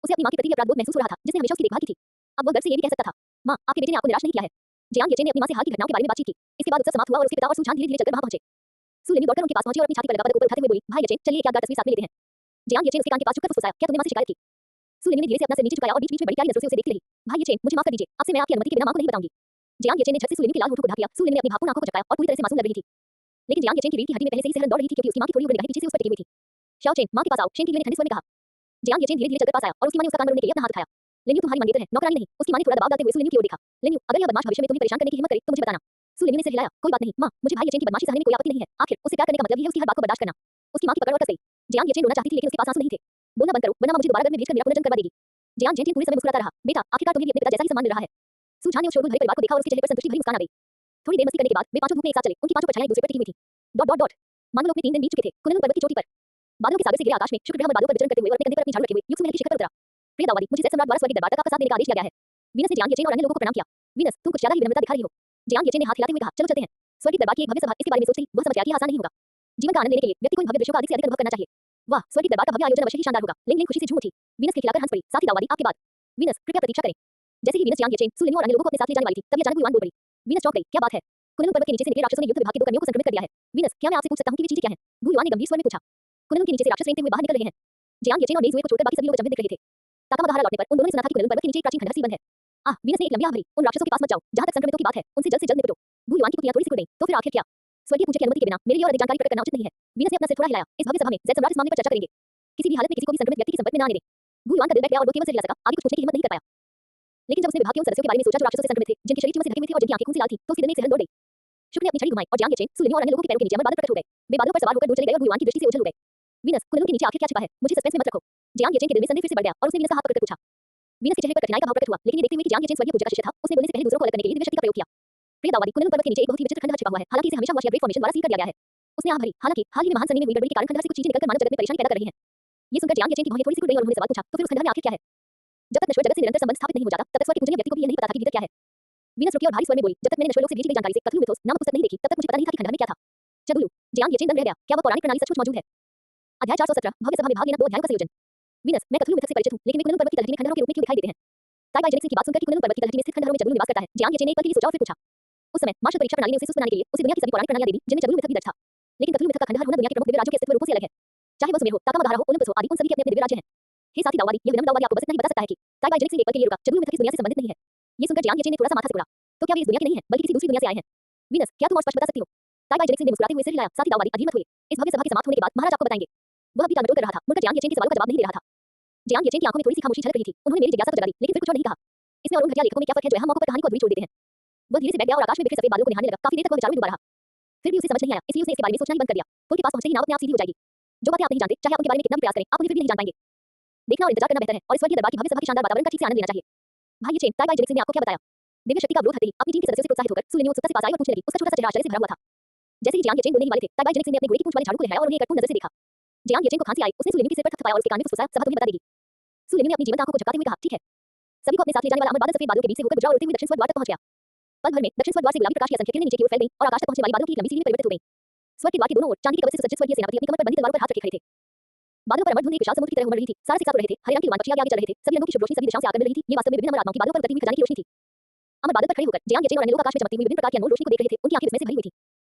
उसे अपनी मां के प्रति अपराध बोध महसूस हो रहा था, जिसने हमेशा उसकी देखभाल की थी। अब वह गर्व से ये भी कह सकता था, मां, आपके बेटे ने आपको निराश नहीं किया है। जियांग येचेन ने अपनी मां से हाल की घटनाओं के बारे में बातचीत की। इसके बाद उत्सव समाप्त हुआ और उसके पिता और सुझान धीरे-धीरे चलकर वहां पहुंचे। सुलिन्यू दौड़कर उनके पास पहुंची और अपनी छाती पर लगा पदक ऊपर उठाते हुए बोली, भाई येचेन, चलिए एक यादगार तस्वीर साथ में लेते हैं। जियांग येचेन उसके कान के पास झुककर फुसफुसाया, क्या तुमने मां से शिकायत की? सुलिन्यू ने धीरे से अपना सिर नीचे झुकाया और बीच-बीच में बड़ी प्यारी नजरों से उसे देखती रही। भाई येचेन, मुझे माफ कर दीजिए, अब से मैं आपकी अनुमति के बिना मां को नहीं बताऊंगी। जियांग येचेन ने झट से सुलिन्यू के लाल होठों को ढक लिया। सुलिन्यू ने अपनी भावपूर्ण आंखों को झपकाया और पूरी तरह से मासूम लग रही थी। लेकिन जियांग येचेन की रीढ़ की हड्डी में पहले से ही सिहरन दौड़ रही थी क्योंकि उसकी मां की थोड़ी उम्र निगाह नीचे से उस पर टिकी हुई थी। शाओ चेन, मां के पास आओ, शेन टिलवे ने ठंडे स्वर में कहा। जियांग येचेन धीरे-धीरे चलकर पास आया और उसकी मां ने उसका कान मरोड़ने के लिए अपना हाथ उठाया। लिन्यू तुम्हारी मंगेतर है, नौकरानी नहीं। उसकी मां ने थोड़ा दबाव डालते हुए सु लिन्यू की ओर देखा। लिन्यू, अगर यह बदमाश भविष्य में तुम्हें परेशान करने की हिम्मत करे तो मुझे बताना। सु लिन्यू ने सिर हिलाया। कोई बात नहीं, मां, मुझे भाई येचेन की बदमाशी सहने में कोई आपत्ति नहीं है। आखिर उससे प्यार करने का मतलब ही है उसकी हर बात को बर्दाश्त करना। उसकी मां की पकड़ और कस गई। जियांग येचेन रोना चाहती थी लेकिन उसके पास आंसू नहीं थे। बोलना बंद करो वरना मां मुझे दोबारा घर में भेजकर मेरा पुनर्जन्म करवा देगी। जियांग येचेन पूरे समय मुस्कुराता रहा। बेटा, आखिरकार तुम्हें भी अपने पिता जैसा ही सम्मान मिल रहा है। सु झान ने उस शोरगुल भरे परिवार को देखा और उसके चेहरे पर संतुष्टि भरी मुस्कान आ गई। थोड़ी देर मस्ती करने के बाद वे पांचों धूप में एक साथ चले। उनकी पांचों परछाइयां एक दूसरे पर टिकी हुई थी। Dot dot dot. मानवलोक में 3 दिन बीत चुके थे। कुनलुन पर्वत की चोटी पर बादलों के सागर से घिरे आकाश में शुक्र ग्रह बादलों पर विचरण करते हुए और अपने कंधे पर अपनी झाड़ू रखे हुए युग महल की शिखर पर उतरा। प्रिय दावादी, मुझे सम्राट द्वारा स्वर्गीय दरबार तक आपका साथ देने का आदेश दिया गया है। वीनस ने जियांग येचेन और अन्य लोगों को प्रणाम किया। वीनस, तुम कुछ ज्यादा ही विनम्रता दिखा रही हो। जियांग येचेन ने हाथ हिलाते हुए कहा, चलो चलते हैं। स्वर्गीय दरबार की एक भव्य सभा, इसके बारे में सोच रही वह समझ गया कि आसान नहीं होगा। जीवन का आनंद लेने के लिए व्यक्ति को इन भव्य दृश्यों का अधिक से अधिक अनुभव करना चाहिए। वाह, स्वर्गीय दरबार का भव्य आयोजन अवश्य ही शानदार होगा। लिंग लिंग खुशी से झूम उठी। वीनस के खिलाकर हंस पड़ी। साथी दावादी, आपके बाद। वीनस, कृपया प्रतीक्षा करें। जैसे ही वीनस जियांग येचेन, सु लिन्यू और अन्य लोगों को अपने साथ ले जाने वाली थी, तभी अचानक गुयुआन बोल पड़ी। वीनस चौंक गई। क्या बात है? कुनलुन पर्वत के नीचे से निकले राक्षसों ने युद्ध विभाग के 2 कर्मियों को संक्रमित कर दिया है। वीनस, क्या मैं आपसे पूछ सकता हूं कि वे चीजें क्या हैं? गुयुआन ने गंभीर स्वर में पूछा। कुनलुन के नीचे से राक्षस रेंगते हुए बाहर निकल रहे हैं। जियांग येचेन और मेइजुए को छोड़कर बाकी सभी लोग अचंभित दिख रहे थे। ताकामागाहारा लौटने पर उन दोनों ने सुना था कि कुनलुन पर्वत के नीचे एक प्राचीन खंडहर सील बंद है। आह, वीनस ने एक लंबी आह भरी। उन राक्षसों के पास मत जाओ। जहां तक संक्रमितों की बात है, उनसे जल्द से जल्द निपटो। गुयुआन की पुतलियां थोड़ी सी कुड़ गईं। तो फिर आखिर क्या? स्वर्गीय पूज्य की अनुमति के बिना मेरे लिए और अधिक जानकारी प्रकट करना उचित नहीं है। वीनस ने अपना सिर थोड़ा हिलाया। इस भव्य सभा में ज़ेड सम्राट इस मामले पर चर्चा करेंगे। किसी भी हालत में किसी को भी संक्रमित व्यक्ति के संपर्क में ना आने दे। गुयुआन का दिल बैठ गया और वो केवल सिर हिला सका, आगे कुछ पूछने की हिम्मत नहीं कर पाया। लेकिन जब उसने विभाग के उन सदस्यों के बारे में सोचा जो राक्षसों से संक्रमित थे, जिनके शरीर चीमों से ढके हुए थे और जिनकी आंखें खून से लाल थीं, तो उसके दिल में एक सिहरन दौड़ गई। शुक्र ने अपनी छड़ी घुमाई और जियांग येचेन, सु लिन्यू और अन्य लोगों के पैरों के नीचे अमर बादल प्रकट हो गए। वे बादलों पर सवार होकर दूर चले गए और गुयुआन की दृष्टि से ओझल हो गए। वीनस, कुनलुन के नीचे आखिर क्या छिपा है? मुझे सस्पेंस में मत रखो। जियांग येचेन के दिल में संदेह फिर से बढ़ गया और उसने वीनस का हाथ पकड़कर पूछा। वीनस के चेहरे पर कठिनाई का भाव प्रकट हुआ, लेकिन ये देखते हुए कि जियांग येचेन स्वर्गीय पूज्य का शिष्य था, उसने बोलने से पहले दूसरों को अलग करने के लिए दिव्य शक्ति का प्रयोग किया। प्रिय दावादी, कुनलुन पर्वत के नीचे एक बहुत ही विचित्र खंडहर छिपा हुआ है। हालांकि इसे हमेशा हुआ शेयर ग्रेट फॉर्मेशन द्वारा सील कर दिया गया है। उसने आह भरी। हालांकि हाल ही में महान सनी में हुई गड़बड़ी के कारण खंडहर से कुछ चीजें निकलकर मानव जगत में परेशानी पैदा कर रही हैं। ये सुनकर जियांग येचेन की भौहें थोड़ी सी खुल गईं और उन्होंने सवाल पूछा, तो फिर उस खंडहर में आखिर क्या है? जब तक नश्वर जगत से निरंतर संबंध स्थापित नहीं हो जाता, तब तक स्वर्ग के पूजनीय व्यक्ति को भी यह नहीं पता था कि भीतर क्या है। वीनस रुकी और भारी स्वर में बोली, जब तक मैंने नश्वर लोक से भेजी गई जानकारी से कथलू मिथोस नामक पुस्तक नहीं देखी, तब तक मुझे पता नहीं था कि खंडहर में क्या था। चगुलू, जियांग येचेन दंग रह गया। क्या वह पौराणिक प्रणाली सचमुच मौजूद है? अध्याय 417 भव्य सभा में भाग लेना 2 अध्यायों का संयोजन। वीनस, मैं कथलू मिथक से परिचित हूं, लेकिन वे कुनलुन पर्वत की तलहटी में खंडहरों के रूप में क्यों दिखाई देते हैं? ताई बाई जेनिक्स की बात सुनकर कि कुनलुन पर्वत की तलहटी में स्थित खंडहरों में जगुलू निवास करता है, जियांग येचेन ने एक पल के लिए सोचा और फिर पूछा। उस समय मार्शल परीक्षा प्रणाली ने उसे सुस्त बनाने के लिए उसे दुनिया की सभी पौराणिक प्रणालियां दे दी, जिनमें जगुलू मिथक भी दर्ज था। लेकिन कथलू मिथक का खंडहर होना दुनिया के प्रमुख दिव्य राज्यों के अस्तित्व रूपों से अलग है। चाहे वह सुमेर हो, ताकामागाहारा हो, ओलंपस हो आदि, उन सभी के अपने दिव्य राज्य हैं। हे साथी दावादी, यह विनम्र दावादी आपको बस इतना ही बता सकता है कि ताई बाई जेनिक्स ने एक पल के लिए रुका। जगुलू मिथक इस दुनिया से संबंधित नहीं है। ये सुनकर जियांग येचेन ने थोड़ा सा माथा सिकुड़ा। तो क्या वे इस दुनिया के नहीं हैं, बल्कि किसी दूसरी दुनिया से आए हैं? वीनस, क्या तुम और स्पष्ट बता सकती हो? ताई बाई जेनिक्स ने मुस्कुराते हुए सिर हिलाया। साथी दावादी, अधीर मत होइए। इस भव्य सभा के समाप्त होने के बाद महाराज आपको बताएंगे। वह अभी टालमटोल कर रहा था, मुड़कर जियांग येचेन के सवालों का जवाब नहीं दे रहा था। जियांग येचेन की आंखों में थोड़ी सी खामोशी झलक रही थी। उन्होंने मेरी जिज्ञासा तो जगा दी, लेकिन फिर कुछ और नहीं कहा। इसमें और उन घटिया लेखकों में क्या फर्क है जो यहाँ मौकों पर कहानी को अधूरी छोड़ देते हैं? वह धीरे से बैठ गया और आकाश में बिखरे सफेद बादलों को निहारने लगा। काफी देर तक वह विचारों में डूबा रहा। फिर भी उसे समझ नहीं आया, इसलिए उसने इसके बारे में सोचना ही बंद कर दिया। पुल के पास पहुंचते ही नाव अपने आप सीधी हो जाएगी। जो बातें आप नहीं जानते, चाहे आप उनके बारे में कितना भी प्रयास करें, आप उन्हें फिर भी नहीं जान पाएंगे। देखना और इंतजार करना बेहतर है और इस स्वर्गीय दरबार की भव्य सभा के शानदार वातावरण का ठीक से आनंद लेना चाहिए। भाई येचेन, ताई बाई जेनिक्स ने आपको क्या बताया? दिव्य शक्ति का अवरोध हटते ही अपनी टीम के सदस्यों से प्रोत्साहित होकर सु लिन्यू उत्सुकता से पास आई और पूछने लगी। उसका छोटा सा चेहरा आश्चर्य से भरा हुआ था। जैसे ही जियांग येचेन बोलने ही वाले थे, ताई बाई जेनिक्स ने अपने घोड़े की पूंछ वाले झाड़ू को लहराया और उन्हें एक अटपूर्ण नजर से देखा। जियांग येचेन को खांसी आई, उसने सु लिन्यू के सिर पर थपथपाया और उसके कान में फुसफुसाया, सभा तुम्हें बता देगी। सु लिन्यू ने अपनी जीवंत आंखों को झपकाते हुए कहा, ठीक है। सभी को अपने साथ ले जाने वाला अमर बादल सफेद बादलों के बीच से होकर गुजरा और उड़ते हुए दक्षिण स्वर्ग द्वार तक पहुंच गया। पल भर में दक्षिण स्वर्ग द्वार से गुलाबी प्रकाश की असंख्य किरणें नीचे की ओर फैल गईं और आकाश तक पहुंचने वाली बादलों की एक लंबी सीढ़ी में परिवर्तित हो गईं। स्वर्ग के द्वार के दोनों ओर चांदी के कवच से सुसज्जित स्वर्गीय सेनापति अपनी कमर पर बंधी तलवारों पर हाथ रखे खड़े थे। बादलों पर अमर धुंध एक विशाल समुद्र की तरह उमड़ रही थी। सारा से साथ उड़ रहे थे। हरे रंग के विमान पक्षी आगे आगे चल रहे थे। सभी रंगों की शुभ रोशनी सभी दिशाओं से आकर मिल रही थी। ये वास्तव में विभिन्न अमर आत्माओं की बादलों पर उड़ती हुई खजाने की रोशनी थी। अमर बादल पर खड़े होकर जियांग येचेन और अन्य लोग आकाश में चमकती हुई विभिन्न प्रकार की अनमोल रोशनी को देख रहे थे। उनकी आंखें विस्मय से भरी हुई थी।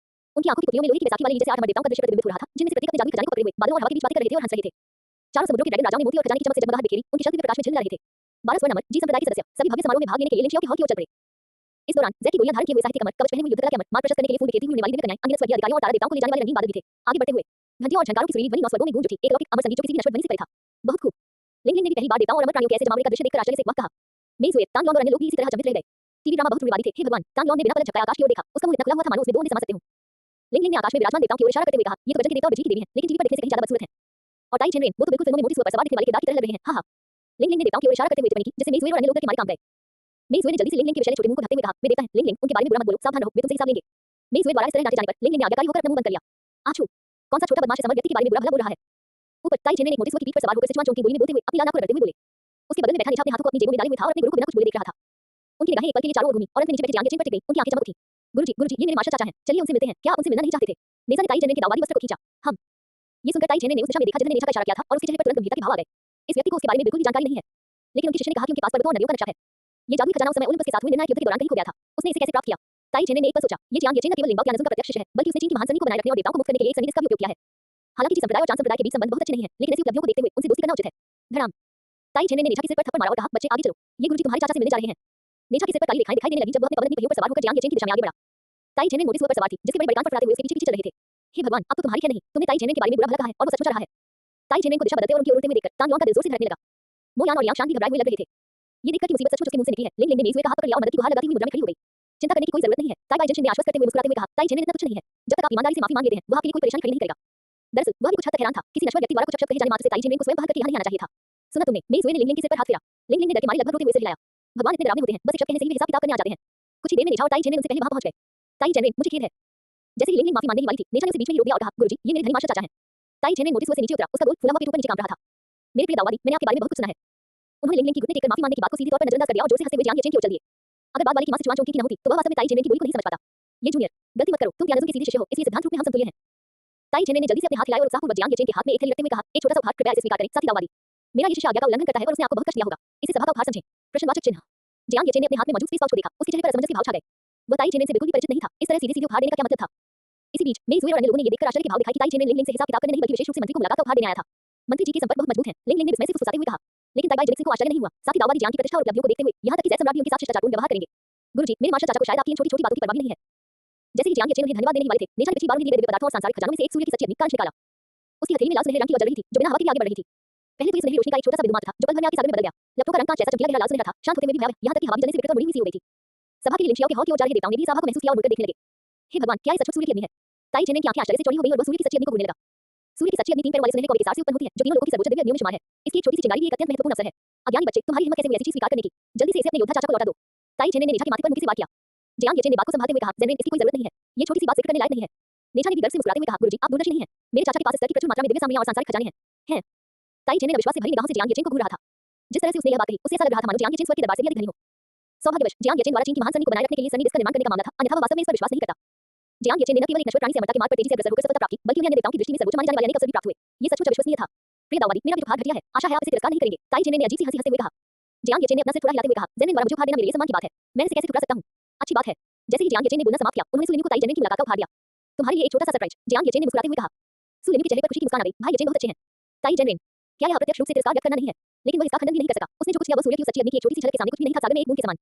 उनकी आंखों की पुतलियों में लोहे की बैसाखी वाले जैसे 8 अमर देवताओं का दृश्य प्रतिबिंबित हो रहा था, जिनमें से प्रत्येक अपने जादुई खजाने को पकड़े हुए बादलों और हवा के बीच बातें कर रहे थे और हंस रहे थे। चारों समुद्रों के ड्रैगन राजाओं ने मोती और खजाने की चमक से जगमगाहट बिखेरी, उनकी शक्ति प्रकाश में झिलमिला रहे थे। 12 स्वर्ण अमर जी संप्रदाय के सदस्य सभी भव्य समारोह में भाग लेने के लिए लिंशियाओं के हॉल की ओर चल पड़े। इस दौरान ज़ेड की गोलियां धारण किए हुए साहित्य कमर, कवच पहने हुए युद्धकला के अमर, मार्ग प्रशस्त करने के लिए फूल बिखेरती हुई उड़ने वाली दिव्य कन्याएं, अंगिनत स्वर्गीय अधिकारियों और तारा देवताओं को ले जाने वाले रंगीन बादल भी थे। आगे बढ़ते हुए घंटियों और झंकारों की सुरीली ध्वनि 9 स्वर्गों में गूंज उठी। एक लौकिक अमर संगीत जो किसी भी नश्वर ध्वनि से परे था। बहुत खूब। लिंग लिंग ने भी पहली बार देवताओं और अमर प्राणियों के ऐसे जमावड़े का दृश्य देखकर आश्चर्य से वाह कहा। मेइजुए, तांगलॉन्ग और अन्य लोग भी इसी तरह अचंभित रह गए। टीवी ड्रामा बहुत रूढ़िवादी थे। हे भगवान, तांगलॉन्ग ने बिना पलक झपकाए आकाश की ओर देखा। उसका मुंह इतना खुला हुआ था मानो उसमें 2 अंधे समा सकते हों। लिंग लिंग ने आकाश में विराजमान देवताओं की ओर इशारा करते हुए कहा, ये तो गजल के देवता और बिजली की देवी हैं, लेकिन टीवी पर दिखने से कहीं ज्यादा बदसूरत हैं। और ताई चेनरेन, वो तो बिल्कुल फिल्मों में मोटी सूअर पर सवार दिखने वाले किरदार की तरह लग रहे हैं। हां हां। लिंग लिंग ने देवताओं की ओर इशारा करते हुए टिप्पणी की, जिससे मेइजुए और अन्य लोग डर के मारे कांप गए। मेइजुए ने जल्दी से लिंग लिंग के विषय छोटे मुंह को ढकते हुए कहा, वे देवता हैं, लिंग लिंग, उनके बारे में बुरा मत बोलो, सावधान रहो, वे तुमसे हिसाब लेंगे। मेइजुए द्वारा इस तरह डांटे जाने पर लिंग लिंग ने आज्ञाकारी होकर अपना मुंह बंद कर लिया। आछू, कौन सा छोटा बदमाश समर व्यक्ति के बारे में बुरा भला बोल रहा है? ऊपर ताई चेनरेन एक मोटे सूअर की पीठ पर सवार होकर सिचुआन चोंग की बोली में बोलते हुए अपनी लाल आंखों पर रटते हुए बोले। उसके बगल में बैठा निशा अपने हाथों को अपनी जेबों में डाले हुए था और अपने गुरु को बिना कुछ बोले देख रहा था। उनकी निगाहें एक पल के लिए चारों ओर घूमी और अंत में नीचे बैठे जियांग येचेन पर टिक गईं। उनकी आंखें चमक उठी। गुरुजी, ये मेरे मास्टर चाचा हैं, चलिए उनसे मिलते हैं। क्या आप उनसे मिलना नहीं चाहते थे? निशा ने ताई चेनरेन के दाववादी वस्त्र को खींचा। हम। ये सुनकर ताई चेनरेन ने उस दिशा में देखा जिसने निशा का इशारा किया था और उसके चेहरे पर तुरंत गंभीरता के भाव आ गए। इस व्यक्ति को उसके बारे में बिल्कुल भी जानकारी नहीं है। लेकिन उनके शिष्य ने कहा कि उनके पास पर्वतों और नदियों का नक्शा है। ये जादुई खजाना उस समय ओलंपस के साथ हुए निर्णायक युद्ध के दौरान कहीं खो गया था। उसने इसे कैसे प्राप्त किया? ताई चेनरेन ने एक पल सोचा। ये जियांग येचेन न केवल लिंबाओ के अनज़ुम का प्रत्यक्ष शिष्य है, बल्कि उसने चीन की महान सनी को बनाए रखने और देवताओं को मुक्त करने के लिए एक संगीत का भी उपयोग किया है। हालांकि जी संप्रदाय और चांद संप्रदाय के बीच संबंध बहुत अच्छे नहीं है, लेकिन ऐसी उपलब्धियों को देखते हुए उनसे दोस्ती करना उचित है। धड़ाम। ताई चेनरेन ने निशा के सिर पर थप्पड़ मारा और कहा, बच्चे आगे चलो, ये गुरुजी तुम्हारे चाचा से मिलने जा रहे हैं। निशा के सिर पर काली रेखाएं दिखाई देने लगी जब वह अपने पवननी पहियों पर सवार होकर जियांग येचेन की दिशा में आगे बढ़ा। ताई चेनरेन मोटे सूअर पर सवार थी, जिसके बड़े बड़े कान फड़फड़ाते हुए उसके पीछे पीछे चल रहे थे। हे भगवान, अब तो तुम्हारी खैर नहीं, तुमने ताई जेनेन के बारे में बुरा भला कहा है और वो सचमुच आ रहा है। ताई जेनेन को दिशा बदलते और उनकी ओर उड़ते हुए देखकर तांग युआंग का दिल जोर से धड़कने लगा। मो यान और यांग शान भी घबराए हुए लग रहे थे। ये देखकर कि मुसीबत सचमुच उसके मुंह से निकली है, लिंग लिंग ने मेजुए का हाथ पकड़ लिया और मदद की गुहार लगाती हुई मुद्रा में खड़ी हो गई। चिंता करने की कोई जरूरत नहीं है, ताई बाई जिनशिन ने आश्वस्त करते हुए मुस्कुराते हुए कहा, ताई जेनेन इतना तुच्छ नहीं है। जब तक आप ईमानदारी से माफी मांग लेते हैं, वह आपके लिए कोई परेशानी खड़ी नहीं करेगा। दरअसल वह भी कुछ हद तक हैरान था, किसी नश्वर व्यक्ति द्वारा कुछ अपशब्द कहे जाने मात्र से ताई जेनेन को स्वयं बाहर करके यहाँ नहीं आना चाहिए था। सुना तुमने? मेजुए ने लिंग लिंग के सिर पर हाथ फेरा। लिंग लिंग ने डर के मारे लगभग रोते हुए सिर हिलाया। भगवान इतने डरावने होते हैं, बस एक शब्द कहने से ही वे हिसाब किताब करने आ जाते हैं। कुछ ही देर में नेछा और ताई जेनेन उनसे पहले वहां पहुंच गए। ताई जेनेन, मुझे खेद है। जैसे ही लिंग लिंग माफी मांगने ही वाली थी, नेछा ने उसे बीच में ही रोक दिया और कहा, गुरुजी, ये मेरे धनी मास्टर चाचा हैं। ताई जेनेन मोटे सुर से नीचे उतरा, उसका गोल फूला हुआ पेट ऊपर नीचे कांप रहा था। मेरे प्रिय दाऊवादी, मैंने आपके बारे में बहुत कुछ सुना है। उन्होंने लिंग लिंग की घुटने टेककर माफी मांगने की बात को सीधे तौर पर नजरअंदाज कर दिया और जोर से हंसते हुए जियांग येचेन की ओर चल दिए। अगर बात वाली की मां से जुआन चौंकी की न होती, तो वह वास्तव में ताई जेनेन की बुरी को नहीं समझ पाता। ये जूनियर, गलती मत करो, तुम ज्ञानजुन के सीधे शिष्य हो, इसलिए सिद्धांत रूप में हम समतुल्य हैं। ताई जेनेन ने जल्दी से अपने हाथ हिलाए और उत्साहपूर्वक जियांग येचेन के हाथ में एक थैली रखते हुए कहा, एक छोटा सा उपहार, कृपया इसे स्वीकार करें, साथी दाऊवादी। मेरा ये शिष्य आज्ञा का उल्लंघन करता है और उसने आपको बहुत कष्ट दिया होगा, इसे सभा का उपहार समझें। प्रश्नवाचक चिन्ह। जियांग येचेन ने अपने हाथ में मौजूद स्पेस पाउच को देखा, उसके चेहरे पर असमंजस के भाव छा गए। वह ताई जेनेन से बिल्कुल भी परिचित नहीं था, इस तरह सीधे सीधे उपहार देने का क्या मतलब था। इसी बीच मेजुए और अन्य लोगों ने ये देखकर आश्चर्य के भाव दिखाए कि ताई जेनेन लिंग लिंग से हिसाब किताब करने नहीं बल्कि विशेष रूप से मंत्री को मुलाकात का उपहार देने आया था। मंत्री जी के संपर्क बहुत मजबूत हैं, लिंग लिंग ने विस्मय से फुसफुसाते हुए कहा। लेकिन ताई जेनेन को आश्चर्य नहीं हुआ, साथी दाऊवादी जियांग की प्रतिष्ठा और उपलब्धियों को देखते हुए यहाँ तक कि जैद सम्राट भी उनके साथ शिष्टाचारपूर्ण व्यवहार करेंगे। गुरुजी, मेरे मास्टर चाचा को शायद आपकी इन छोटी-छोटी बातों की परवाह भी नहीं है। जैसे ही जियांग येचेन उन्हें धन्यवाद देने ही वाले थे, नेछा ने पिछली बार उन्हें दिए गए पदार्थों और सांसारिक खजानों में से एक सूर्य की सच्ची अग्नि का अंश निकाला। उसकी हथेली में लाल सुनहरे रंग की जल रही थी, जो बिना हवा के भी आगे बढ़ रही थी। पहले तो ये सुनहरी रोशनी का एक छोटा सा बिंदु मात्र था, जो पल भर में आग के सागर में बदल गया। लपटों का रंग कांच जैसा चमकीला गहरा लाल सुनहरा था, शांत होते हुए भी भयावह, यहाँ तक कि हवा भी जलने से विकृत और मुड़ी हुई सी हो गई थी। सभा के लिए लिंशियाओं के हॉल की ओर जा रहे देवताओं ने भी सभा को महसूस किया और मुड़कर देखने लगे। हे भगवान, क्या ये सचमुच सूर्य की अग्नि है? ताई जेनेन की आंखें आश्चर्य से चौड़ी हो गईं और वह सूर्य की सच्ची अग्नि को ढूंढने लगा। सूर्य की सच्ची अग्नि 3 पैरों वाले सुनहरे कौवे के सार से उत्पन्न होती है, जो तीनों लोगों की सर्वोच्च दिव्य अग्नियों में शुमार है। इसकी एक छोटी सी चिंगारी भी एक अत्यंत महत्वपूर्ण अवसर है। अज्ञानी बच्चे, तुम्हारी हिम्मत कैसे हुई ऐसी चीज स्वीकार करने की? जल्दी से इसे अपने योद्धा चाचा को लौटा दो। ताई जेनेन ने नेछा के माथे पर मुक्की से वार किया। जियांग येचेन ने बात को संभालते हुए कहा, जेनेन, इसकी कोई जरूरत नहीं है। ये छोटी सी बात जिक्र करने लायक नहीं है। नेछा ने भी गर्व से मुस्कुराते हुए कहा, गुरुजी, आप दूरदर्शी नहीं हैं। मेरे चाचा के पास इस तरह की प्रचुर मात्रा में दिव्य सामग्रियां और सांसारिक खजाने हैं। ताई जेनेन अविश्वास से भरी निगाहों से जियांग येचेन को घूर रहा था। जिस तरह से उसने यह बात कही, उससे ऐसा लग रहा था मानो जियांग येचेन स्वर्ग के दरबार से भी अधिक धनी हो। सौभाग्यवश जियांग येचेन द्वारा चीन की महान सैनिक को बनाए रखने के लिए सन्निधिस्थ का निर्माण करने का मामला था, अन्यथा वह वास्तव में इस पर विश्वास नहीं करता। जियांग येचेन ने न केवल एक नश्वर प्राणी से अमरता के मार्ग पर तेजी से अग्रसर होकर सफलता प्राप्त की, बल्कि उन्हें अन्य देवताओं की दृष्टि में सर्वोच्च माने जाने वाले अनेक अवसर भी प्राप्त हुए। ये सचमुच अविश्वसनीय था। प्रिय दाऊवादी, मेरा भी उपहार घटिया है, आशा है आप इसे तिरस्कार नहीं करेंगे। ताई जेनेन ने अजीब सी हंसी हंसते हुए कहा। जियांग येचेन ने अपना सिर थोड़ा हिलाते हुए कहा, जेनेन द्वारा मुझे उपहार देना मेरे लिए सम्मान की बात है। मैं इसे कैसे ठुकरा सकता हूँ? अच्छी बात है। जैसे ही जियांग येचेन ने बोलना समाप्त किया, उन्होंने सुलिन्यू को ताई जेनेन की मुलाकात का उपहार दिया। तुम्हारे लिए एक छोटा सा सरप्राइज, जियांग येचेन ने मुस्कुराते हुए कहा। सुलिन्यू के चेहरे पर खुशी की मुस्कान आ गई। भाई येचेन बहुत अच्छे हैं। ताई जेनेन, क्या यह अप्रत्यक्ष रूप से तिरस्कार व्यक्त करना नहीं है? लेकिन वह इसका खंडन भी नहीं कर सका। उसने जो कुछ किया वो सूर्य की उस सच्ची अग्नि की एक छोटी सी झलक के सामने कुछ भी नहीं था, सागर में एक बूंद के समान।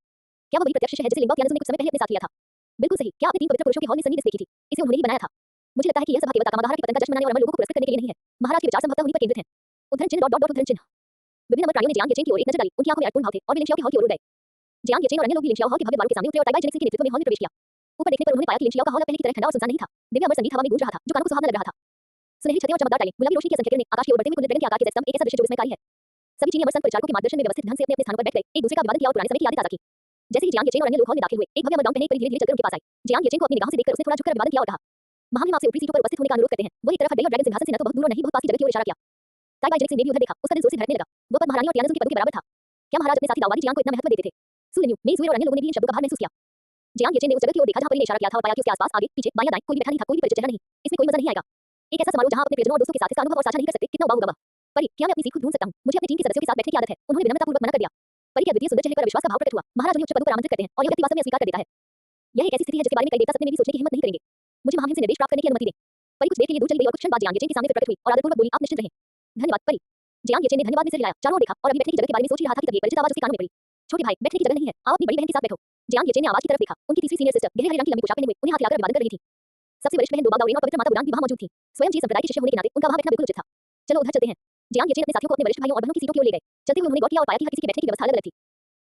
क्या वह वही प्रत्यक्ष शिष्य है जिसे लिंगवा यानजुन ने कुछ समय पहले अपने साथ लिया था? बिल्कुल सही। क्या आपने 3 पवित्र पुरुषों के हॉल में सन्निधिस्त देखी थी? इसे उन्होंने ही बनाया था। मुझे लगता है कि यह सभा केवल ताकामागाहरा के पतन का जश्न मनाने और अमर लोगों को पुरस्कृत करने के लिए नहीं है। महाराज के विचार संभवतः उन्हीं पर केंद्रित हैं। उद्धरण चिन्ह उद्धरण चिन्ह। विभिन्न अमर प्राणियों ने जियांग येचेन की ओर एक नजर डाली, उनकी आंखों में अर्थपूर्ण भाव थे और वे लिंशियाओं के हॉल की ओर उड़ गए। जियांग येचेन और अन्य लोग भी लिंशियाओ हॉल के भव्य द्वारों के सामने उतरे और ताई जेनेन के नेतृत्व में हॉल में प्रवेश किया। ऊपर देखने पर उन्होंने पाया कि लिंशियाओ का हॉल अब पहले की तरह ठंडा और सुनसान नहीं था। दिव्य अमर संगीत हवा में गूंज रहा था, जो कानों को सुहावना लग रहा था। सुनहरी छतें और चमकदार टाइलें, गुलाबी रोशनी की असंख्य किरणें, आकाश की ओर बढ़ते हुए कुंड ड्रैगन के आकार के स्तंभ, एक ऐसा दृश्य जो विस्मयकारी है। सभी चीनी अमर संत परिचारकों के मार्गदर्शन में व्यवस्थित ढंग से अपने-अपने स्थानों पर बैठ गए, एक दूसरे का अभिवादन किया और पुराने समय की यादें ताज़ा की। जैसे ही जियांग येचेन और अन्य लोग हॉल में दाखिल हुए, एक भव्य अमर गाउन पहने एक परी धीरे-धीरे चलकर उनके पास आई। जियांग येचेन को अपनी निगाहों से देखकर उसने थोड़ा झुककर अभिवादन किया और कहा, महामहिम आपसे ऊपरी सीटों पर उपस्थित होने का अनुरोध करते हैं। वो एक तरफ हट गई और ड्रैगन सिंहासन से न तो बहुत दूर और नहीं बहुत पास की जगह की ओर इशारा किया। ताई बाई जेनेन ने भी उधर देखा, उसका दिल जोर से धड़कने लगा। वह पद महारानी और यानजुन के पदों के बराबर था। क्या महाराज अपने साथी दाऊवादी जियांग को इतना महत्व देते थे? सुलिन्यू, मेजुए और अन्य लोगों ने भी इन शब्दों का भार महसूस किया। जियांग येचेन ने उस जगह की ओर देखा जहां परी ने इशारा किया था और पाया कि उसके आसपास आगे, पीछे, बायां दाएं कोई भी बैठा नहीं था, कोई भी परिचित चेहरा नहीं। इसमें कोई मजा नहीं आएगा। एक ऐसा समारोह जहां आप अपने प्रियजनों और दोस्तों के साथ इसका अनुभव और साझा नहीं कर सकते, कितना उबाऊ होगा वह। परी, क्या मैं अपनी सीट खुद ढूंढ सकता हूं? मुझे अपनी टीम के सदस्यों के साथ बैठने की आदत है। उन्होंने विनम्रतापूर्वक मना कर दिया। परी के अद्वितीय सुंदर चेहरे पर विश्वास का भाव प्रकट हुआ। महाराज उन्हें उच्च पदों पर आमंत्रित करते हैं और यह व्यक्ति वास्तव में अस्वीकार कर देता है। यह एक ऐसी स्थिति है जिसके बारे में कई देवता सपने में भी सोचने की हिम्मत नहीं करेंगे। मुझे महामहिम से निर्देश प्राप्त करने की अनुमति दें। परी कुछ देर के लिए दूर चली गई और कुछ क्षण बाद जियांग येचेन के सामने फिर प्रकट हुई और आदरपूर्वक बोली, आप निश्चिंत रहें। धन्यवाद परी। जियांग येचेन ने धन्यवाद में सिर हिलाया, चारों ओर देखा और अभी बैठने की जगह के बारे में सोच ही रहा था कि तभी एक परिचित आवाज उसके कानों में पड़ी। छोटे भाई, बैठने की जगह नहीं है, आओ अपनी बड़ी बहन के साथ बैठो। जियांग येचेन ने आवाज की तरफ देखा। उनकी तीसरी सीनियर सिस्टर गहरे हरे रंग की लंबी पोशाक पहने हुए उन्हें हाथ हिलाकर अभिवादन कर रही थी। सबसे वरिष्ठ बहन दोबाल दाओरेन और पवित्र माता बुरान भी वहां मौजूद थी। स्वयं जी संप्रदाय के शिष्य होने के नाते उनका वहां बैठना बिल्कुल उचित था। चलो उधर चलते हैं। जियांग येचेन अपने साथियों को अपने वरिष्ठ भाइयों और बहनों की सीटों की ओर ले गए। चलते हुए उन्होंने गौर किया और पाया कि हर किसी के बैठने की व्यवस्था अलग-अलग थी।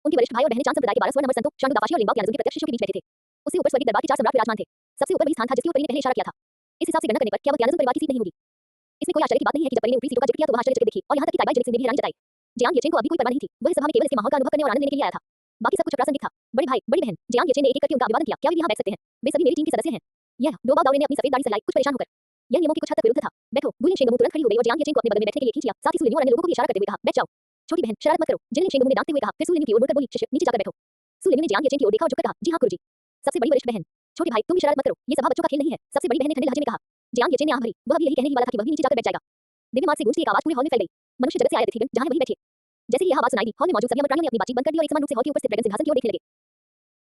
उनके वरिष्ठ भाई और बहनें चांद संप्रदाय के 12 स्वर्ण अमर संतों, शांडू दापाशी और लिंगबाओ यानजुन के प्रत्यक्ष शिष्यों के बीच बैठे थे। उससे ऊपर स्वर्गीय दरबार के 4 सम्राट विराजमान थे। सबसे ऊपर वही स्थान था जिसके ऊपर परी ने पहले इशारा किया था। इस हिसाब से गणना करने पर क्या वह यानजुन परिवार की सीट नहीं होगी? इसमें कोई आश्चर्य की बात नहीं है कि जब परी ने ऊपरी सीटों का जिक्र किया तो वह आश्चर्यचकित दिखी और यहाँ तक कि ताई बाई जेनेन ने भी हैरानी जताई। जियांग येचेन को अभी कोई परवाह नहीं थी। वह इस सभा में केवल इसके माहौल का अनुभव करने और आनंद लेने के लिए आया था। बाकी सब कुछ अप्रासंगिक था। बड़े भाई, बड़ी बहन, जियांग येचेन ने एक-एक करके उनका अभिवादन किया। क्या वे यहाँ बैठ सकते हैं? वे सभी मेरी टीम के सदस्य हैं। यह दोबाल दाओरेन ने अपनी सफेद दाढ़ी सहलाई, कुछ परेशान होकर। यह नियमों के कुछ हद तक विरुद्ध था। बैठो। गुलिन शेंगमू तुरंत खड़ी हो गई और जियांग येचेन को अपने बगल में बैठने के लिए खींच लिया। साथ ही सुलिन्यू और अन्य लोगों को भी इशारा करते हुए कहा, बैठ जाओ। छोटी बहन, शरारत मत करो। जिलिन शेंगमू ने डांटते हुए कहा। फिर सुलिन्यू की ओर मुड़कर बोली, शिष्य, नीचे जाकर बैठो। सुलिन्यू ने जियांग येचेन की ओर देखा और झुककर कहा, जी हाँ गुरुजी। सबसे बड़ी वरिष्ठ बहन, छोटे भाई, तुम भी शरारत मत करो। ये सभा बच्चों का खेल नहीं है। सबसे बड़ी बहन ने ठंडे लहजे में कहा। जियांग येचेन ने आह भरी। वह भी यही कहने ही वाला था कि वह भी नीचे जाकर बैठ जाएगा। दिव्य मार्ग से गूंजती एक आवाज पूरे हॉल में फैल गई। मनुष्य जगत से आए अतिथिगण जहां वहीं बैठे। जैसे ही यह आवाज सुनाई दी, हॉल में मौजूद सभी अमर प्राणियों ने अपनी बातचीत बंद कर दी और एक समान रूप से हॉल के ऊपर स्थित ड्रैगन सिंहासन की ओर देखने लगे।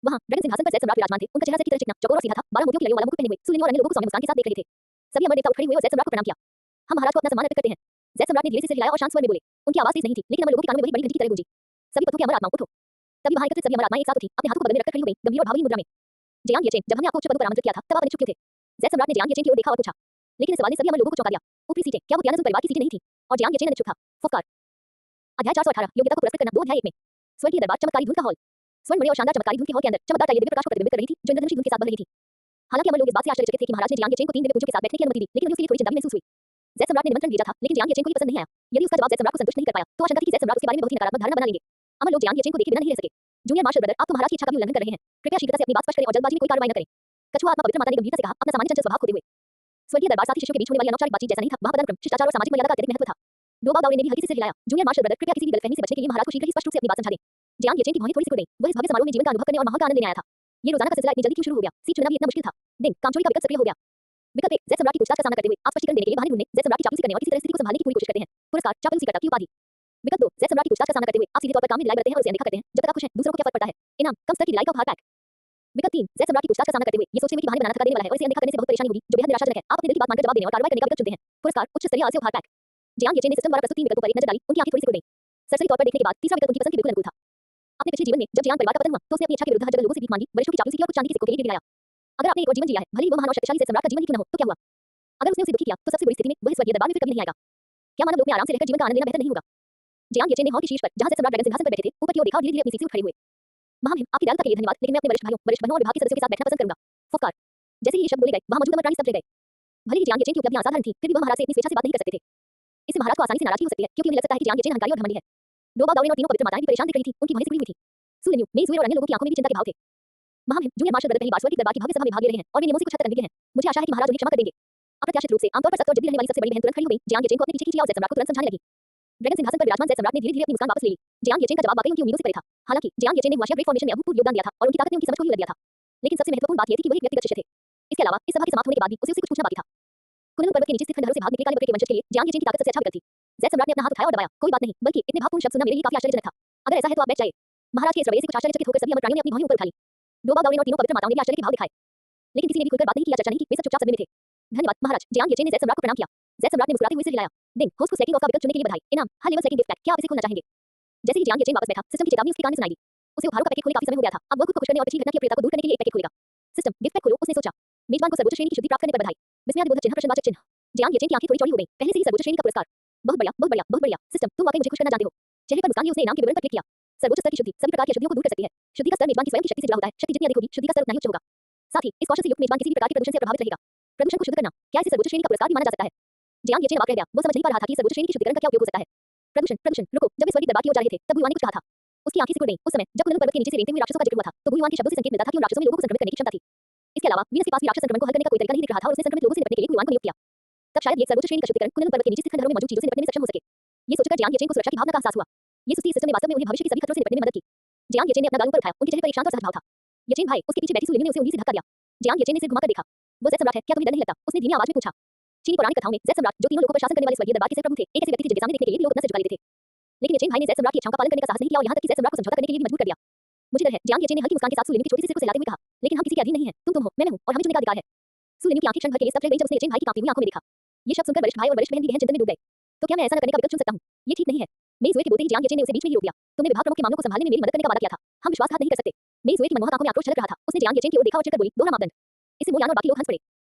वहां ड्रैगन सिंहासन पर जैद सम्राट विराजमान थे। उनका चेहरा की तरह चिकना, चौकोर और सीधा था। 12 मोतियों की लड़ियों वाला मुकुट पहने हुए सुलिन्यू और अन्य लोगों को सौम्य मुस्कान के साथ देख रहे थे। सभी अमर देवता उठ खड़े हुए और जैद सम्राट को प्रणाम किया। हम महाराज को अपना सम्मान अर्पित करते हैं। जैद सम्राट ने धीरे से सिर हिलाया और शांत स्वर में बोले। उनकी आवाज तेज नहीं थी, लेकिन अमर लोगों के कानों में वही बड़ी घंटी की तरह गूंजी। सभी पथों के अमर आत्माओं उठो। तभी वहां एकत्रित सभी अमर आत्माएं एक साथ उठी, अपने हाथों को बगल में रखकर खड़ी हो गई, गंभीर और भावहीन मुद्रा में। जियांग येचेन, जब हमने आपको उच्च पदों पर आमंत्रित किया था, तब आप अनिच्छुक क्यों थे? जैद सम्राट ने जियांग येचेन की ओर देखा और पूछा। लेकिन इस सवाल ने सभी अमर लोगों को चौंका दिया। ऊपरी सीटें, क्या वो त्यानसुन परिवार की सीटें नहीं थी? और जियांग येचेन चुप था। फुफकार। अध्याय 418 योग्यता को पुरस्कृत करना। 2 अध्याय 1 में स्वर्गीय दरबार चमत्कारी धुन का हॉल। स्वर्ण मणि और शानदार चमत्कारी धुन के हॉल के अंदर चमकदार टाइलें दिव्य प्रकाश को प्रतिबिंबित कर रही थी, जो इंद्रधनुषी धुन के साथ बह रही थी। हालांकि अमर लोग इस बात से आश्चर्यचकित थे कि महाराज ने जियांग येचेन को 3 दिव्य पुंजों के साथ बैठने की अनुमति दी, लेकिन उन्हें उसके लिए थोड़ी चिंता भी महसूस हुई। ज़ैद सम्राट ने निमंत्रण भेजा था, लेकिन जियांग येचेन को ये पसंद नहीं आया। यदि उसका जवाब ज़ैद सम्राट को संतुष्ट नहीं कर पाया, तो आशंका थी कि ज़ैद सम्राट उसके बारे में बहुत ही नकारात्मक धारणा बना लेंगे। अमर लोग जियांग येचेन को देखे बिना नहीं रह सके। जूनियर मार्शल ब्रदर, आप तो महाराज की इच्छा का भी उल्लंघन कर रहे हैं। कृपया शीघ्रता से अपनी बात स्पष्ट करें और जल्दबाजी में कोई कार्रवाई न करें। कछुआ आत्मा पवित्र माता ने गंभीरता से कहा, अपना सामान्य चंचल स्वभाव खोते हुए। स्वर्गीय दरबार साथी शिष्यों के बीच होने वाली अनौपचारिक बातचीत जैसा नहीं था, वहां पदानुक्रम, शिष्टाचार और सामाजिक मर्यादा का अत्यधिक महत्व था। डोबा दाओ ने भी हल्की से सिर हिलाया। जूनियर मार्शल ब्रदर, कृपया किसी भी गलतफहमी से बचने के लिए महाराज को शीघ्र ही स्पष्ट रूप से अपनी बात समझा दें। जियांग येचेन की भौहें थोड़ी सी खुल गईं। वह इस भव्य समारोह में जीवन का अनुभव करने और माहौल का आनंद लेने आया था। ये रोजाना का सिलसिला इतनी जल्दी क्यों शुरू हो गया? सीट चुनना भी इतना मुश्किल था। दिन कामचोरी का विकल्प सक्रिय हो गया। विकल्प 1, ज़ैद सम्राट की पूछताछ का सामना करते हुए आप स्पष्टीकरण देने के लिए बहाने ढूंढने, ज़ैद सम्राट की चापलूसी करने और किसी तरह स्थिति को संभालने की पूरी कोशिश करते हैं। पुरस्कार, चापलूसी करता की उपाधि। विकल्प 2, ज़ैद सम्राट की पूछताछ का सामना करते हुए आप सीधे तौर पर काम में ढिलाई बरतते हैं और उसे अनदेखा करते हैं। जब तक आप खुश हैं, दूसरों को क्या फर्क पड़ता है? इनाम, कम स्तर की ढिलाई का उपहार पैक। विकल्प 3, ज़ैद सम्राट की पूछताछ का सामना करते हुए ये सोचते हुए कि बहाने बनाना थका देने वाला है और इसे अनदेखा करने से बहुत परेशानी होगी, जो बेहद निराशाजनक है। आप अपने दिल की बात मानकर जवाब देने और कार्रवाई करने का विकल्प चुनते हैं। पुरस्कार, उच्च स्तरीय हास्य उपहार पैक। जियांग येचेन ने सिस्टम द्वारा प्रस्तुत 3 विकल्पों पर एक नजर डाली, उनकी आंखें थोड़ी सी खुल गईं। सरसरी तौर पर देखने के बाद तीसरा विकल्प उनकी पसंद के बिल्कुल अनुकूल था। अपने पिछले जीवन में जब जियांग परिवार का पतन हुआ, तो उसने अपनी इच्छा के विरुद्ध हर जगह लोगों से भीख मांगी, वरिष्ठों की चापलूसी की और कुछ चांदी के सिक्कों के लिए गिर गिराया। अगर आपने एक और जीवन जिया है, भले ही वो महान और शक्तिशाली ज़ैद सम्राट का जीवन ही क्यों न हो, तो क्या हुआ? अगर उसने उसे दुखी किया, तो सबसे बुरी स्थिति में वह इस स्वर्गीय दरबार में फिर कभी नहीं आएगा। क्या मानव लोक में आराम से रहकर जीवन का आनंद लेना बेहतर नहीं होगा? जियांग येचेन ने हॉल के शीर्ष पर, जहां ज़ैद सम्राट ड्रैगन सिंहासन पर बैठे थे, ऊपर की ओर देखा और धीरे-धीरे अपनी सीट से उठ खड़े हुए। महामहिम, आपकी दयालुता के लिए धन्यवाद, लेकिन मैं अपने वरिष्ठ भाइयों, वरिष्ठ बहनों और विभाग के सदस्यों के साथ बैठना पसंद करूंगा। फुफकार। जैसे ही ये शब्द बोले गए, वहां मौजूद अमर प्राणी स्तब्ध रह गए। भले ही जियांग येचेन की उपलब्धियां असाधारण थीं, फिर भी वह महाराज से इतनी स्वेच्छा से बात नहीं कर सकते थे। इससे महाराज को आसानी से नाराजगी हो सकती है, क्योंकि उन्हें लग सकता है कि जियांग येचेन अहंकारी और घमंडी है। डोबा दाओ और तीनों पवित्र माताएं भी परेशान दिख रही थीं, उनकी भौहें सिकुड़ी हुई थीं। सुलेन्यू, मेइज़ुएर और अन्य लोगों की आंखों में भी चिंता के भाव थे। महामहिम, जूनियर मार्शल ब्रदर पहली बार स्वर्गीय दरबार की भव्य सभा में भाग ले रहे हैं और वे नियमों से कुछ हद तक अनभिज्ञ हैं। मुझे आशा है कि महाराज उन्हें क्षमा कर देंगे। अप्रत्याशित रूप से आमतौर पर सख्त और जिद्दी रहने वाली सबसे बड़ी बहन तुरंत खड़ी हो गई। जियांग येचेन को अपने पीछे खींच लिया और ज़ैद सम्राट को तुरंत समझाने लगी। ड्रैगन सिंहासन पर विराजमान ज़ैद सम्राट ने धीरे-धीरे अपनी मुस्कान वापस ले ली। जियांग येचेन का जवाब वाकई उनकी उम्मीदों से परे था। हालांकि जियांग येचेन ने हुआशिया ब्रेक फॉर्मेशन में अभूतपूर्व योगदान दिया था और उनकी ताकत ने उनकी समझ को ही बदल दिया था। लेकिन सबसे महत्वपूर्ण बात यह थी कि वह एक व्यक्तिगत शिष्य थे। इसके अलावा इस सभा के समाप्त होने के बाद भी उसे कुछ पूछना बाकी था। कुनलुन पर्वत के नीचे स्थित खंडहरों से भाग निकले काले बकरे के वंशज के लिए जियांग येचेन की ताकत सबसे अच्छा विकल्प थी। ज़ैद सम्राट ने अपना हाथ उठाया और दबाया। कोई बात नहीं, बल्कि इतने भावपूर्ण शब्द सुनना मेरे लिए काफी आश्चर्यजनक था। अगर ऐसा है तो आप बैठ जाइए। महाराज के इस रवैये से कुछ आश्चर्यचकित होकर सभी अमर प्राणियों ने अपनी भौहें ऊपर उठा ली। डोबा दाओ और तीनों पवित्र माताओं ने भी आश्चर्य के भाव दिखाए। लेकिन किसी ने भी खुलकर बात नहीं की या चर्चा नहीं की, वे सब चुपचाप सदमे में थे। धन्यवाद महाराज, जियांग येचेन ने ज़ैद सम्राट को प्रणाम किया। ज़ैद सम्राट ने मुस्कुराते हुए सिर हिलाया। दिन, होस्ट को सेकंड ऑफ का विकल्प चुनने के लिए बधाई। इनाम, high level second gift pack. क्या आप इसे खोलना चाहेंगे? जैसे ही जियांग येचेन वापस बैठा, सिस्टम की चेतावनी उसके कान में सुनाई दी। उसे उपहारों का पैकेट खोले काफी समय हो गया था। अब वह खुद को खुश करने और पिछली घटना की अप्रियता को दूर करने के लिए एक पैकेट खोलेगा। सिस्टम, गिफ्ट पैक खोलो, उसने सोचा। मेजबान को सर्वोच्च श्रेणी की शुद्धि प्राप्त करने पर बधाई। विस्मयादिबोधक चिन्ह, प्रश्नवाचक चिन्ह। जियांग येचेन की आंखें थोड़ी चौड़ी हो गईं। पहले से ही सर्वोच्च श्रेणी का पुरस्कार। बहुत बढ़िया, बहुत बढ़िया, बहुत बढ़िया। सिस्टम, तुम वाकई मुझे खुश करना जानते हो। चेहरे पर मुस्कान लिए उसने इनाम के विवरण पर क्लिक किया। सर्वोच्च स्तर की शुद्धि सभी प्रकार की अशुद्धियों को दूर कर सकती है। शुद्धि का स्तर मेजबान की स्वयं की शक्ति से जुड़ा होता है। शक्ति जितनी अधिक होगी, शुद्धि का स्तर उतना ही उच्च होगा। साथ ही इस कौशल से युक्त मेजबान किसी भी प्रकार के प्रदूषण से प्रभावित रहेगा। प्रदूषण को शुद्ध करना, क्या इसे सर्वोच्च श्रेणी का पुरस्कार भी माना जा सकता है? जियांग येचेन अवाक रह गया। वो समझ नहीं पा रहा था कि सर्वोच्च श्रेणी के शुद्धिकरण का क्या उपयोग हो सकता है। प्रदूषण, प्रदूषण, रुको। जब वे स्वर्गीय दरबार की ओर जा रहे थे, तब भुइवान ने कुछ कहा था। उसकी आंखें सिकुड़ गईं। उस समय जब कुनलुन पर्वत के नीचे से रेंगते हुए राक्षसों का जिक्र हुआ था, तो भुइवान के शब्दों से संकेत मिलता था कि उन राक्षसों में लोगों को संक्रमित करने की क्षमता थी। इसके अलावा वीनस के पास भी राक्षस संक्रमण को हल करने का कोई तरीका नहीं दिख रहा था और उसने संक्रमित लोगों से निपटने के लिए भुइवान को नियुक्त किया। तब शायद ये सर्वोच्च श्रेणी का शुद्धिकरण कुनलुन पर्वत के नीचे स्थित खंडहरों में मौजूद चीजों से निपटने में सक्षम हो सके। ये सोचकर जियांग येचेन को सुरक्षा की भावना का एहसास हुआ। ये सुस्ती इस सिस्टम ने वास्तव में उन्हें भविष्य के सभी खतरों से निपटने में मदद की। जियांग येचेन ने अपना गाल ऊपर उठाया। उनके चेहरे पर एक शांत और सहज भाव था। येचेन भाई, उसके पीछे बैठी सुलेन्यू ने उसे उंगली से धक्का दिया। जियांग येचेन ने सिर घुमाकर देखा। वो ज़ैद सम्राट है, क्या तुम्हें डर नहीं लगता? उसने धीमी आवाज में पूछा। चीनी पौराणिक कथाओं में ज़ैद सम्राट, जो तीनों लोगों पर शासन करने वाले स्वर्गीय दरबार के सह प्रभु थे, एक ऐसे व्यक्ति थे जिनके सामने देखने के लिए भी लोग अपना सिर झुका लेते थे। लेकिन येचेन भाई ने ज़ैद सम्राट की इच्छाओं का पालन करने का साहस नहीं किया और यहाँ तक कि ज़ैद सम्राट को समझौता करने के लिए भी मजबूर कर दिया। मुझे डर है, जियांग येचेन ने हल्की मुस्कान के साथ सुलेन्यू के छोटे से सिर को सहलाते हुए कहा। लेकिन हम किसी के अधीन नहीं हैं। तुम हो, मैं हूं और हमें चुनने का अधिकार है। सुलेन्यू की आंखें क्षण भर के लिए स्तब्ध रह गईं जब उसने येचेन भाई की कांपती हुई आंखों में देखा। ये शब्द सुनकर वरिष्ठ भाई और वरिष्ठ बहन भी गहन चिंतन में डूब गए। तो क्या मैं ऐसा न करने का विकल्प चुन सकता हूं? ये ठीक नहीं है। मेइज़ुए के बोलते ही जियांग येचेन ने उसे बीच में ही रोक दिया। तुमने विभाग प्रमुख के मामलों को संभालने में मेरी मदद करने का वादा किया था। हम विश्वासघात नहीं कर सकते। मेइज़ुए की मनमोहक आंखों में आक्रोश झलक रहा था। उसने जियांग येचेन की ओर देखा और चिढ़कर बोली, दोहरा मापदंड। इससे मोयान और बाकी लोग हंस पड़े।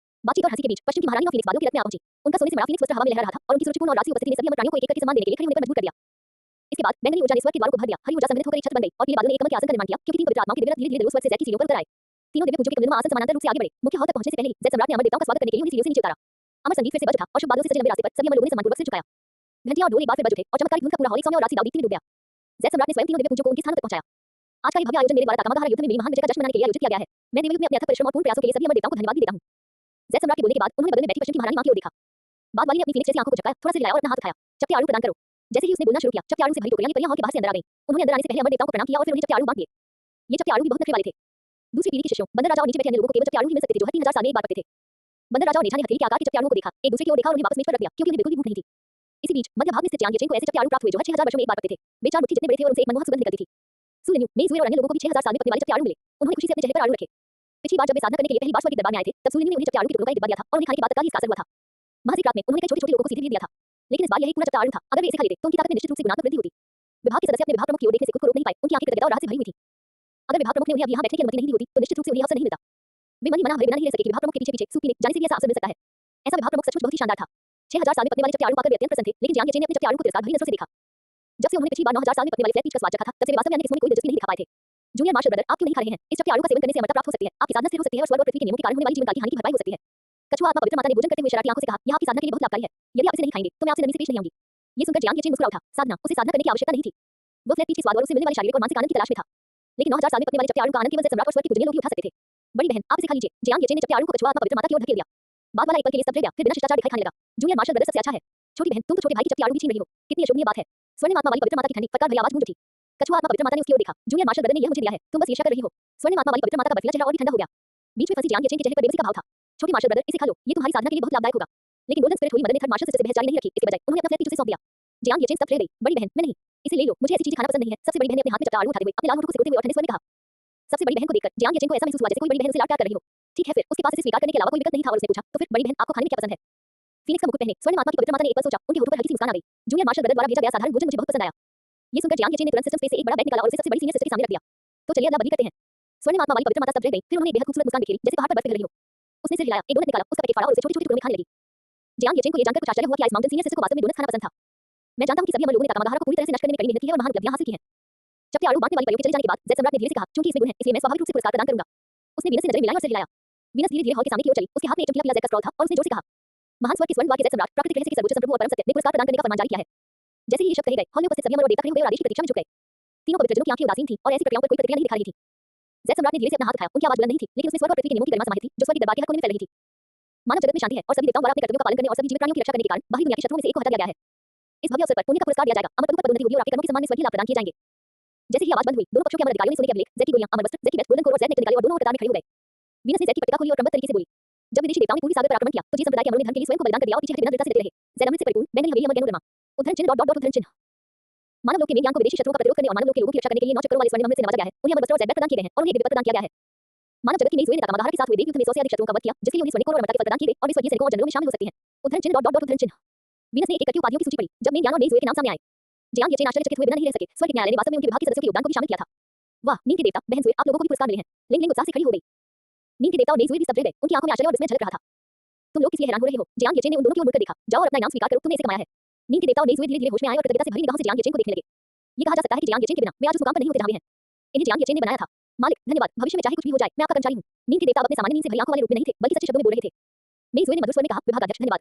बातचीत और हंसी के बीच पश्चिम की महारानी नौ फीनिक्स बादलों की रथ में आ पहुंची। उनका सोने से मड़ा फीनिक्स वस्त्र हवा में लहरा रहा था और उनकी सुरुचिपूर्ण और राजसी उपस्थिति ने सभी अमर प्राणियों को एक-एक करके सम्मान देने के लिए खड़े होने पर मजबूर कर दिया। इसके बाद बैंगनी ऊर्जा ने स्वर्ग के द्वारों को भर दिया। हरी ऊर्जा संघनित होकर एक छत बन गई और पीले बादलों ने एक कमल के आसन का निर्माण किया, क्योंकि तीन पवित्र आत्माओं के दिव्य रथ धीरे-धीरे रोज स्वर्ग से ज़ैद की सीढ़ियों पर उतर आए। तीनों दिव्य पूजों के कमलनुमा आसन समानांतर रूप से आगे बढ़े। मुख्य हॉल तक पहुंचने से पहले ही ज़ैद सम्राट ने अमर देवताओं का स्वागत करने के लिए उन्हें सीढ़ियों से नीचे उतारा। अमर संगीत फिर से बज उठा और शुभ बादलों से सजे लंबे रास्ते पर सभी अमर लोगों ने सम्मानपूर्वक सिर झुकाया। घंटियां और ढोल एक बार फिर बज उठे और चमत्कारी धुन का पूरा हॉल एक सौम्य और राजसी दावदीप्ति में डूब गया। ज़ैद सम्राट ने स्वयं तीनों दिव्य पूजों को उनके स्थान पर पहुंचाया। आज का ये भव्य आयोजन मेरे द्वारा ताकमागाहरा युद्ध में मेरी महान विजय का जश्न मनाने के लिए आयोजित किया गया है। मैं देवयुग में अपने अथक परिश्रम और पूर्ण प्रयासों के लिए सभी अमर देवताओं को धन्यवाद भी देता हूं। ज़ैद सम्राट के बोलने के बाद उन्होंने बगल में बैठी पश्चिम की महारानी मां की ओर देखा। बाद वाली ने अपनी फीनिक्स जैसी आंखों को झपकाया, थोड़ा सा हिलाया और अपना हाथ उठाया। चपटे आड़ू प्रदान करो। जैसे ही उसने बोलना शुरू किया, चपटे आड़ू से भरी टोकरियां हॉल के बाहर से अंदर आ गईं। उन्होंने अंदर आने से पहले अमर देवताओं को प्रणाम किया और फिर उन्हें चपटे आड़ू बांट दिए। ये चपटे आड़ू भी बहुत नखरे वाले थे। दूसरी पीढ़ी के शिष्यों, बंदर राजा और नीचे बैठे अन्य लोगों को केवल चपटे आड़ू ही मिल सकते थे जो हर 3000 साल में एक बार पड़ते थे। बंदर राजा और नेछा ने हथेली के आकार के चपटे आड़ूओं को देखा, एक दूसरे की ओर देखा और उन्हें वापस मेज पर रख दिया, क्योंकि उन्हें बिल्कुल भी भूख नहीं थी। इसी बीच मध्य भाग में स्थित जियांग येचेन को ऐसे चपटे आड़ू प्राप्त हुए जो हर 6000 वर्षों में एक बार पड़ते थे। वे 4 मुट्ठी जितने बड़े थे और उनसे एक मनमोहक सुगंध निकलती थी। सुलेन्यू, मेइज़ुए और अन्य लोगों को भी 6000 साल में पकने वाले चपटे आड़ू मिले। उन्होंने खुशी से अपने चेहरे पर आड़ू रखे। पिछली बार जब वे साधना करने के लिए पहली बार स्वर्ग के दरबार में आए थे, तब सुलेन्यू ने उन्हें चपटे आड़ू के टुकड़ों का एक डिब्बा दिया था और उन्हें खाने के बाद तत्काल ही इसका असर हुआ था। महज़िक रात में उन्होंने कई छोटे-छोटे लोगों को सीधे दिया था। लेकिन इस बार यही पूरा चपटा आड़ू था। अगर वे इसे खा लेते तो उनकी ताकत में निश्चित रूप से गुणात्मक वृद्धि होती। विभाग के सदस्य अपने विभाग प्रमुख की ओर देखने से खुद को रोक नहीं पाए। उनकी आंखें कृतज्ञता और राहत से भरी हुई थी। अगर विभाग प्रमुख ने उन्हें अब यहाँ बैठने की अनुमति नहीं दी होती, तो निश्चित रूप से उन्हें अवसर नहीं मिलता। वे मन ही मना हरे बिना नहीं रह सके कि विभाग प्रमुख के पीछे-पीछे सूपी ने जाने से भी ऐसा अवसर मिल सकता है। ऐसा विभाग प्रमुख सचमुच बहुत ही शानदार था। 6000 साल में पकने वाले चपटे आड़ू पाकर वे अत्यंत प्रसन्न थे, लेकिन जियांग येचेन ने अपने चपटे आड़ू को तिरस्कार भरी नजरों से देखा। जब से उन्होंने पिछली बार 9000 साल में पकने वाले फ्लैट पीच का स्वाद चखा था, तब से वे वास्तव में अन्य किस्मों में कोई दिलचस्पी नहीं दिखा पाए थे। जूनियर मार्शल ब्रदर, आप क्यों नहीं खा रहे हैं? इस चपटे आड़ू का सेवन करने से अमरता प्राप्त हो सकती है, आपकी साधना स्थिर हो सकती है और स्वर्ग और पृथ्वी के नियमों के कारण होने वाली जीवन काल की हानि की भरपाई हो सकती है। कछुआ आत्मा पवित्र माता ने भोजन करते हुए शरारती आंखों से कहा, यह आपकी साधना के लिए बहुत लाभकारी है। यदि आप इसे नहीं खाएंगे, तो मैं आपसे नरमी से पेश नहीं आऊंगी। ये सुनकर जियांग येचेन मुस्कुरा उठा। साधना, उसे साधना करने की आवश्यकता नहीं थी। वो फ्लैट पीच के स्वाद और उससे मिलने वाले शारीरिक और मानसिक आनंद की तलाश में था। लेकिन 9000 साल में पकने वाले चपटे आड़ू का आनंद केवल सम्राट और स्वर्ग के पूजनीय लोग ही उठा सकते थे। बड़ी बहन, आप इसे खा लीजिए। जियांग येचेन ने चपटे आड़ू को कछुआ आत्मा पवित्र माता की ओर धकेल दिया। बाद वाला एक पल के लिए सब रह गया, फिर बिना शिष्टाचार दिखाई खाने लगा। जूनियर मार्शल ब्रदर सबसे अच्छा है। छोटी बहन, तुम तो छोटे भाई की चपटे आड़ू भी छीन रही हो। कितनी अशोभनीय बात है। स्वर्णिम आत्मा वाली पवित्र माता की ठंडी फटकार भरी आवाज गूंज उठी। कछुआ आत्मा पवित्र माता ने उसकी ओर देखा। जूनियर मार्शल ब्रदर ने यह मुझे दिया है, तुम बस ईर्ष्या कर रही हो। स्वर्णिम आत्मा वाली पवित्र माता का बर्फीला चेहरा और भी ठंडा हो गया। बीच में फंसी जियांग येचेन के चेहरे पर बेबसी का भाव था। छोटी मार्शल ब्रदर, इसे खा लो, ये तुम्हारी साधना के लिए बहुत लाभदायक होगा। लेकिन गोल्डन स्पिरिट होली मदर ने थर्ड मार्शल सिस्टर से बहस जारी नहीं रखी, इसके बजाय उन्होंने अपना फ्लैट पीच उसे सौंप दिया। जियांग येचेन स्तब्ध रह गई। बड़ी बहन, मैं नहीं, इसे ले लो, मुझे ऐसी चीजें खाना पसंद नहीं है। सबसे बड़ी बहन ने अपने हाथ में चपटा आड़ू उठाते हुए अपने लाल होठों को सिकुड़ते हुए और ठंडे स्वर में कहा। सबसे बड़ी बहन को देखकर जियांग येचेन को ऐसा महसूस हुआ जैसे कोई बड़ी बहन उसे लाड प्यार कर रही हो। ठीक है, फिर उसके पास इसे स्वीकार करने के अलावा कोई विकल्प नहीं था और उसने पूछा, तो फिर बड़ी बहन, आपको खाने में क्या पसंद है? फीनिक्स का मुकुट पहने स्वर्णिम आत्मा की पवित्र माता ने एक पल सोचा, उनके होठों पर हल्की सी मुस्कान आ गई। जूनियर मार्शल ब्रदर द्वारा भेजा गया साधारण भोजन मुझे बहुत पसंद आया। ये सुनकर जियांग येचेन ने तुरंत सिस्टम स्पेस से एक बड़ा बैग निकाला और उसे सबसे बड़ी सीनियर सिस्टर के सामने रख दिया। तो चलिए अदला बदली करते हैं। स्वर्णिम आत्मा वाली पवित्र माता स्तब्ध रह गई, फिर उन्होंने एक बेहद खूबसूरत मुस्कान बिखेरी, जैसे पहाड़ पर बर्फ पिघल रही हो। उसने सिर हिलाया, एक डोनट निकाला, उसका पैकेट फाड़ा और उसे छोटे-छोटे टुकड़ों में खाने लगी। जियांग येचेन को ये जानकर कुछ आश्चर्य हुआ कि आइस माउंटेन सीनियर सिस्टर को वास्तव में डोनट खाना पसंद था। मैं जानता हूं कि सभी अमर लोगों ने ताकमागारा को पूरी तरह से नष्ट करने में कड़ी मेहनत की है और महान उपलब्धियां हासिल की हैं। चपटे आड़ू बांटने वाली परियों के चले जाने के बाद जेड सम्राट ने धीरे से कहा, चूंकि इसमें गुण है, इसलिए मैं स्वाभाविक रूप से पुरस्कार प्रदान करूंगा। उसने वीनस से नजरें मिलाई और सिर हिलाया। वीनस धीरे-धीरे हॉल के सामने की ओर चली, उसके हाथ में एक चमकीला जेड का स्क्रॉल था और उसने जोर से कहा, महान स्वर्ग के स्वर्ण द्वार के जेड सम्राट, प्राकृतिक रहस्य के सर्वोच्च संप्रभु और परम सत्य ने पुरस्कार प्रदान करने का फरमान जारी किया है। जैसे ही ये शब्द कहे गए, हॉल में उपस्थित सभी अमर और देवता खड़े हो गए और आदेश की प्रतीक्षा में झुक गए। तीनों पवित्र जनों की आंखें उदासीन थीं और ऐसी प्रक्रियाओं पर कोई प्रतिक्रिया नहीं दिखा रही थी। जेड सम्राट ने धीरे से अपना हाथ उठाया, उनकी आवाज बुलंद नहीं थी, लेकिन उसमें स्वर्ग और पृथ्वी के नियमों की गरिमा समाहित थी, जो स्वर्ग के दरबार के हर कोने में फैल रही थी। मानव जगत में शांति है और सभी देवताओं द्वारा अपने कर्तव्यों का पालन करने और सभी जीवित प्राणियों की रक्षा करने के कारण बाहरी दुनिया के शत्रुओं में से एक को हटा दिया गया है। इस भव्य अवसर पर पुण्य का पुरस्कार दिया जाएगा, अमर पदों पर पदोन्नति होगी और आपके कर्मों के सम्मान में स्वर्गीय लाभ प्रदान किए जाएंगे। जैसे ही आवाज बंद हुई, दोनों पक्षों के अमर अधिकारियों ने सोने के अभिलेख, जेड की गोलियां, अमर वस्त्र, जेड की बेल्ट, गोल्डन कोर और जेड नेक निकाले और दोनों कतार में खड़े हो गए। वीनस ने जेड की पट्टिका खोली और क्रमबद्ध तरीके से बोली, जब विदेशी देवताओं ने पूर्वी सागर पर आक्रमण किया, तो जी संप्रदाय के अमरों ने धर्म के लिए स्वयं को बलिदान कर दिया और पीछे हटे बिना दृढ़ता से डटे रहे। जेड अमृत से परिपूर्ण, बैंगनी हवेली अमर गैनोरमा। उद्धरण चिन्ह उद्धरण चिन्ह। मानव लोक के मेघ यान को विदेशी शत्रुओं का प्रतिरोध करने और मानव लोक के लोगों की रक्षा करने के लिए 9 चक्रों वाले स्वर्णिम अमृत से नवाजा गया है। उन्हें अमर वस्त्र और जेड प्रदान किए गए हैं और उन्हें दिव्य पद प्रदान किया गया है। मानव जगत की नई ने ताकमागारा के साथ हुए देव युद्ध में 100 से अधिक शत्रुओं का वध किया, जिसके लिए उन्हें स्वर्णिम कोर और अमरता के पद प्रदान किए गए और वे स्वर्गीय सैनिकों और जनरलों में शामिल हो सकते हैं। उद्धरण चिन्ह उद्धरण चिन्ह। वीनस ने एक करके उपाधियों की सूची पढ़ी, जब मेघ यान और नई के नाम सामने आए। जियांग येचेन आश्चर्यचकित हुए बिना नहीं रह सके। स्वर्ग के न्यायालय ने वास्तव में उनके विभाग के सदस्यों के योगदान को भी शामिल किया था। वाह, नीम के देवता, बहन ज़ुए, आप लोगों को भी पुरस्कार मिले हैं। लिंग लिंग उत्साह से खड़ी हो गई। नीम के देवता और नई भी स्तब्ध रह गए, उनकी आंखों में आश्चर्य और विस्मय झलक रहा था। तुम लोग किस लिए हैरान हो रहे हो? जियांग येचेन ने उन दोनों की ओर मुड़कर देखा। जाओ और अपना इनाम स्वीकार करो, तुमने इसे कमाया है। नीम के देवता और नई धीरे-धीरे होश में आए और कृतज्ञता से भरी निगाहों से जियांग येचेन को देखने लगे। ये कहा जा सकता है कि जियांग येचेन के बिना वे आज उस मुकाम पर नहीं होते जहां वे हैं। इन्हें जियांग येचेन ने बनाया था। मालिक, धन्यवाद, भविष्य में चाहे कुछ भी हो जाए, मैं आपका कर्मचारी हूं। नीम के देवता अब अपने सामान्य नींद से भरी आंखों वाले रूप में नहीं थे, बल्कि सच्चे शब्दों में बोल रहे थे। नई ने मधुर स्वर में कहा, विभागाध्यक्ष धन्यवाद।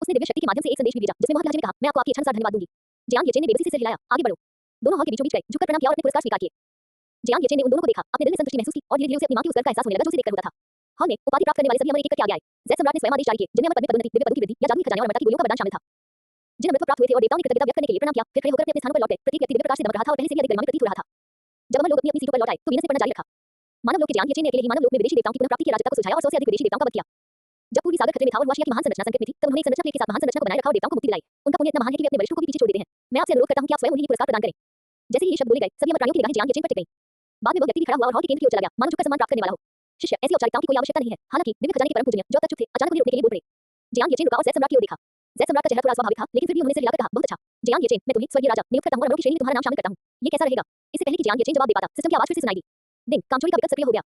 उसने दिव्य शक्ति के माध्यम से एक संदेश भी भेजा, जिसमें महत्व लहजे में कहा, मैं आपको आपकी इच्छानुसार धन्यवाद दूंगी। जियांग येचेन ने बेबसी से सिर हिलाया, आगे बढ़ो। दोनों हॉल के बीचों बीच गए, झुककर प्रणाम किया और अपने पुरस्कार स्वीकार किए। जियांग येचेन ने उन दोनों को देखा, अपने दिल में संतुष्टि महसूस की और धीरे-धीरे उसे अपनी मां की उस गर्व का एहसास होने लगा जो उसे देखकर होता था। हॉल में उपाधि प्राप्त करने वाले सभी अमर एक करके आगे आए। जेड सम्राट ने स्वयं आदेश जारी किए, जिनमें अमर पद में पदोन्नति, दिव्य पदों की वृद्धि या जादुई खजाने और अमरता की गोलियों का वरदान शामिल था। जिन अमृत प्राप्त हुए थे और देवताओं ने कृतज्ञता व्यक्त करने के लिए प्रणाम किया, फिर खड़े होकर अपने स्थानों पर लौटे। प्रत्येक व्यक्ति दिव्य प्रकाश से दमक रहा था और पहले से भी अधिक गरिमामय प्रतीत हो रहा था। जब अमर लोग अपनी सीटों पर लौट आए, तो वीनस ने पढ़ना जारी रखा। मानव लोक के जियांग येचेन ने अकेले ही मानव लोक में विदेशी देवताओं की पुनः प्राप्ति की राजता को सुलझाया और 100 से अधिक विदेशी देवताओं का वध किया। जब पूर्वी सागर खतरे में था और हुआशिया की महान संरचना संकट में थी, तब उन्होंने एक संरचना प्लेट के साथ महान संरचना को बनाए रखा और देवताओं को मुक्ति दिलाई। उनका पुण्य इतना महान है कि वे अपने वरिष्ठों को भी पीछे छोड़ देते हैं। मैं आपसे अनुरोध करता हूं कि आप स्वयं उन्हें पुरस्कार प्रदान करें। जैसे ही ये शब्द बोले गए, सभी अमर प्राणियों की निगाहें जियांग येचेन पर टिक गईं। बाद में वह व्यक्ति भी खड़ा हुआ और हॉल के केंद्र की ओर चला गया, मानो झुककर सम्मान प्राप्त करने वाला हो। शिष्य, ऐसी औपचारिकताओं की कोई आवश्यकता नहीं है। हालांकि दिव्य खजाने के परम पूजनीय, जो अब तक चुप थे, अचानक उन्हें रोकने के लिए बोल पड़े। जियांग येचेन रुका और जेड सम्राट की ओर देखा। जेड सम्राट का चेहरा थोड़ा स्वाभाविक था, लेकिन फिर भी उन्होंने सिर हिलाकर कहा, बहुत अच्छा। जियांग येचेन, मैं तुम्हें स्वर्गीय राजा नियुक्त करता हूं और अमरों की श्रेणी में तुम्हारा नाम शामिल करता हूं। ये कैसा रहेगा? इससे पहले कि जियांग येचेन जवाब दे पाता, सिस्टम की आवाज फिर से सुनाई दी। दिन, कामचोरी का विकल्प सक्रिय हो गया।